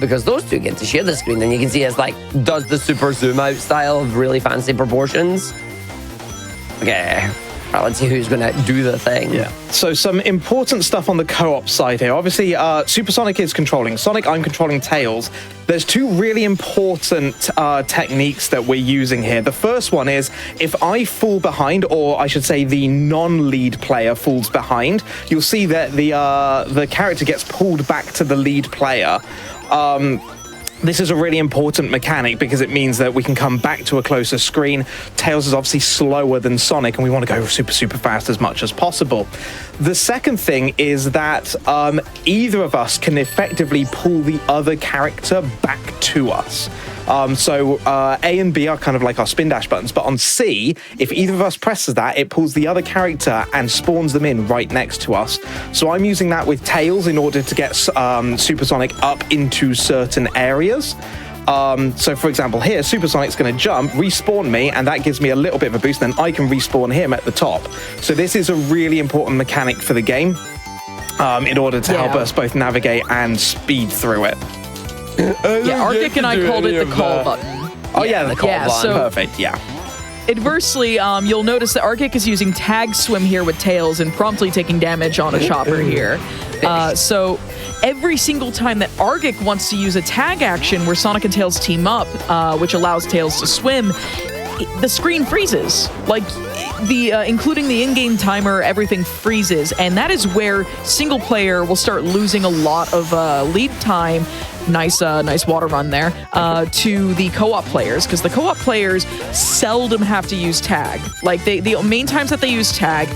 Because those two get to share the screen, and you can see it's like, does the super zoom out style of really fancy proportions. Okay, all right, let's see who's going to do the thing. Yeah. So some important stuff on the co-op side here. Obviously, Supersonic is controlling Sonic, I'm controlling Tails. There's 2 really important techniques that we're using here. The first one is if I fall behind, or I should say the non-lead player falls behind, you'll see that the character gets pulled back to the lead player. This is a really important mechanic because it means that we can come back to a closer screen. Tails is obviously slower than Sonic, and we want to go super, super fast as much as possible. The second thing is that either of us can effectively pull the other character back to us. So A and B are kind of like our spin dash buttons, but on C, if either of us presses that, it pulls the other character and spawns them in right next to us. So I'm using that with Tails in order to get Supersonic up into certain areas. So for example here, Supersonic's going to jump, respawn me, and that gives me a little bit of a boost, then I can respawn him at the top. So this is a really important mechanic for the game in order to help us both navigate and speed through it. Yeah, Arctic and I called it the call button. Oh yeah, the call Yeah, button. so- Perfect. Yeah. Adversely, you'll notice that Arctic is using Tag Swim here with Tails and promptly taking damage on a chopper here. So every single time that Arctic wants to use a tag action where Sonic and Tails team up, which allows Tails to swim, the screen freezes. Like, including the in-game timer, everything freezes. And that is where single player will start losing a lot of lead time. Nice water run there to the co-op players, because the co-op players seldom have to use tag. Like the main times that they use tag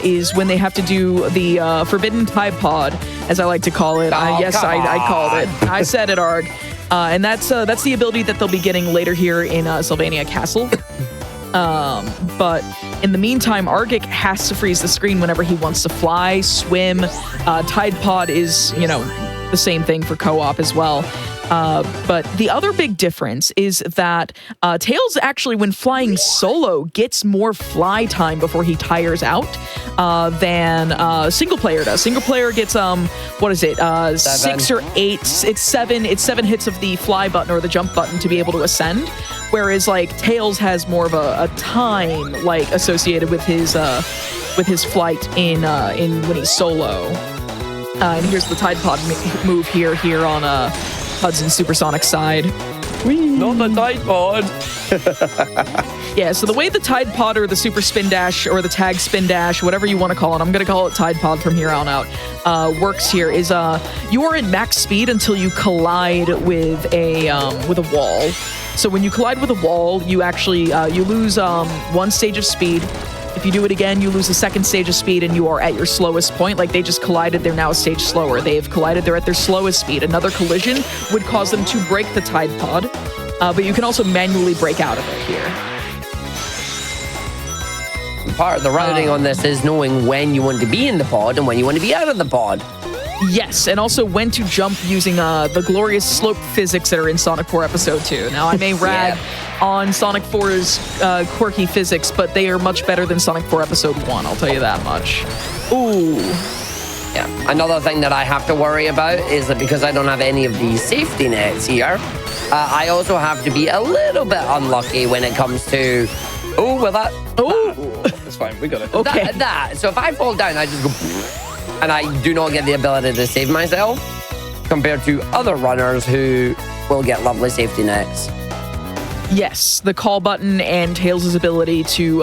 is when they have to do the forbidden Tide Pod, as I like to call it. I called it. I said it, Arg. And that's the ability that they'll be getting later here in Sylvania Castle. But in the meantime, Argic has to freeze the screen whenever he wants to fly, swim. Tide Pod is, the same thing for co-op as well. But the other big difference is that Tails actually, when flying solo, gets more fly time before he tires out than single player does. Single player gets 6 or 8? It's seven hits of the fly button or the jump button to be able to ascend. Whereas like Tails has more of a time like associated with his flight in when he's solo. And here's the Tide Pod move here on Hudson's Supersonic side. Not the Tide Pod. Yeah, so the way the Tide Pod or the Super Spin Dash or the Tag Spin Dash, whatever you want to call it, I'm going to call it Tide Pod from here on out, works here is you are at max speed until you collide with a wall. So when you collide with a wall, you actually you lose one stage of speed. If you do it again, you lose a second stage of speed and you are at your slowest point. Like they just collided, they're now a stage slower. They've collided, they're at their slowest speed. Another collision would cause them to break the Tide Pod, but you can also manually break out of it here. Part of the routing on this is knowing when you want to be in the pod and when you want to be out of the pod. Yes, and also when to jump using the glorious slope physics that are in Sonic 4 Episode 2. Now, I may rag on Sonic 4's quirky physics, but they are much better than Sonic 4 Episode 1, I'll tell you that much. Ooh. Yeah. Another thing that I have to worry about is that because I don't have any of these safety nets here, I also have to be a little bit unlucky when it comes to... Oh, well that... Oh! That's fine, we got it. Okay. That. So if I fall down, I just go... And I do not get the ability to save myself compared to other runners who will get lovely safety nets. Yes, the call button and Tails' ability to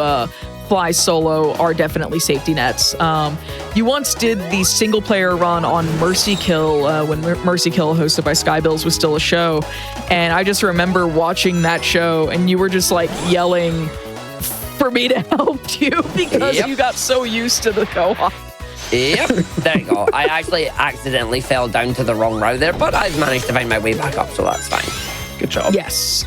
fly solo are definitely safety nets. You once did the single player run on Mercy Kill when Mercy Kill, hosted by Skybills, was still a show. And I just remember watching that show and you were just like yelling for me to help you because you got so used to the co-op. Yep, there you go. I actually accidentally fell down to the wrong route there, but I've managed to find my way back up, so that's fine. Good job. Yes.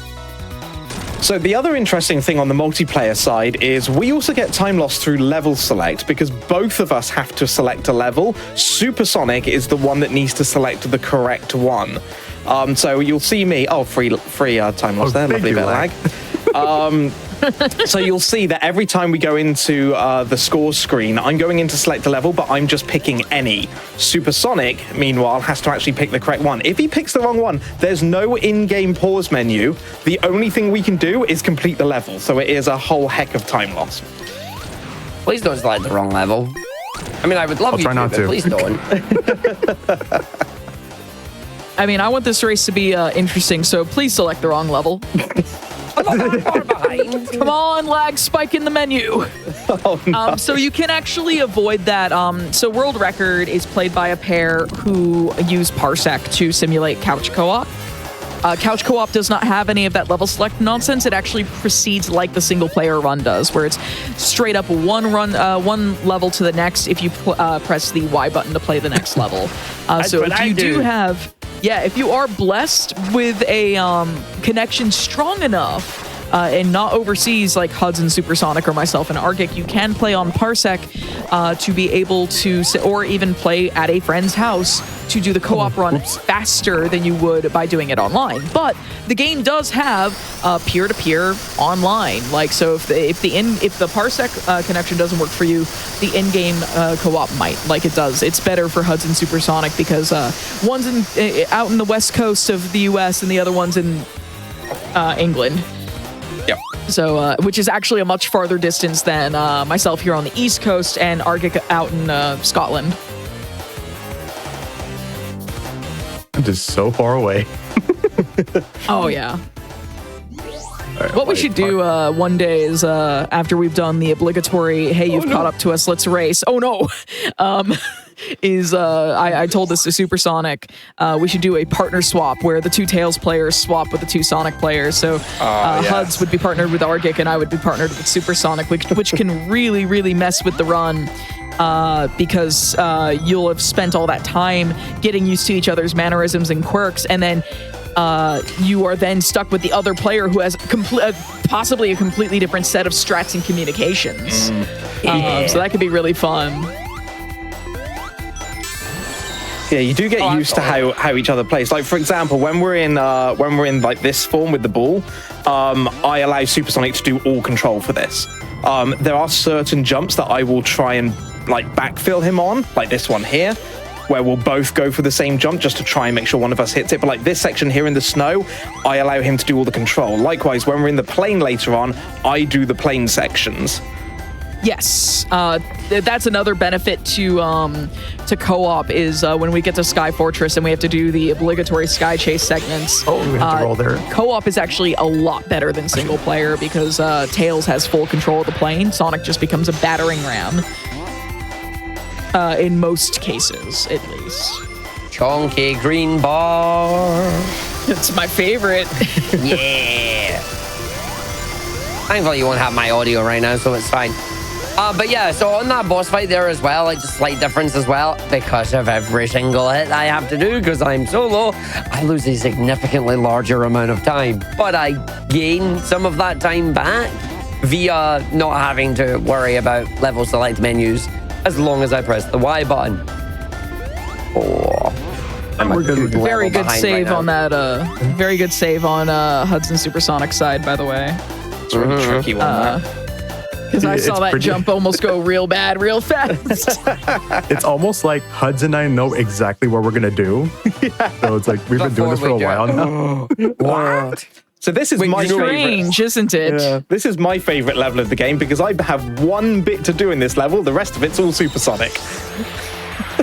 So the other interesting thing on the multiplayer side is we also get time loss through level select because both of us have to select a level. Supersonic is the one that needs to select the correct one. So you'll see me... Oh, free time loss there. Lovely bit of lag. So you'll see that every time we go into the scores screen, I'm going in to select a level, but I'm just picking any. Supersonic, meanwhile, has to actually pick the correct one. If he picks the wrong one, there's no in-game pause menu. The only thing we can do is complete the level, so it is a whole heck of time loss. Please don't select the wrong level. I mean, I would love you to, but please don't. I mean, I want this race to be interesting, so please select the wrong level. I'm not far behind. Come on, lag spike in the menu. Oh, no. So you can actually avoid that. So World Record is played by a pair who use Parsec to simulate couch co-op. Couch co-op does not have any of that level select nonsense. It actually proceeds like the single player run does, where it's straight up one level to the next if you press the Y button to play the next level. So if you do have... Yeah, if you are blessed with a connection strong enough and not overseas like Hudson, Supersonic, or myself and Argic. You can play on Parsec to be able to, or even play at a friend's house to do the co-op run faster than you would by doing it online. But the game does have peer-to-peer online. Like, so if the Parsec connection doesn't work for you, the in-game co-op might. Like it does. It's better for Hudson Supersonic because one's out in the west coast of the U.S. and the other one's in England. Yep. So, which is actually a much farther distance than myself here on the East Coast and Argic out in Scotland. I'm just so far away. Oh, yeah. Right, What we should do one day is after we've done the obligatory, hey, you've caught up to us, let's race. Oh, no. I told this to Supersonic. We should do a partner swap where the two Tails players swap with the two Sonic players. So Huds would be partnered with Argic and I would be partnered with Supersonic, which can really, really mess with the run. Because you'll have spent all that time getting used to each other's mannerisms and quirks, and then you are then stuck with the other player who has possibly a completely different set of strats and communications. So that could be really fun. Yeah, you do get used to how each other plays. Like, for example, when we're in like this form with the ball, I allow Supersonic to do all control for this. There are certain jumps that I will try and like backfill him on, like this one here, where we'll both go for the same jump just to try and make sure one of us hits it. But like this section here in the snow, I allow him to do all the control. Likewise, when we're in the plane later on, I do the plane sections. Yes, that's another benefit to co-op is when we get to Sky Fortress and we have to do the obligatory Sky Chase segments. Oh, we have to roll there. Co-op is actually a lot better than single player because Tails has full control of the plane. Sonic just becomes a battering ram. In most cases, at least. Chonky green bar. It's my favorite. Yeah. Thankfully, you won't have my audio right now, so it's fine. But yeah, so on that boss fight there as well, like just slight difference as well, because of every single hit I have to do, because I'm solo, I lose a significantly larger amount of time. But I gain some of that time back via not having to worry about level select menus as long as I press the Y button. Oh, Very good save on that. Very good save on Hudson Supersonic side, by the way. It's a really tricky one. Because I saw that jump almost go real bad, real fast. It's almost like Huds and I know exactly what we're gonna do. So it's like we've been doing this for a while now. What? So this is my strange, isn't it? Yeah. This is my favorite level of the game because I have one bit to do in this level. The rest of it's all Supersonic.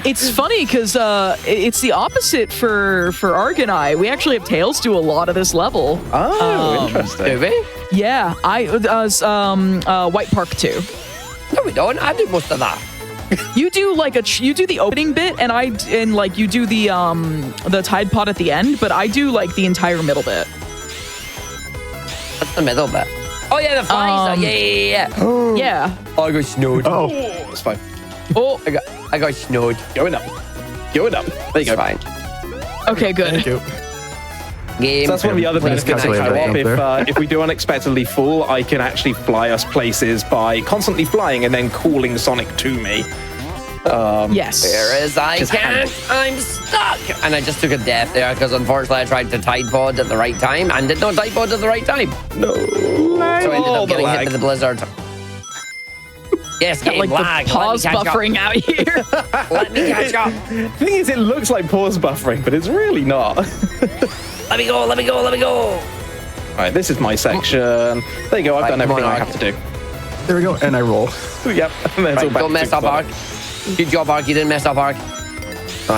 It's funny because it's the opposite for Arg and I. We actually have Tails do a lot of this level. Oh, interesting. do we? Yeah, White Park too. No, we don't. I do most of that. You do you do the opening bit, and like you do the Tide Pod at the end, but I do like the entire middle bit. What's the middle bit? Oh yeah, the flies. Yeah. Yeah. Oh, I got snowed. Oh, it's fine. Oh, I got snowed. Going up. Going up. There you go. Fine. okay, good. Thank you. Game. So that's one of the other benefits of Calculator co-op. If we do unexpectedly full, I can actually fly us places by constantly flying and then calling Sonic to me. Yes. Whereas I can't, I'm stuck. And I just took a death there because unfortunately I tried to Tide Pod at the right time and did not Tide Pod at the right time. No. So I ended up getting hit with the blizzard. Yes, game Like lag. the pause buffering out here. Let me catch up. The thing is, it looks like pause buffering, but it's really not. Let me go, let me go, let me go. All right, this is my section. There you go, I've done everything I have to do. There we go, and I roll. Yep, and then it's all back Don't to mess up, Ark. Good job, Ark. You didn't mess up, Ark.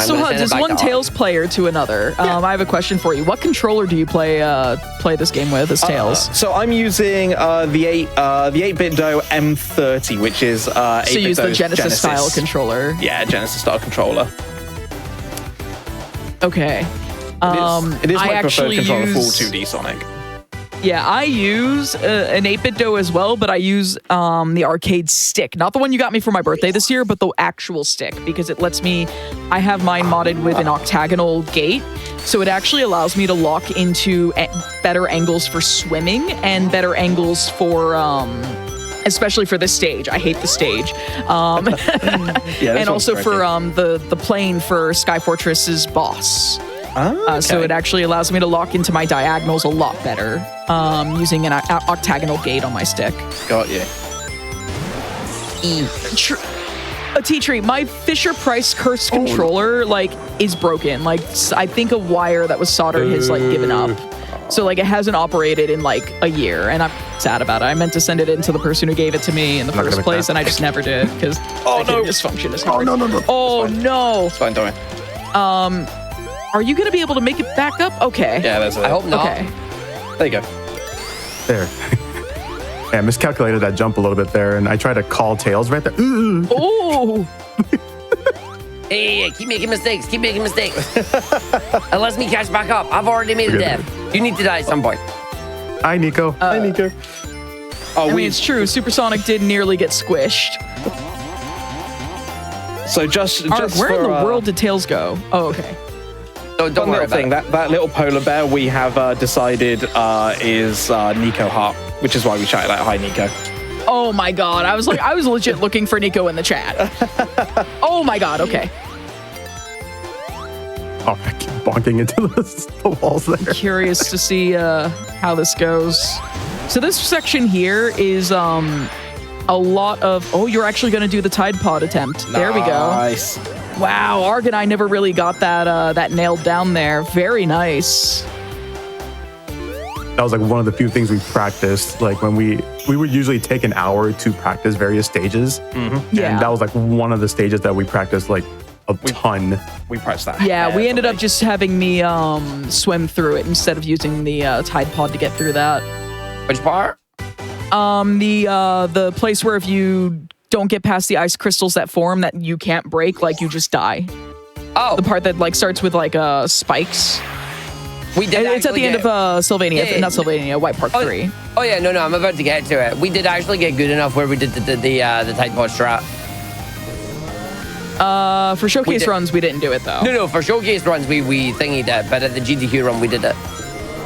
So Huds, as one Tails player to another, I have a question for you. What controller do you play this game with as Tails? So I'm using the 8BitDo M30, which is So you use the Genesis style controller. Yeah, Genesis style controller. Okay. It is my preferred controller for use... 2D Sonic. Yeah, I use an 8-bit dough as well, but I use the arcade stick. Not the one you got me for my birthday this year, but the actual stick, because it lets me... I have mine modded with an octagonal gate, so it actually allows me to lock into better angles for swimming and better angles for... especially for this stage. I hate the stage. And also for the plane for Sky Fortress's boss. Okay. So it actually allows me to lock into my diagonals a lot better using an octagonal gate on my stick. Got you. A T-Tree, my Fisher-Price Curse controller, like, is broken. Like, I think a wire that was soldered has, like, given up. So, like, it hasn't operated in, like, a year, and I'm sad about it. I meant to send it in to the person who gave it to me in the first place, and I just never did, because dysfunction is hard. Oh, no. Oh, no. It's fine, don't worry. Are you going to be able to make it back up? Okay. Yeah, that's it. I hope not. Okay. There you go. There. Yeah, I miscalculated that jump a little bit there, and I tried to call Tails right there. Oh! Hey, keep making mistakes. Keep making mistakes. And let me catch back up. I've already made a death. You need to die at some point. Hi, Nico. Hi, Nico. Oh, I mean, it's true. Supersonic did nearly get squished. So just Where for, in the world did Tails go? Oh, okay. So don't worry about thing. it. That little polar bear we have decided is Nico Hart, which is why we shouted out, "Hi, Nico." Oh my god. I was legit looking for Nico in the chat. Oh my god, okay. Oh, I keep bonking into the walls there. Curious to see how this goes. So this section here is a lot of... Oh, you're actually going to do the Tide Pod attempt. There we go. Nice. Wow, Arg and I never really got that nailed down there. Very nice. That was like one of the few things we practiced. Like when we would usually take an hour to practice various stages. Mm-hmm. Yeah. And that was like one of the stages that we practiced like a ton. We pressed that. Yeah, we ended up just having me swim through it instead of using the Tide Pod to get through that. Which part? The place where if you don't get past the ice crystals that form that you can't break, like you just die. Oh. The part that like starts with like spikes. We did. It's at the end of Sylvania, not Sylvania, White Park 3. Oh yeah, no, I'm about to get to it. We did actually get good enough where we did the Tide Pod strat. For showcase runs, we didn't do it though. No, for showcase runs we thingied it, but at the GDQ run we did it.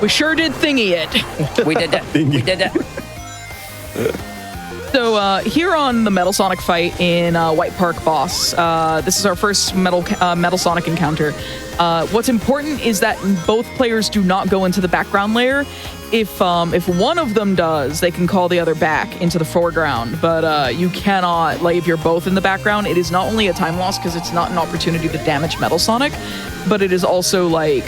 We sure did thingy it. We did it. We did it. So here on the Metal Sonic fight in White Park Boss, this is our first Metal Sonic encounter. What's important is that both players do not go into the background layer. If one of them does, they can call the other back into the foreground. But you cannot, like, if you're both in the background, it is not only a time loss because it's not an opportunity to damage Metal Sonic, but it is also like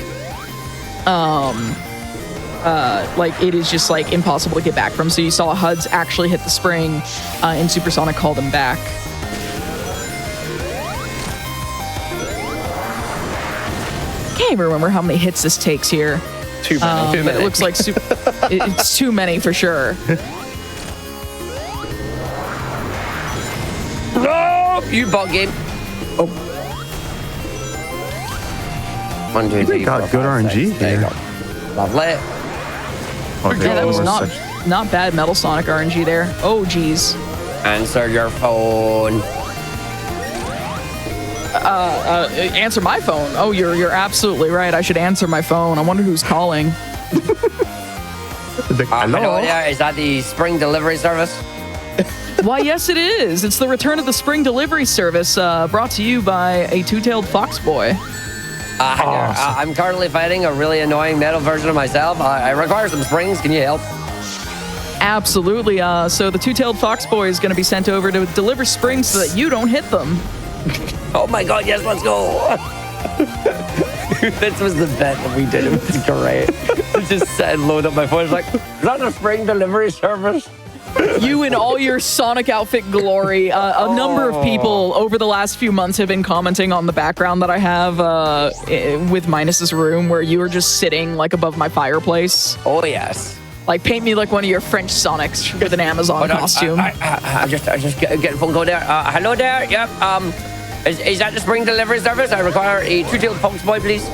it is just like impossible to get back from. So you saw HUDs actually hit the spring and Supersonic called him back. Can't even remember how many hits this takes here. Too many. It looks like it's too many for sure. No, you bug game. Oh. 1, 2, 3, got 4, good 5, 6. RNG There you here. go. Lovely. Oh, Yeah, that was not bad Metal Sonic RNG there. Oh, geez. Answer your phone. Answer my phone. Oh, you're absolutely right. I should answer my phone. I wonder who's calling. Hello there. Is that the spring delivery service? Why, yes, it is. It's the return of the spring delivery service brought to you by a two-tailed fox boy. Hi there. I'm currently fighting a really annoying metal version of myself. I require some springs. Can you help? Absolutely. So the two-tailed fox boy is going to be sent over to deliver springs so that you don't hit them. Oh my god, yes, let's go. This was the bet that we did. It was great. I just said, load up my phone. It's like, is that a spring delivery service? You in all your Sonic outfit glory. A number of people over the last few months have been commenting on the background that I have with Minus's room, where you were just sitting like above my fireplace. Oh yes. Like, paint me like one of your French Sonics with an Amazon costume. I just get a phone call there. Hello there. Yep. Is that the spring delivery service? I require a two-tailed fox boy, please.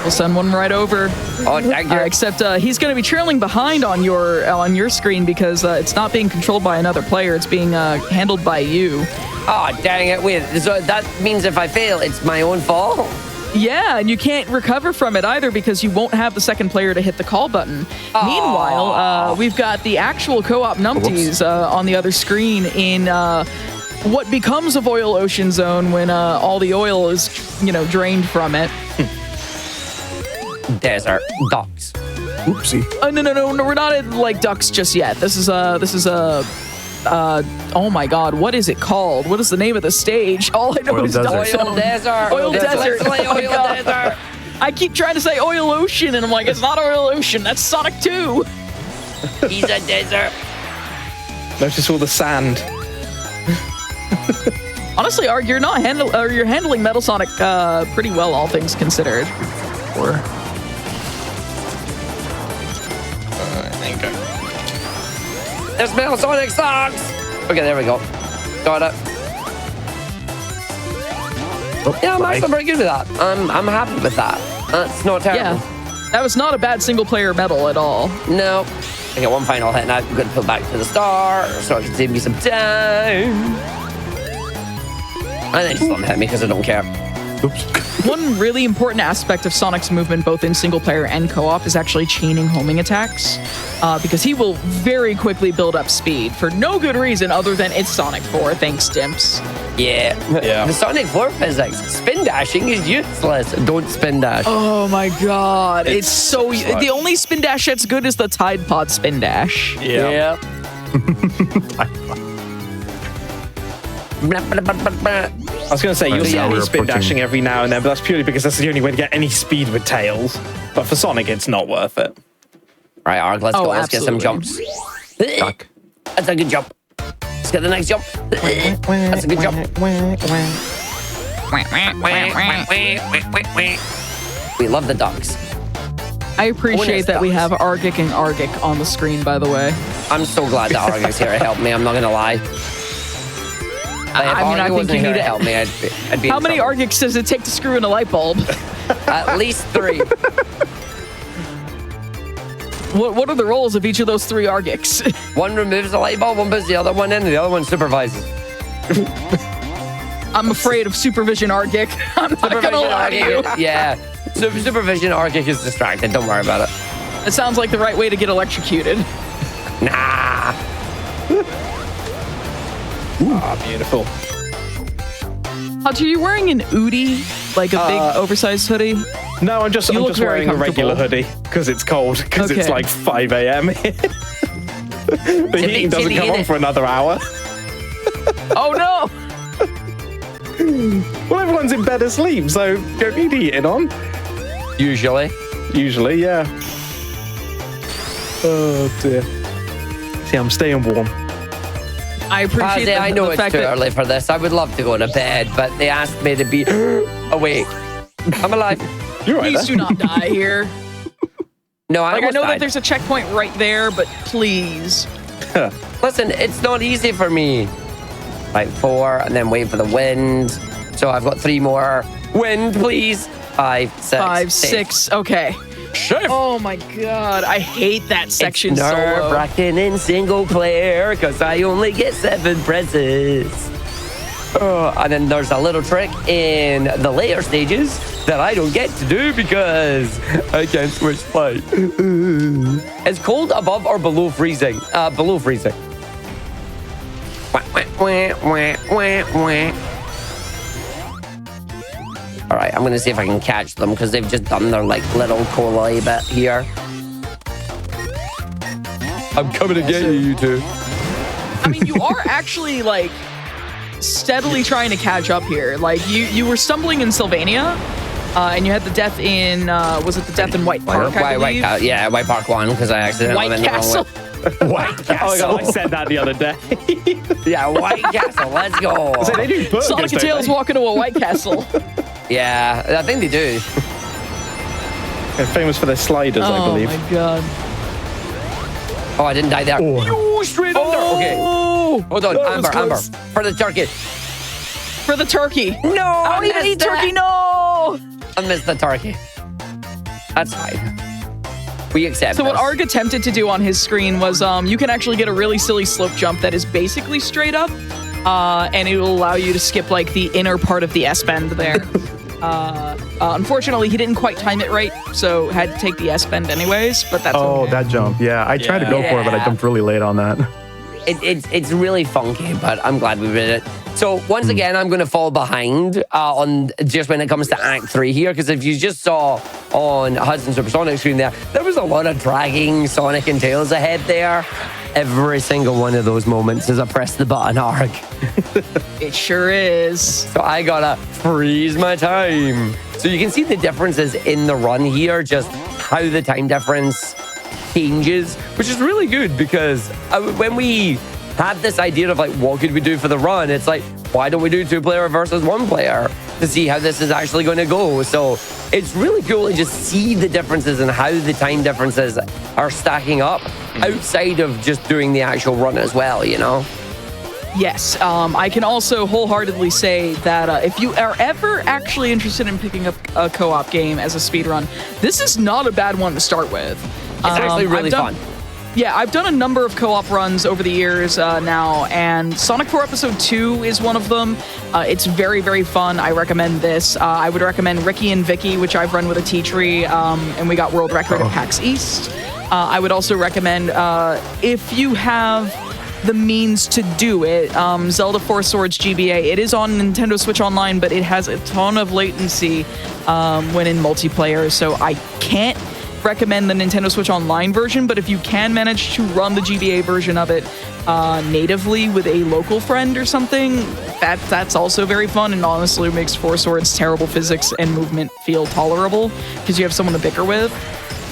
We'll send one right over. Oh, thank you. Except he's going to be trailing behind on your screen because it's not being controlled by another player. It's being handled by you. Oh, dang it. Wait, so that means if I fail, it's my own fault? Yeah, and you can't recover from it either because you won't have the second player to hit the call button. Meanwhile, we've got the actual co-op numpties on the other screen in what becomes a oil ocean zone when all the oil is, drained from it. Desert ducks. Oopsie. No, we're not at like ducks just yet. This is oh my God, what is it called? What is the name of the stage? All I know Oil is desert. duck zone. Oil desert. Oil desert. Let's play Oh my oil God. desert. I keep trying to say oil ocean, and I'm like, it's not oil ocean. That's Sonic 2. He's a desert. Notice all the sand. Honestly, Arg, you're handling Metal Sonic pretty well, all things considered. Or There you go. There's Metal Sonic sucks. Okay, there we go. Got it. Yeah, I'm actually pretty good with that. I'm happy with that. That's not terrible. Yeah, that was not a bad single-player medal at all. No. I get one final hit now. I'm going to put back to the start so it can save me some time. And then just let him hit me because I don't care. One really important aspect of Sonic's movement, both in single-player and co-op, is actually chaining homing attacks, because he will very quickly build up speed for no good reason other than it's Sonic 4. Thanks, Dimps. Yeah. The Sonic 4 physics. Spin dashing is useless. Don't spin dash. Oh my God, it's so... such- The only spin dash that's good is the Tide Pod spin dash. Yeah. I was going to say, you'll see Yeah, me we're spin approaching- dashing every now and then, but that's purely because that's the only way to get any speed with Tails. But for Sonic, it's not worth it. Right, Arg, let's Oh, go. Let's get some absolutely. jumps. duck. That's a good jump. Let's get the next jump. That's a good jump. We love the ducks. I appreciate that we have Argic and Argic on the screen, by the way. I'm so glad that Argic's here to help me. I'm not going to lie. I think you need to it. help me. I'd be How in many trouble. Argics does it take to screw in a light bulb? At least 3. What are the roles of each of those 3 Argics? One removes the light bulb, one puts the other one in, and the other one supervises. I'm afraid of Supervision Argic. I'm not gonna lie to you. Yeah. Supervision Argic is distracted. Don't worry about it. It sounds like the right way to get electrocuted. Nah. Ah, beautiful. Hutch, are you wearing an Udi? Like a big oversized hoodie? No, I'm just look very wearing a regular comfortable. hoodie because it's cold, because it's Okay. like 5 a.m. The heating doesn't chilly, come on innit? for another hour. Oh no! Well, everyone's in bed asleep, so you don't need heating on. Usually. Usually, yeah. Oh dear. See, I'm staying warm. I appreciate I know the it's fact too that early for this. I would love to go to bed, but they asked me to be awake. I'm alive. You're right please there. do not die here. No, I Like, I almost know that died. there's a checkpoint right there, but please. Listen, it's not easy for me. Right, 4, and then wait for the wind. So I've got 3 more. Wind, please. 5, 6. 5, safe. 6. Okay. Safe. Oh my God. I hate that section It's solo. nerve-wracking in single player because I only get 7 presses. And then there's a little trick in the later stages that I don't get to do because I can't switch light. It's cold above or below freezing? Below freezing. All right, I'm gonna see if I can catch them because they've just done their like little collide bit here. I'm coming to get you, you two. I mean, you are actually like steadily trying to catch up here. Like you were stumbling in Sylvania, and you had the death in was it the death in White Park? I believe? Yeah, White Park 1 because I accidentally White went the wrong Castle. way. White Castle. Oh my God, I said that the other day. Yeah, White Castle. Let's go. So they do burgers, Sonic and don't Tails they? walk into a White Castle. Yeah, I think they do. They're famous for their sliders, I Oh believe. my God. Oh, I didn't die there. Oh. Straight under. Okay. Hold on, That was Amber, close. for the turkey. For the turkey. No, I don't even eat turkey. No. I missed the turkey. That's fine. We accept So what this. Arg attempted to do on his screen was you can actually get a really silly slope jump that is basically straight up, and it will allow you to skip like the inner part of the S-bend there. Unfortunately, he didn't quite time it right, so had to take the S-bend anyways, but that's Oh, okay. that jump. Yeah, I tried to go for it, but I jumped really late on that. It's really funky, but I'm glad we did it. So once again, I'm going to fall behind on just when it comes to Act 3 here, because if you just saw on Hudson Supersonic screen there was a lot of dragging Sonic and Tails ahead there. Every single one of those moments as I press the button arc. It sure is. So I gotta freeze my time. So you can see the differences in the run here, just how the time difference changes, which is really good because when we had this idea of like, what could we do for the run? It's like, why don't we do 2-player versus 1-player to see how this is actually going to go? So it's really cool to just see the differences and how the time differences are stacking up outside of just doing the actual run as well, you know? Yes, I can also wholeheartedly say that if you are ever actually interested in picking up a co-op game as a speedrun, this is not a bad one to start with. It's actually really fun. Yeah, I've done a number of co-op runs over the years now, and Sonic 4 Episode 2 is one of them. It's very, very fun. I recommend this. I would recommend Ricky and Vicky, which I've run with a T-Tree, and we got world record at PAX East. I would also recommend, if you have the means to do it, Zelda 4 Swords GBA. It is on Nintendo Switch Online, but it has a ton of latency when in multiplayer, so I can't recommend the Nintendo Switch Online version, but if you can manage to run the GBA version of it natively with a local friend or something, that's also very fun, and honestly makes 4 Swords terrible physics and movement feel tolerable because you have someone to bicker with.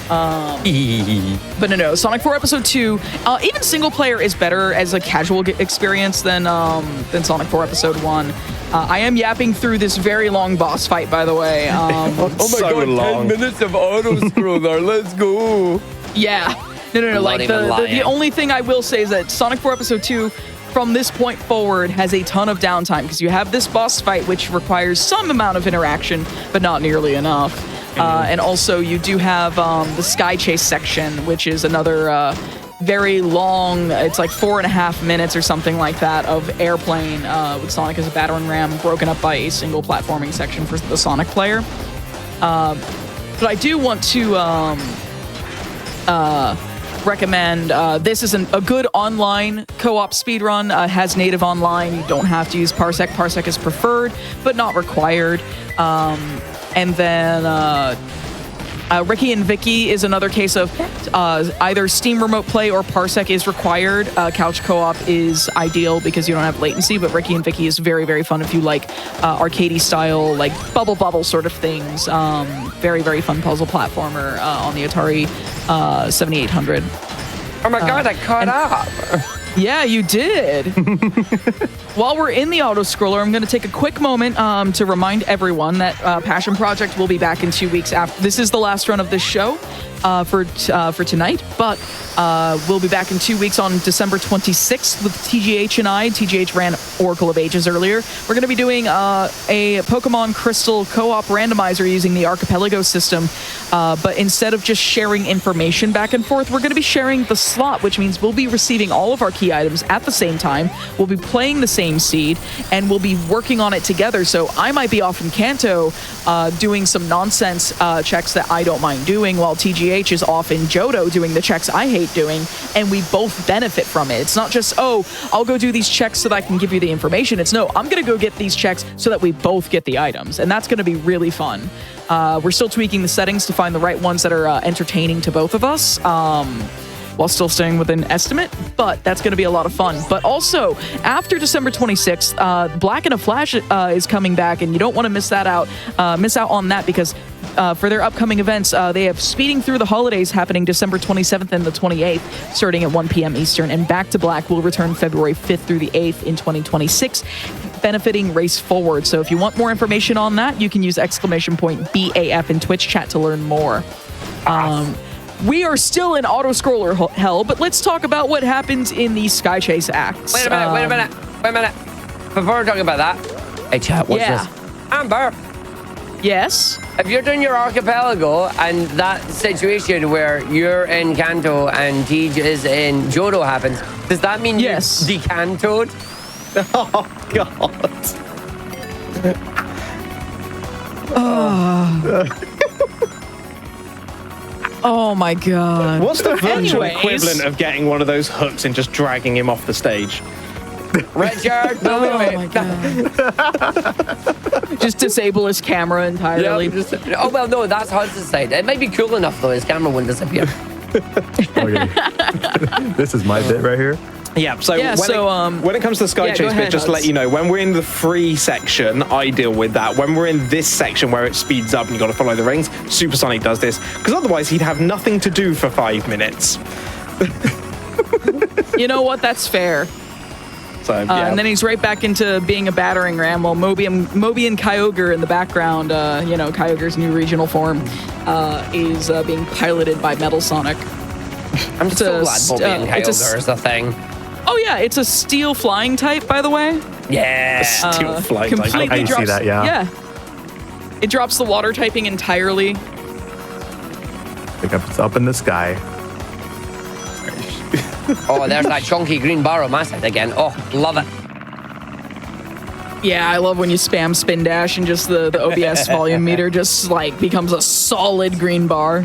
But no, Sonic 4 Episode 2, even single player is better as a casual experience than Sonic 4 Episode 1. I am yapping through this very long boss fight, by the way. Oh my So god, long. 10 minutes of auto-scroller, let's go. Yeah. No. Like, the only thing I will say is that Sonic 4 Episode 2, from this point forward, has a ton of downtime, because you have this boss fight, which requires some amount of interaction, but not nearly enough. And also, you do have the Sky Chase section, which is another very long, it's like 4.5 minutes or something like that, of airplane with Sonic as a battering ram, broken up by a single platforming section for the Sonic player. But I do want to recommend, this is a good online co-op speedrun, has native online, you don't have to use Parsec. Parsec is preferred, but not required. And then Ricky and Vicky is another case of either Steam Remote Play or Parsec is required. Couch co-op is ideal because you don't have latency, but Ricky and Vicky is very, very fun if you like arcadey style, like bubble sort of things. Very, very fun puzzle platformer on the Atari 7800. Oh my god, I caught up. Yeah, you did. While we're in the auto-scroller, I'm going to take a quick moment to remind everyone that Passion Project will be back in 2 weeks after. This is the last run of this show for tonight, but we'll be back in 2 weeks on December 26th with TGH and I. TGH ran Oracle of Ages earlier. We're going to be doing a Pokemon Crystal co-op randomizer using the Archipelago system, but instead of just sharing information back and forth, we're going to be sharing the slot, which means we'll be receiving all of our key items at the same time. We'll be playing the same seed, and we'll be working on it together. So I might be off in Kanto doing some nonsense checks that I don't mind doing, while TGH is off in Johto doing the checks I hate doing, and we both benefit from it. It's not just, oh, I'll go do these checks so that I can give you the information. It's no, I'm going to go get these checks so that we both get the items, and that's going to be really fun. We're still tweaking the settings to find the right ones that are entertaining to both of us, while still staying within estimate, but that's going to be a lot of fun. But also, after December 26th, Black in a Flash is coming back, and you don't want to miss out on that, because for their upcoming events, they have Speeding Through the Holidays happening December 27th and the 28th, starting at 1 p.m. Eastern, and Back to Black will return February 5th through the 8th in 2026, benefiting Race Forward. So if you want more information on that, you can use !BAF in Twitch chat to learn more. We are still in auto-scroller hell, but let's talk about what happens in the Sky Chase acts. Wait a minute. Before we're talking about that, hey chat, what's this? Amber, Yes. If you're doing your archipelago and that situation where you're in Kanto and Tej is in Johto happens, does that mean Yes. you decantoed? Oh, God. Oh my god. What's the virtual Anyways. equivalent of getting one of those hooks and just dragging him off the stage? Richard, no, Oh wait. my god. Just disable his camera entirely. Oh, well, no, that's Hudson's side. It might be cool enough, though. His camera wouldn't disappear. Okay. This is my bit right here. Yeah, so, Yeah, when it comes to the Sky yeah, go Chase bit, ahead, just to let Huds. you know, when we're in the free section, I deal with that. When we're in this section where it speeds up and you got to follow the rings, Supersonic does this. Because otherwise, he'd have nothing to do for 5 minutes. You know what? That's fair. So, yeah. And then he's right back into being a battering ram while Moby and Kyogre in the background, Kyogre's new regional form, is being piloted by Metal Sonic. I'm so a glad st- Bobby and it's a Kyogre is a thing. Oh yeah, it's a steel flying type, by the way. Yeah. Still flight type. Completely I see drops. that, yeah. Yeah. It drops the water typing entirely. Pick up, it's up in the sky. Oh, there's that chunky green bar on my side again. Oh, love it. Yeah, I love when you spam spin dash and just the OBS volume meter just like becomes a solid green bar.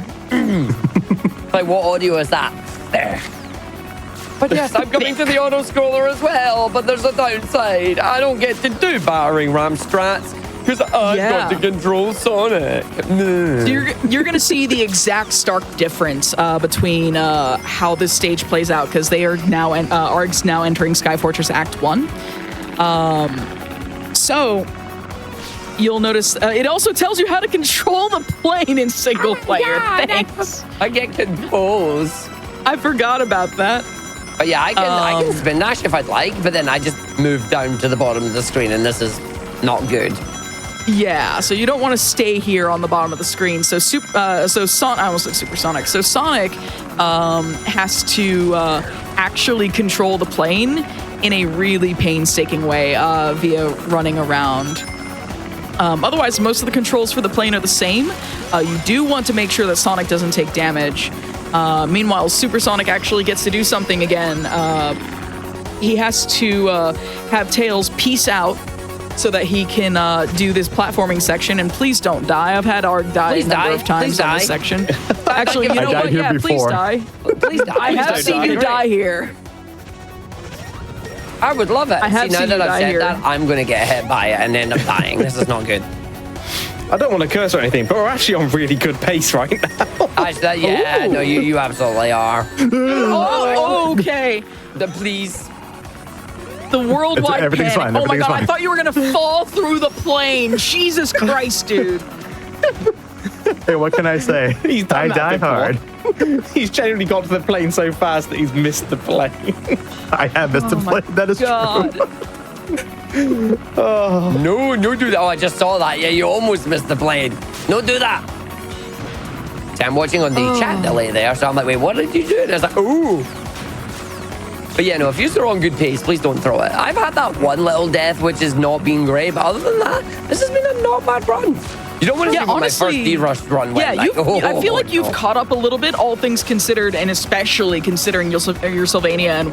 Like, what audio is that? There. But yes, I'm coming to the auto scroller as well, but there's a downside. I don't get to do battering ram strats because I've got to control Sonic. So you're going to see the exact stark difference between how this stage plays out because they are now ARG's now entering Sky Fortress Act 1. So you'll notice it also tells you how to control the plane in single player. Thanks. I get controls. I forgot about that. But yeah, I can spin dash if I'd like, but then I just move down to the bottom of the screen, and this is not good. Yeah, so you don't want to stay here on the bottom of the screen. So I almost said Supersonic. So Sonic has to actually control the plane in a really painstaking way via running around. Otherwise, most of the controls for the plane are the same. You do want to make sure that Sonic doesn't take damage. Meanwhile, Supersonic actually gets to do something again. He has to have Tails peace out so that he can do this platforming section. And please don't die. I've had Arg die a number of times on this section. Actually, you know died what? here Yeah, please before. die. Please die. I have seen you die here. I would love it. I have See, now seen that you I've die said here. that, I'm going to get hit by it and end up dying. This is not good. I don't want to curse or anything, but we're actually on really good pace right now. Yeah, no, you absolutely are. Oh, okay. Please. The worldwide everything's panic. fine, Oh my everything's god, I fine. thought you were going to fall through the plane. Jesus Christ, dude. Hey, what can I say? He's done I that die before. hard. He's genuinely got to the plane so fast that he's missed the plane. I have missed a plane. That is God. true. No, do that. Oh, I just saw that. Yeah, you almost missed the plane. No, do that. See, I'm watching on the chat delay there, so I'm like, wait, what did you do? And I was like, ooh. But yeah, no, if you're on good pace, please don't throw it. I've had that one little death, which has not been great, but other than that, this has been a not bad run. You don't want to see what my first D-Rush run went Yeah, like. I feel like you've no. caught up a little bit, all things considered, and especially considering your Sylvania and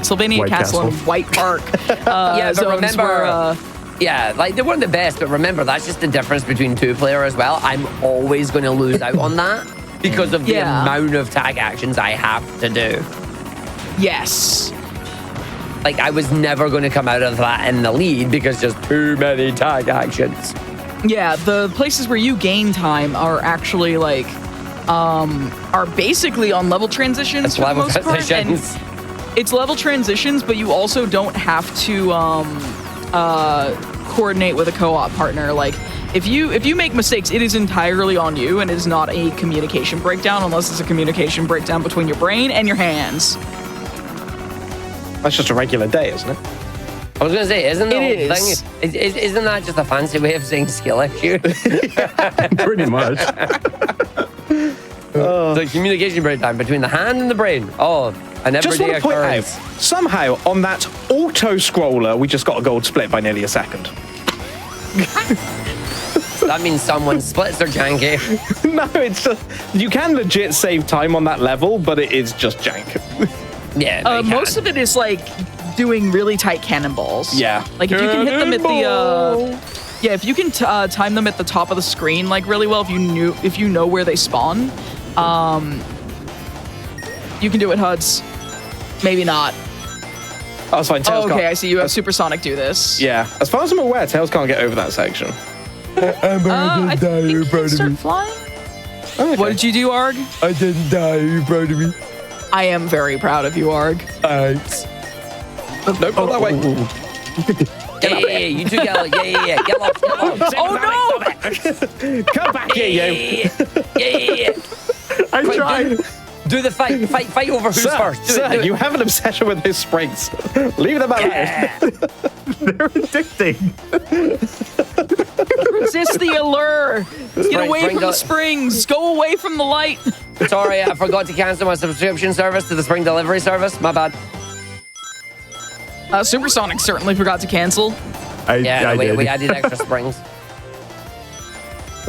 Sylvania White Castle and Castle. White Park. Yeah, but zones remember, where, yeah, like they weren't the best, but remember, that's just the difference between two-player as well. I'm always going to lose out on that because of the Yeah. amount of tag actions I have to do. yes. Like, I was never going to come out of that in the lead because just too many tag actions. Yeah, the places where you gain time are actually like are basically on level transitions It's for the level most part. transitions. And it's level transitions, but you also don't have to coordinate with a co-op partner. Like if you make mistakes, it is entirely on you and it is not a communication breakdown unless it's a communication breakdown between your brain and your hands. That's just a regular day, isn't it? I was going to say, isn't the It whole is. thing, isn't that just a fancy way of saying skill issue? Pretty much. The communication breakdown between the hand and the brain. Oh, an Just want everyday to point out, occurrence. somehow on that auto scroller, we just got a gold split by nearly a second. That means someone's splits are janky. No, it's just you can legit save time on that level, but it is just jank. Yeah, no, you Most can't. of it is like doing really tight cannonballs. Yeah. Like if you can hit them at the yeah, if you can time them at the top of the screen like really well, if you know where they spawn, you can do it, Huds. Maybe not. Oh, it's fine. Tails Okay, can't. I see you have Supersonic do this. Yeah, as far as I'm aware, Tails can't get over that section. I think you can start flying. Oh, okay. What did you do, Arg? I didn't die. Are you proud of me? I am very proud of you, Arg. Thanks. Nope, not that way. Yeah, you two get yeah. Get off. Oh no! Come back here, you. Yeah. I tried. Do the fight over who's first. Do Sir, it. you have an obsession with those springs. Leave them alone. Yeah. They're addicting. Resist the allure. Get away spring from the del- springs. Go away from the light. Sorry, I forgot to cancel my subscription service to the spring delivery service. My bad. Supersonic certainly forgot to cancel. I We did. added extra springs.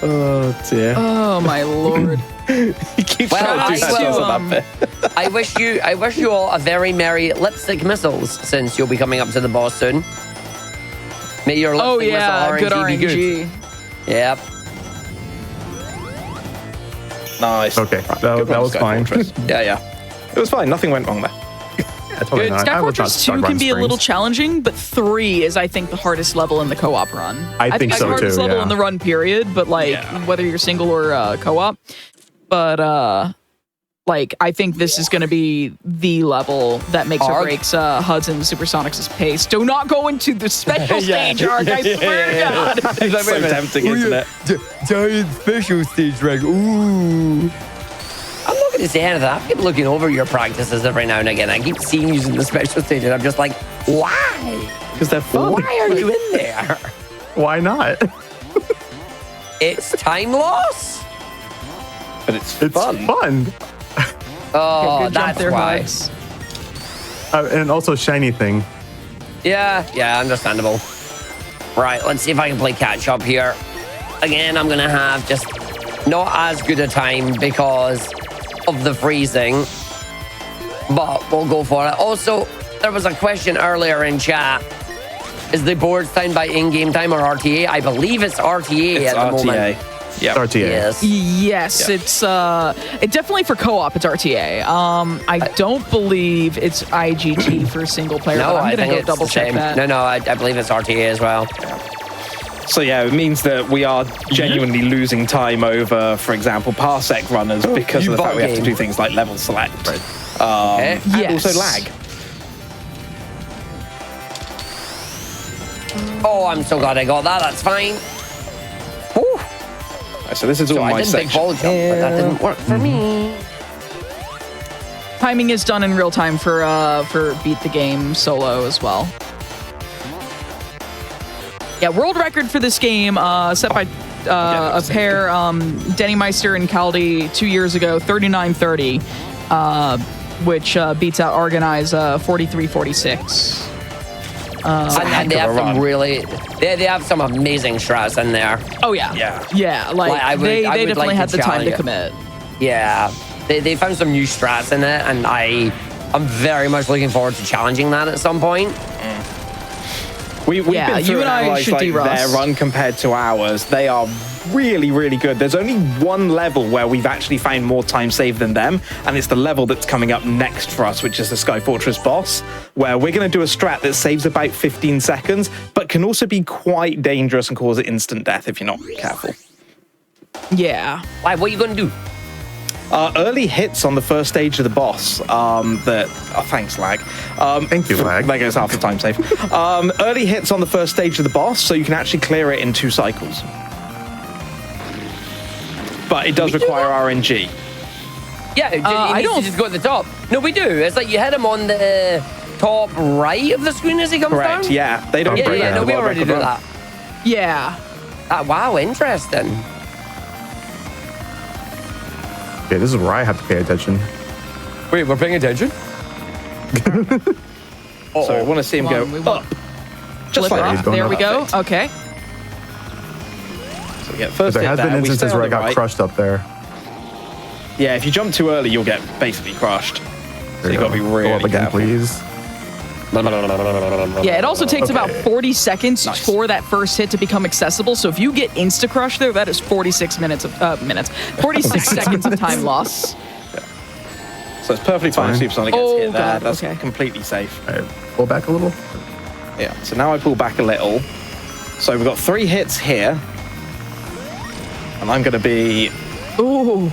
Oh dear. Oh my lord. You keep Well, trying to do I will, that bit. I wish you all a very merry lipstick missiles, since you'll be coming up to the boss soon. May your lipstick Oh yeah, missile good RNG be RNG. good. Yep. Nice. Okay, that was Sky fine. Fortress. Yeah. It was fine. Nothing went wrong there. Yeah, totally not. Sky I would not Fortress start 2 can run be a little springs. challenging, but 3 is, I think, the hardest level in the co-op run. I think it's so, the hardest too, level yeah. in the run, period, but like whether you're single or co-op. But like I think this is going to be the level that makes or Arg? breaks Hudson Supersonics' pace. Do not go into the special stage, Arg. I swear to God. It's so tempting, isn't it? Giant special stage rank. Ooh. I'm not going to say anything. I've been looking over your practices every now and again. I keep seeing you in the special stage, and I'm just like, why? Because they're fun. Why are you in there? Why not? It's time loss? But it's It's fun. fun. Oh, Good jump that's there, why. Huds. And also shiny thing. Yeah, understandable. Right, let's see if I can play catch up here. Again, I'm going to have just not as good a time because of the freezing, but we'll go for it. Also, there was a question earlier in chat. Is the board timed by in-game time or RTA? I believe it's RTA It's at the moment. Yeah. RTA. Yes. Yes, Yeah. it's definitely for co-op. It's RTA. I don't believe it's IGT for single player. No, but I'm I gonna think go it's double the check same. that. No, I believe it's RTA as well. So yeah, it means that we are genuinely losing time over, for example, parsec runners because You of the fact bug we have to game. do things like level select. Okay. And Yes. also lag. Oh, I'm so glad I got that. That's fine. Whew. So this is all So I my did big section. ball jump, but that didn't work for me. Timing is done in real time for Beat the Game solo as well. Yeah, world record for this game set by a pair, Denny Meister and Caldi 2 years ago, 39:30, which beats out Argonai's 43:46. And they have some really, they have some amazing strats in there. Oh yeah, Yeah. Like, Like, I would- they I would definitely like had to the time to challenge it. commit. Yeah, they found some new strats in it, and I'm very much looking forward to challenging that at some point. We've Yeah, been you through and I analyzed, should like, de-rust. their run compared to ours. They are really, really good. There's only one level where we've actually found more time saved than them, and it's the level that's coming up next for us, which is the Sky Fortress boss, where we're going to do a strat that saves about 15 seconds, but can also be quite dangerous and cause instant death if you're not careful. Yeah. Why? What are you going to do? Early hits on the first stage of the boss. Thanks, lag. Thank you, lag. There goes half the time save. Early hits on the first stage of the boss, so you can actually clear it in 2 cycles. But it does require RNG. Yeah, I I don't- don't just go to the top. No, we do. It's like you hit him on the top right of the screen as he comes Correct. down. Yeah, they don't. Yeah, break yeah. that No, we world already record do run. that. Yeah. Wow, interesting. Okay, this is where I have to pay attention. Wait, we're paying attention? So I want to see him Come go on, we want- up. Just Flip like up. he's going There we up. go. Okay. So we get But first there hit has there. been We stay instances on where I the got right. crushed up there. Yeah, if you jump too early, you'll get basically crushed. So you got to be really Go up again, careful. please. Yeah, it also takes about 40 seconds Nice. for that first hit to become accessible. So if you get insta crush there, that is 46 46 seconds of time loss. So it's perfectly fine if fine. Supersonic gets Oh, hit there. God, That's okay. completely safe. All right, pull back a little. Yeah, so now I pull back a little. So we've got 3 hits here. And I'm going to be... Ooh.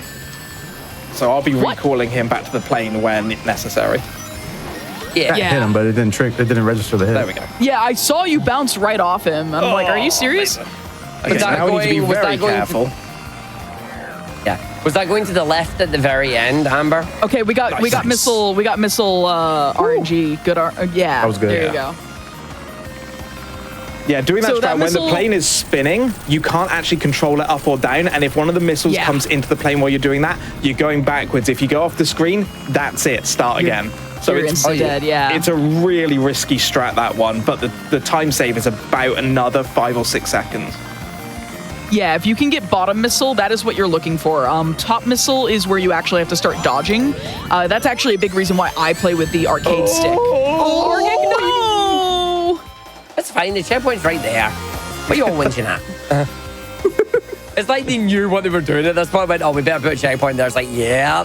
So I'll be What? recalling him back to the plane when necessary. Yeah. Yeah. Hit him, but it didn't register the hit. There we go. Yeah, I saw you bounce right off him. I'm like, are you serious? Okay, Was that now we need to be going- was very that going to- careful. Yeah. Was that going to the left at the very end, Amber? Okay, we got Nice. missile RNG. Good yeah. That was good. There Yeah. you go. Yeah, doing that So that strat, when missile- the plane is spinning, you can't actually control it up or down. And if one of the missiles Yeah. comes into the plane while you're doing that, you're going backwards. If you go off the screen, that's it. Start again. So You're it's insta dead, yeah. It's a really risky strat, that one. But the time save is about another 5 or 6 seconds. Yeah, if you can get bottom missile, that is what you're looking for. Top missile is where you actually have to start dodging. That's actually a big reason why I play with the arcade stick. Oh, Arcade, no! That's fine. The checkpoint's right there. What are you all whinging at? It's like they knew what they were doing at this point. Went, oh, we better put a checkpoint there. It's like, yeah.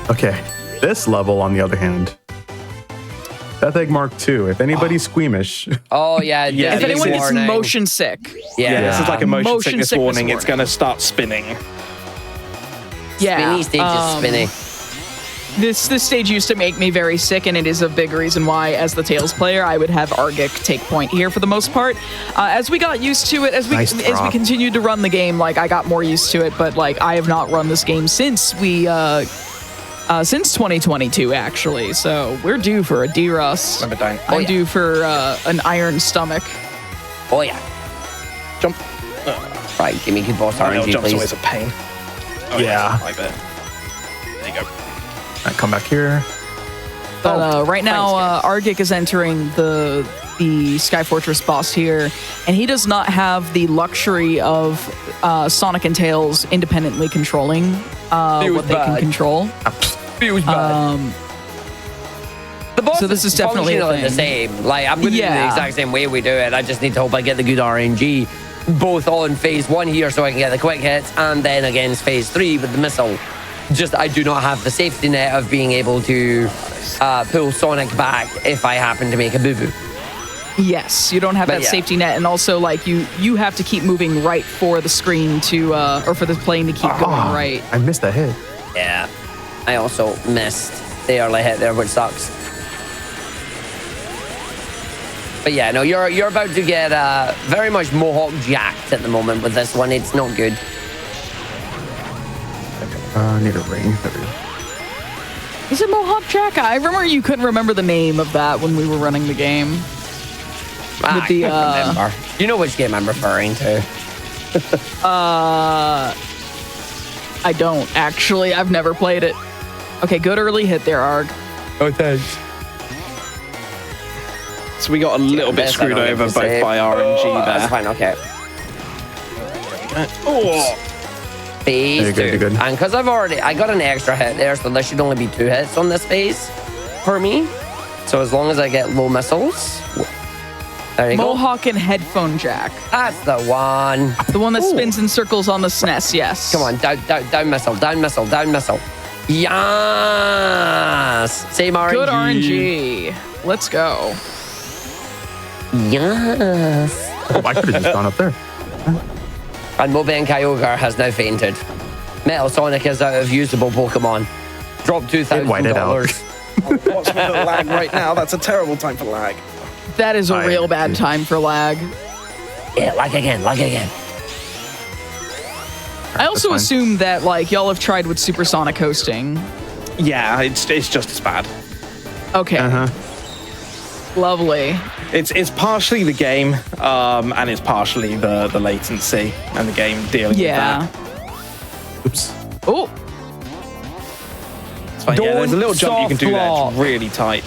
Okay, this level, on the other hand, Death Egg Mark II. If anybody's squeamish, Oh, yeah. Yeah, If this anyone is- gets warning. motion sick, Yeah. This is like a motion, Motion sickness sickness warning. It's warning. going to start spinning. yeah. Spinny stage is spinny. This stage used to make me very sick, and it is a big reason why, as the Tails player, I would have Argic take point here for the most part. As we got used to it, as we Nice drop. continued to run the game, like I got more used to it. But like I have not run this game since since 2022 actually. So we're due for a D-Rust. Remember, don't. I'm yeah. due for an iron stomach. Oh, yeah. Jump. Right. Give me good boss I know RNG, jump's please. always a pain. Oh, Yeah. I bet. There you go. I come back here. But right now, Argic is entering the Sky Fortress boss here, and he does not have the luxury of Sonic and Tails independently controlling Feels what they can bad. control. Feels bad. The boss so this is definitely a functionally the thing. same. Like, I'm going to do the Yeah. exact same way we do it. I just need to hope I get the good RNG both on phase 1 here so I can get the quick hits, and then against phase 3 with the missile. Just, I do not have the safety net of being able to pull Sonic back if I happen to make a boo-boo. Yes, you don't have But that yeah. safety net, and also like you have to keep moving right for the screen to or for the plane to keep going right. I missed that hit. Yeah. I also missed the early hit there, which sucks. But yeah, no, you're about to get very much Mohawk jacked at the moment with this one. It's not good. Need a ring. There we go. Is it Mohawk Jack? I remember you couldn't remember the name of that when we were running the game. I the, can't remember. You know which game I'm referring to. I don't actually. I've never played it. Okay, good early hit there, Arg. Oh, thanks. So we got a little bit This I screwed don't over get both to say. by RNG That's there. fine, okay. Oh, Phase You're good, 2. you're good. And because I got an extra hit there, so there should only be 2 hits on this phase for me. So as long as I get low missiles. There you Mohawk and Headphone Jack. go. That's the one. The one that spins in circles on the SNES, yes. Come on, down missile, down missile, down missile. Yes! Same RNG. Good RNG. Let's go. Yes. Oh, I could have just gone up there. And Moben Kyogre has now fainted. Metal Sonic is out of usable Pokemon. Drop White it out. $2,000. what's with the lag right now? That's a terrible time for lag. That is a I real bad agree. time for lag. Yeah, lag again, lag again. I also fine. assume that like y'all have tried with supersonic hosting. Yeah, it's just as bad. Okay. Lovely. It's partially the game, and it's partially the latency and the game dealing Yeah. with that. Oops. Oh, It's fine. Yeah, there's a little jump you can do there. Don't It's really tight.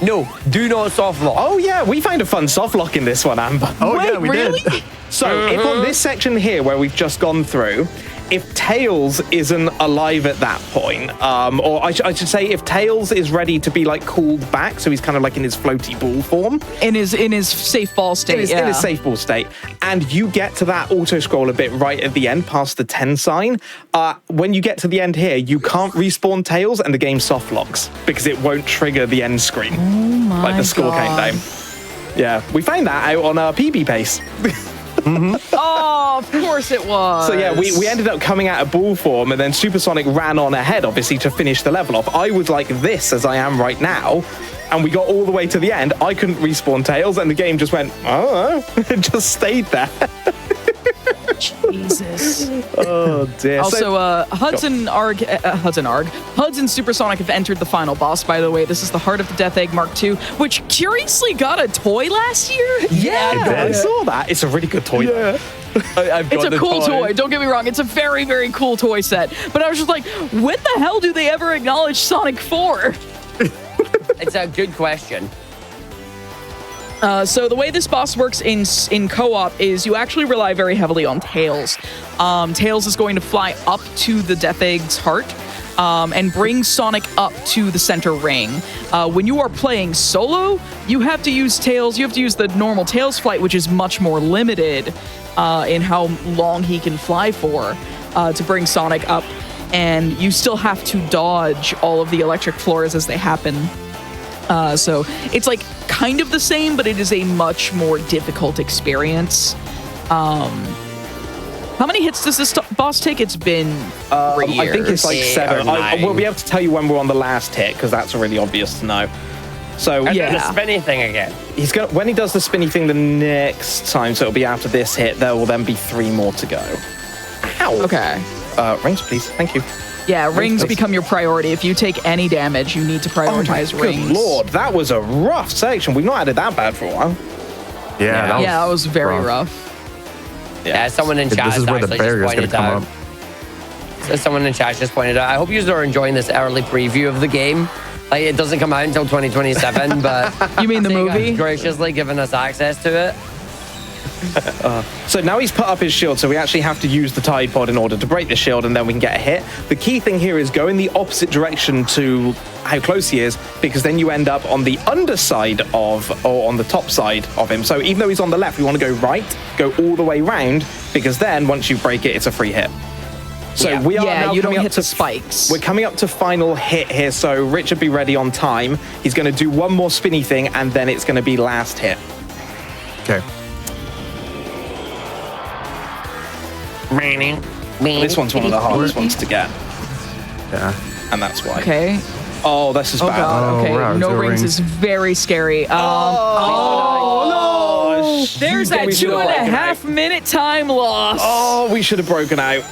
No, do not soft lock. Oh yeah, we found a fun soft lock in this one, Amber. Oh Wait, yeah, we really? did. So if on this section here where we've just gone through, if Tails isn't alive at that point, or I should say if Tails is ready to be like cooled back, so he's kind of like in his floaty ball form, In his safe ball state, in his safe ball state, and you get to that auto scroll a bit right at the end past the 10 sign, when you get to the end here, you can't respawn Tails and the game soft locks because it won't trigger the end screen. Like the score countdown. Yeah, we found that out on our PB pace. Oh, of course it was. So yeah, we ended up coming out of ball form, and then Supersonic ran on ahead, obviously, to finish the level off. I was like this, as I am right now, and we got all the way to the end. I couldn't respawn Tails, and the game just went, oh, it just stayed there. Jesus. Oh dear. Also, Hudson and Supersonic have entered the final boss, by the way. This is the Heart of the Death Egg Mark II, which curiously got a toy last year. I saw that. It's a really good toy. Yeah. I've got It's a the cool toy. Don't get me wrong. It's a very, very cool toy set. But I was just like, when the hell do they ever acknowledge Sonic 4? It's a good question. So the way this boss works in co-op is you actually rely very heavily on Tails. Tails is going to fly up to the Death Egg's heart and bring Sonic up to the center ring. When you are playing solo, you have to use Tails. You have to use the normal Tails flight, which is much more limited in how long he can fly for to bring Sonic up. And you still have to dodge all of the electric floors as they happen. So it's like kind of the same, but it is a much more difficult experience. How many hits does this boss take? It's been 3 years. I think it's like 7. We'll be able to tell you when we're on the last hit because that's really obvious to know. So And Yeah. the spinny thing again. he's gonna when he does the spinny thing the next time, so it'll be after this hit. There will then be 3 more to go. Ow. Okay. Rings, please. Thank you. Yeah, rings please. become your priority. If you take any damage, you need to prioritize rings. Good lord, that was a rough section. We've not had it that bad for a while. Yeah, That was very rough. Yeah, someone in chat This is where the actually just barrier's gonna pointed come out. up. So someone in chat just pointed out. I hope you are enjoying this early preview of the game. Like, it doesn't come out until 2027, but You mean the Sega has movie? graciously given us access to it. So now he's put up his shield, so we actually have to use the Tide Pod in order to break the shield, and then we can get a hit. The key thing here is go in the opposite direction to how close he is, because then you end up on the underside of, or on the top side of him. So even though he's on the left, we want to go right, go all the way round, because then once you break it, it's a free hit. So Yeah. we are now you don't coming up hit to the spikes. We're coming up to final hit here, so Richard, be ready on time. He's going to do one more spinny thing, and then it's going to be last hit. Okay. This one's one of the hardest ones to get, Yeah. and that's why. Okay. Oh, this is Oh bad. god. Oh, Okay. wow, No zero rings rings. is very scary. Oh, There's that we should have broken 2.5 minute time loss. Oh, we should have broken out.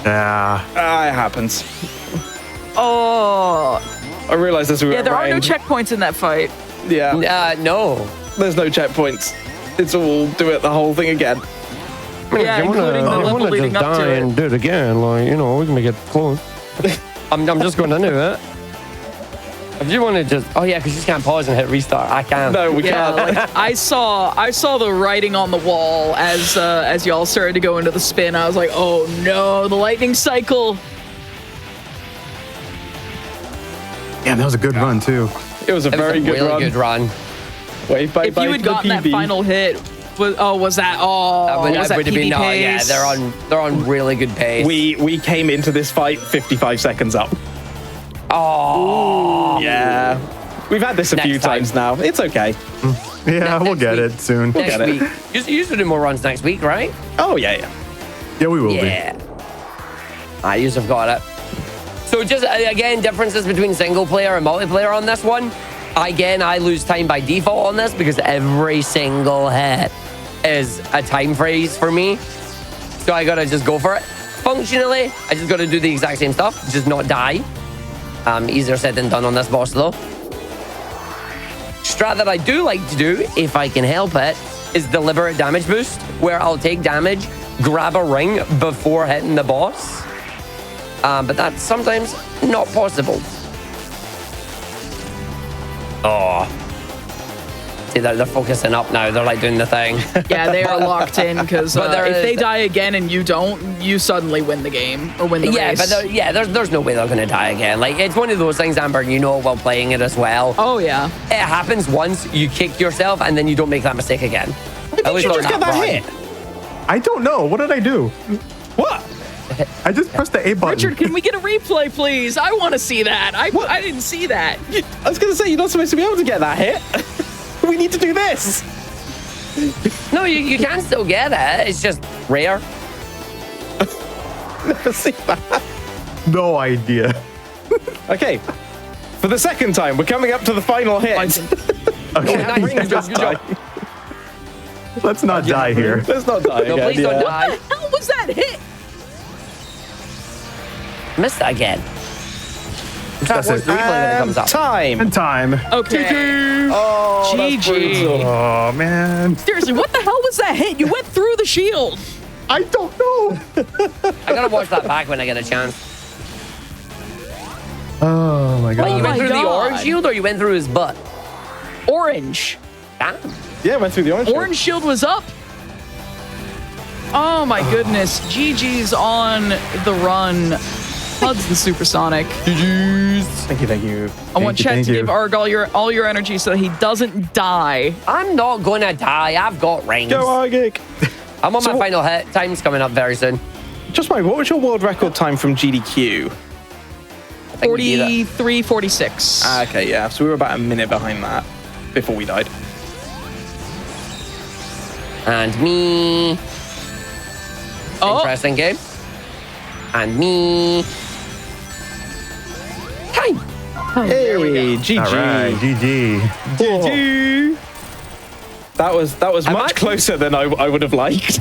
Yeah. It happens. Oh. I realized as we Yeah, went there are no round. checkpoints in that fight. Yeah, No. there's no checkpoints. It's all do it the whole thing again. Yeah, including the level leading just up die to it. and do it again, like, you know, we can make it close. I'm just going to do it. If you want to just, Oh yeah, because you just can't pause and hit restart. I can. No, we Yeah, can't. like I saw the writing on the wall as y'all started to go into the spin. I was like, oh no, the lightning cycle. Yeah, that was a good run too. It was a It was very a good really run. good run. Wave bye If bye you to had the gotten that PB. final hit, was that was that been, PB yeah, pace? they're on really good pace. We came into this fight 55 seconds up. Oh. Yeah. We've had this a Next few time. times now. It's okay. Yeah, we'll get it soon. Next get it. week. You should do more runs next week, right? Oh, yeah. Yeah, we will Yeah. I used to have got it. So just, again, differences between single player and multiplayer on this one. Again, I lose time by default on this because every single hit is a time phrase for me. So I gotta just go for it. Functionally, I just gotta do the exact same stuff, just not die. Easier said than done on this boss though. Strat that I do like to do, if I can help it, is deliberate damage boost, where I'll take damage, grab a ring before hitting the boss. But that's sometimes not possible. Oh. See, they're focusing up now. They're like doing the thing. Yeah, they are locked in because But there if is- they die again and you don't, you suddenly win the game or win the Yeah, race. but there's no way they're going to die again. Like, it's one of those things, Amber, you know while playing it as well. Oh, yeah. It happens once, you kick yourself, and then you don't make that mistake again. Did you just get that hit? I don't know. What did I do? What? I just pressed the A button. Richard, can we get a replay, please? I want to see that. I didn't see that. I was going to say, you're not supposed to be able to get that hit. We need to do this. No, you can still get it. It's just rare. Never seen that. No idea. Okay. For the second time, we're coming up to the final hit. Okay. Nice. Good job. Let's not die here. Let's not die No, again. please don't yeah. die. What the hell was that hit? Missed that again. That's Watch it. the replay when it comes up. Time. And time. Okay. Oh, that's GG. brutal. Oh, man. Seriously, what the hell was that hit? You went through the shield. I don't know. I gotta watch that back when I get a chance. Oh, my Like, God. you went my through the God. orange shield or you went through his butt? Orange. Damn. Yeah, went through the orange. Orange shield was up. Oh my goodness. GG's on the run. Huds and Supersonic. Thank you, thank you. I want Chet thank to you. give Arg all your energy so that he doesn't die. I'm not gonna die. I've got rings. Go, Argig. I'm on my final hit. Time's coming up very soon. Just wait, what was your world record time from GDQ? I think we beat it. 43:46. Ah, okay, yeah. So we were about a minute behind that before we died. And me. Oh. Interesting game. And me. Time. Hey, GG. All right. GG. GG. That was much actually- closer than I would have liked.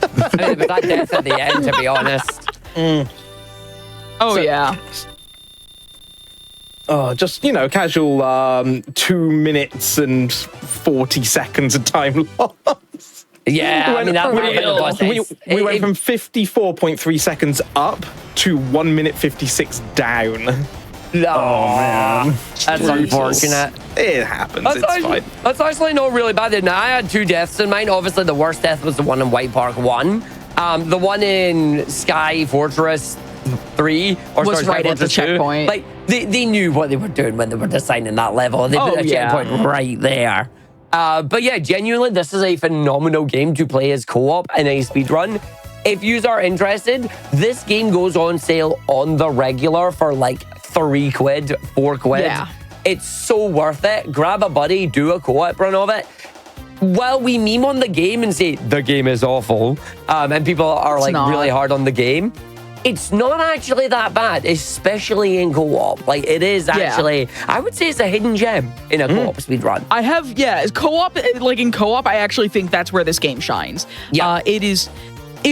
I mean, it was that death at the end, to be honest. Oh yeah. Oh, just, casual 2 minutes and 40 seconds of time loss. Yeah, I mean, that for would real. was We went from 54.3 seconds up to 1 minute 56 down. Oh, man. That's unfortunate. It happens, it's fine. That's actually not really bad. Now, I had 2 deaths in mind. Obviously, the worst death was the one in White Park 1. The one in Sky Fortress 3 Was right at the checkpoint. Like, they knew what they were doing when they were designing that level. They put a checkpoint right there. But yeah, genuinely, this is a phenomenal game to play as co-op in a speedrun. If you are interested, this game goes on sale on the regular for like 3 quid, 4 quid. Yeah. It's so worth it. Grab a buddy, do a co-op run of it. While we meme on the game and say the game is awful, and people are like not. really hard on the game, it's not actually that bad, especially in co-op. Like, it is actually, I would say it's a hidden gem in a co-op speedrun. I have, co-op, like in co-op, I actually think that's where this game shines. Yeah. It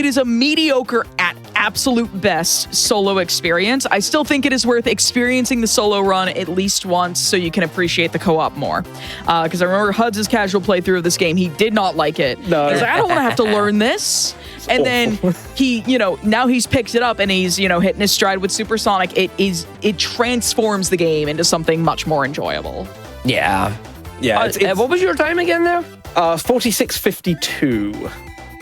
is a mediocre at absolute best solo experience. I still think it is worth experiencing the solo run at least once so you can appreciate the co-op more. Because I remember Huds' casual playthrough of this game, he did not like it. No. He's like, I don't want to have to learn this. And then he, now he's picked it up and he's, hitting his stride with Supersonic. It transforms the game into something much more enjoyable. Yeah. Yeah, it's What was your time again there? 46:52.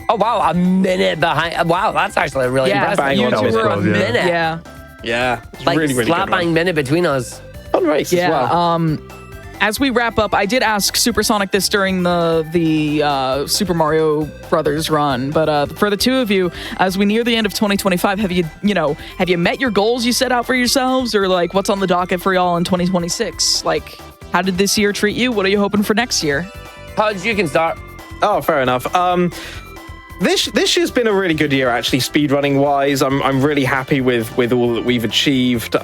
Oh, wow, a minute behind. Wow, that's actually really impressive. bang you on two it. were a Close, yeah. minute. Yeah. Yeah, it's Like, really, really slap good one. bang minute between us. Fun race as well. As we wrap up, I did ask Supersonic this during the Super Mario Brothers run, but for the two of you, as we near the end of 2025, have you met your goals you set out for yourselves, or like what's on the docket for y'all in 2026? Like, how did this year treat you? What are you hoping for next year? Huds, you can start. Oh, fair enough. This year's been a really good year, actually, speedrunning wise. I'm really happy with all that we've achieved.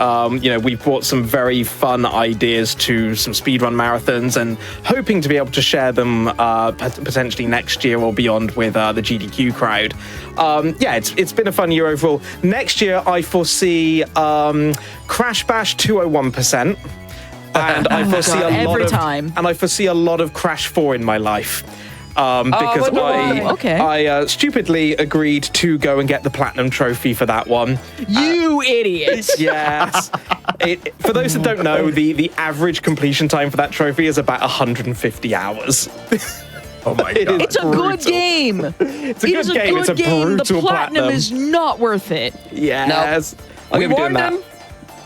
We've brought some very fun ideas to some speedrun marathons, and hoping to be able to share them potentially next year or beyond with the GDQ crowd. It's been a fun year overall. Next year, I foresee Crash Bash 201%. And I foresee God, every time. And I foresee a lot of Crash 4 in my life. because okay. I stupidly agreed to go and get the platinum trophy for that one. You idiot! Yes. For those that don't know, the average completion time for that trophy is about 150 hours. Oh my god. It's a good game. It's a good game. It's a brutal The platinum is not worth it. Yes. We warned him.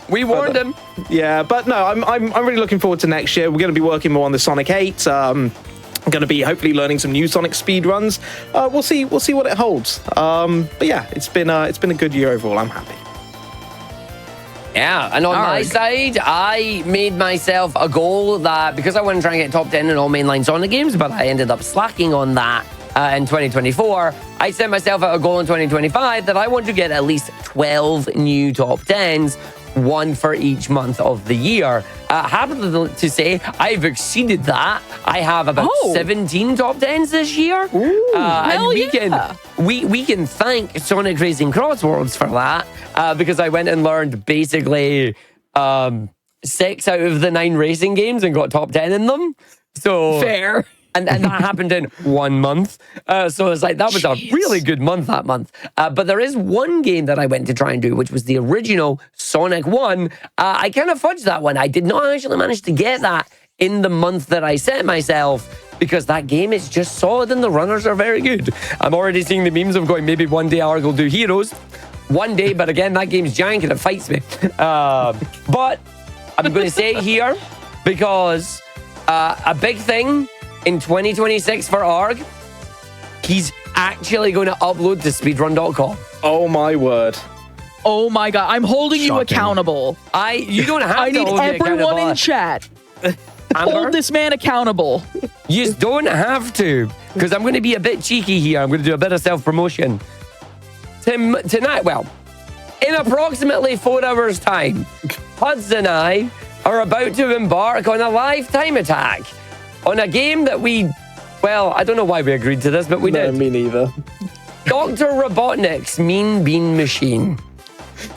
We warned him. Yeah, but no, I'm really looking forward to next year. We're going to be working more on the Sonic 8. I'm going to be hopefully learning some new Sonic speedruns. We'll see what it holds. But yeah, it's been a good year overall. I'm happy. Yeah, and on my side, I made myself a goal that, because I want to try and get top 10 in all mainline Sonic games, but I ended up slacking on that in 2024. I set myself out a goal in 2025 that I want to get at least 12 new top 10s, one for each month of the year. Happy to say I've exceeded that. I have about 17 top 10s this year. And we can thank Sonic Racing Crossworlds for that, because I went and learned basically 6 out of the 9 racing games and got top 10 in them. So fair. And that happened in 1 month. So it's like, that was a really good month that month. But there is one game that I went to try and do, which was the original Sonic 1. I kind of fudged that one. I did not actually manage to get that in the month that I set myself, because that game is just solid and the runners are very good. I'm already seeing the memes of going, maybe one day Arg will do Heroes. One day, but again, that game's jank and it fights me. But I'm going to say it here, because a big thing in 2026 for Arg, he's actually going to upload to speedrun.com. Oh my word. Oh my god, I'm holding you accountable. You don't have I to need hold me everyone accountable. in chat. Hold this man accountable. You just don't have to, because I'm going to be a bit cheeky here. I'm going to do a bit of self-promotion. Tonight, well, in approximately 4 hours' time, Puds and I are about to embark on a live time attack on a game that I don't know why we agreed to this, but we did. Me neither. Dr. Robotnik's Mean Bean Machine.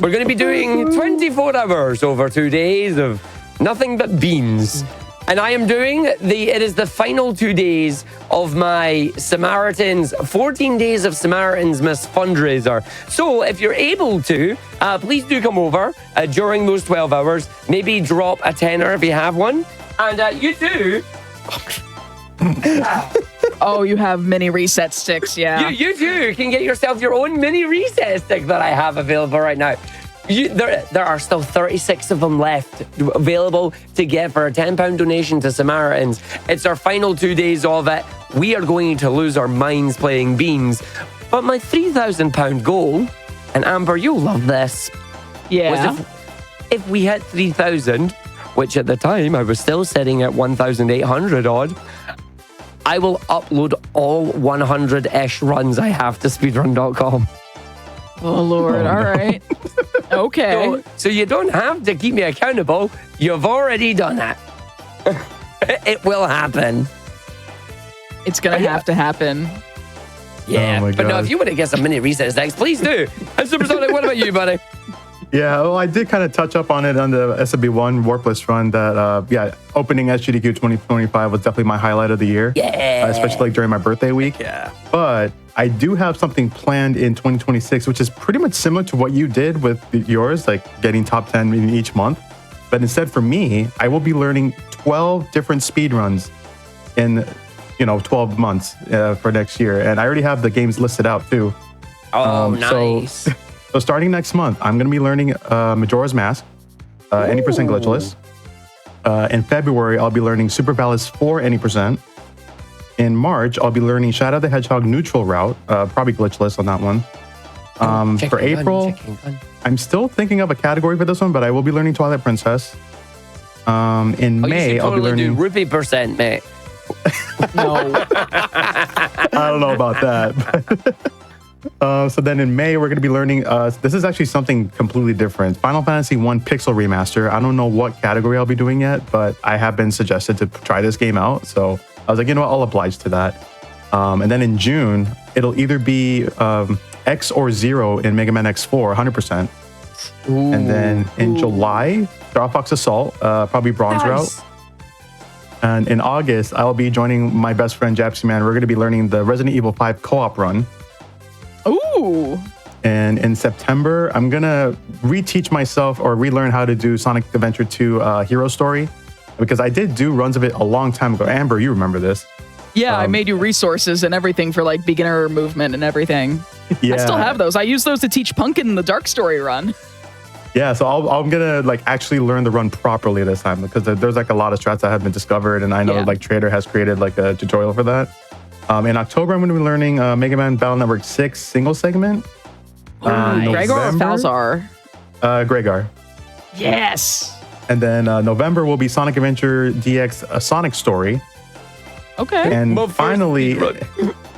We're going to be doing 24 hours over 2 days of nothing but beans. And I am doing it is the final 2 days of my 14 days of Samaritan's Miss fundraiser. So if you're able to, please do come over during those 12 hours. Maybe drop a tenner if you have one. And you too. Oh, you have mini reset sticks, yeah. You too can get yourself your own mini reset stick that I have available right now. There are still 36 of them left available to get for a £10 donation to Samaritans. It's our final 2 days of it. We are going to lose our minds playing beans. But my £3,000 goal, and Amber, you'll love this, Yeah. was if we hit 3,000, which at the time I was still sitting at 1,800 odd, I will upload all 100-ish runs I have to speedrun.com. Oh, Lord. All right. Okay. So you don't have to keep me accountable. You've already done that. It will happen. It's going to have to happen. Yeah. Oh my but no, God. if you want to get some mini resets next, please do. And Supersonic, what about you, buddy? Yeah, well, I did kind of touch up on it on the SB1 Warpless run that, opening SGDQ 2025 was definitely my highlight of the year. Yeah. Especially like during my birthday week. Yeah. But I do have something planned in 2026, which is pretty much similar to what you did with yours, like getting top 10 in each month. But instead for me, I will be learning 12 different speed runs in, 12 months for next year. And I already have the games listed out too. Oh, nice. So starting next month, I'm going to be learning Majora's Mask, any percent glitchless. In February, I'll be learning Super Ballast 4 any percent. In March, I'll be learning Shadow the Hedgehog neutral route, probably glitchless on that one. For April, I'm still thinking of a category for this one, but I will be learning Twilight Princess. In May, I'll be learning rupee percent, mate. No. I don't know about that. So then in May, we're going to be learning, this is actually something completely different. Final Fantasy 1 Pixel Remaster. I don't know what category I'll be doing yet, but I have been suggested to try this game out. So I was like, you know what, I'll oblige to that. And then in June, it'll either be X or 0 in Mega Man X4, 100%. And then in July, Star Fox Assault, probably Bronze Route. And in August, I'll be joining my best friend, Japsy Man. We're going to be learning the Resident Evil 5 co-op run. Ooh. And in September, I'm going to reteach myself or relearn how to do Sonic Adventure 2 Hero Story. Because I did do runs of it a long time ago. Amber, you remember this. Yeah, I made you resources and everything for like beginner movement and everything. Yeah. I still have those. I use those to teach Pumpkin in the Dark Story run. Yeah, so I'm gonna like actually learn the run properly this time because there's like a lot of strats that have been discovered, and I know like Trader has created like a tutorial for that. In October, I'm gonna be learning Mega Man Battle Network 6 single segment. Gregor or Falzar? Gregar. Yes. And then November will be Sonic Adventure DX a Sonic Story. Okay. And finally,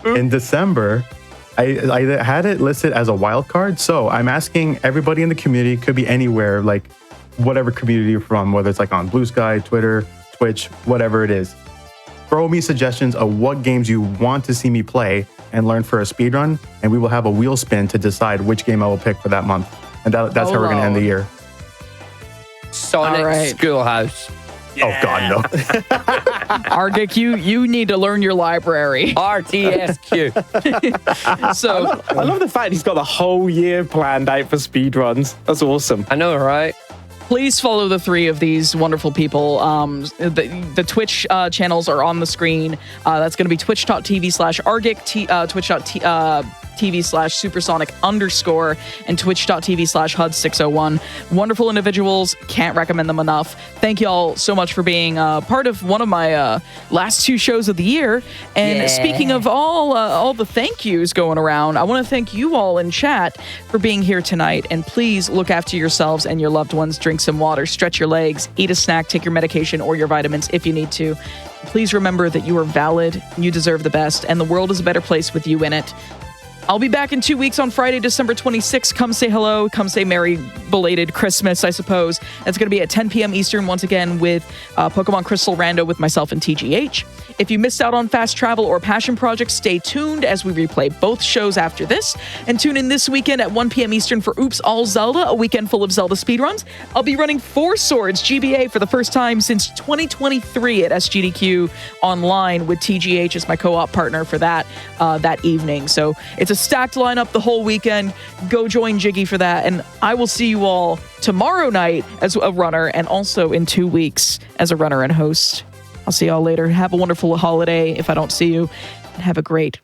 in December, I had it listed as a wild card. So I'm asking everybody in the community, could be anywhere, like whatever community you're from, whether it's like on Blue Sky, Twitter, Twitch, whatever it is. Throw me suggestions of what games you want to see me play and learn for a speedrun, and we will have a wheel spin to decide which game I will pick for that month. And that's how we're going to end the year. Sonic Schoolhouse. Yeah. Oh, God, no. Argic, you need to learn your library. RTSQ. So I love the fact he's got the whole year planned out for speedruns. That's awesome. I know, right? please follow the three of these wonderful people. The Twitch channels are on the screen. That's going to be twitch.tv/argic, twitch.tv/supersonic_, and twitch.tv/HUD601. Wonderful individuals. Can't recommend them enough. Thank you all so much for being part of one of my last two shows of the year. And speaking of all the thank yous going around, I want to thank you all in chat for being here tonight. And please look after yourselves and your loved ones. Drink some water, stretch your legs, eat a snack, take your medication or your vitamins if you need to. Please remember that you are valid, you deserve the best, and the world is a better place with you in it. I'll be back in 2 weeks on Friday, December 26th. Come say hello. Come say Merry belated Christmas, I suppose. That's going to be at 10 p.m. Eastern once again with Pokemon Crystal Rando with myself and TGH. If you missed out on Fast Travel or Passion Project, stay tuned as we replay both shows after this. And tune in this weekend at 1 p.m. Eastern for Oops All Zelda, a weekend full of Zelda speedruns. I'll be running Four Swords GBA for the first time since 2023 at SGDQ Online with TGH as my co-op partner for that evening. So it's a stacked lineup the whole weekend. Go join Jiggy for that. And I will see you all tomorrow night as a runner and also in 2 weeks as a runner and host. I'll see y'all later. Have a wonderful holiday if I don't see you. And have a great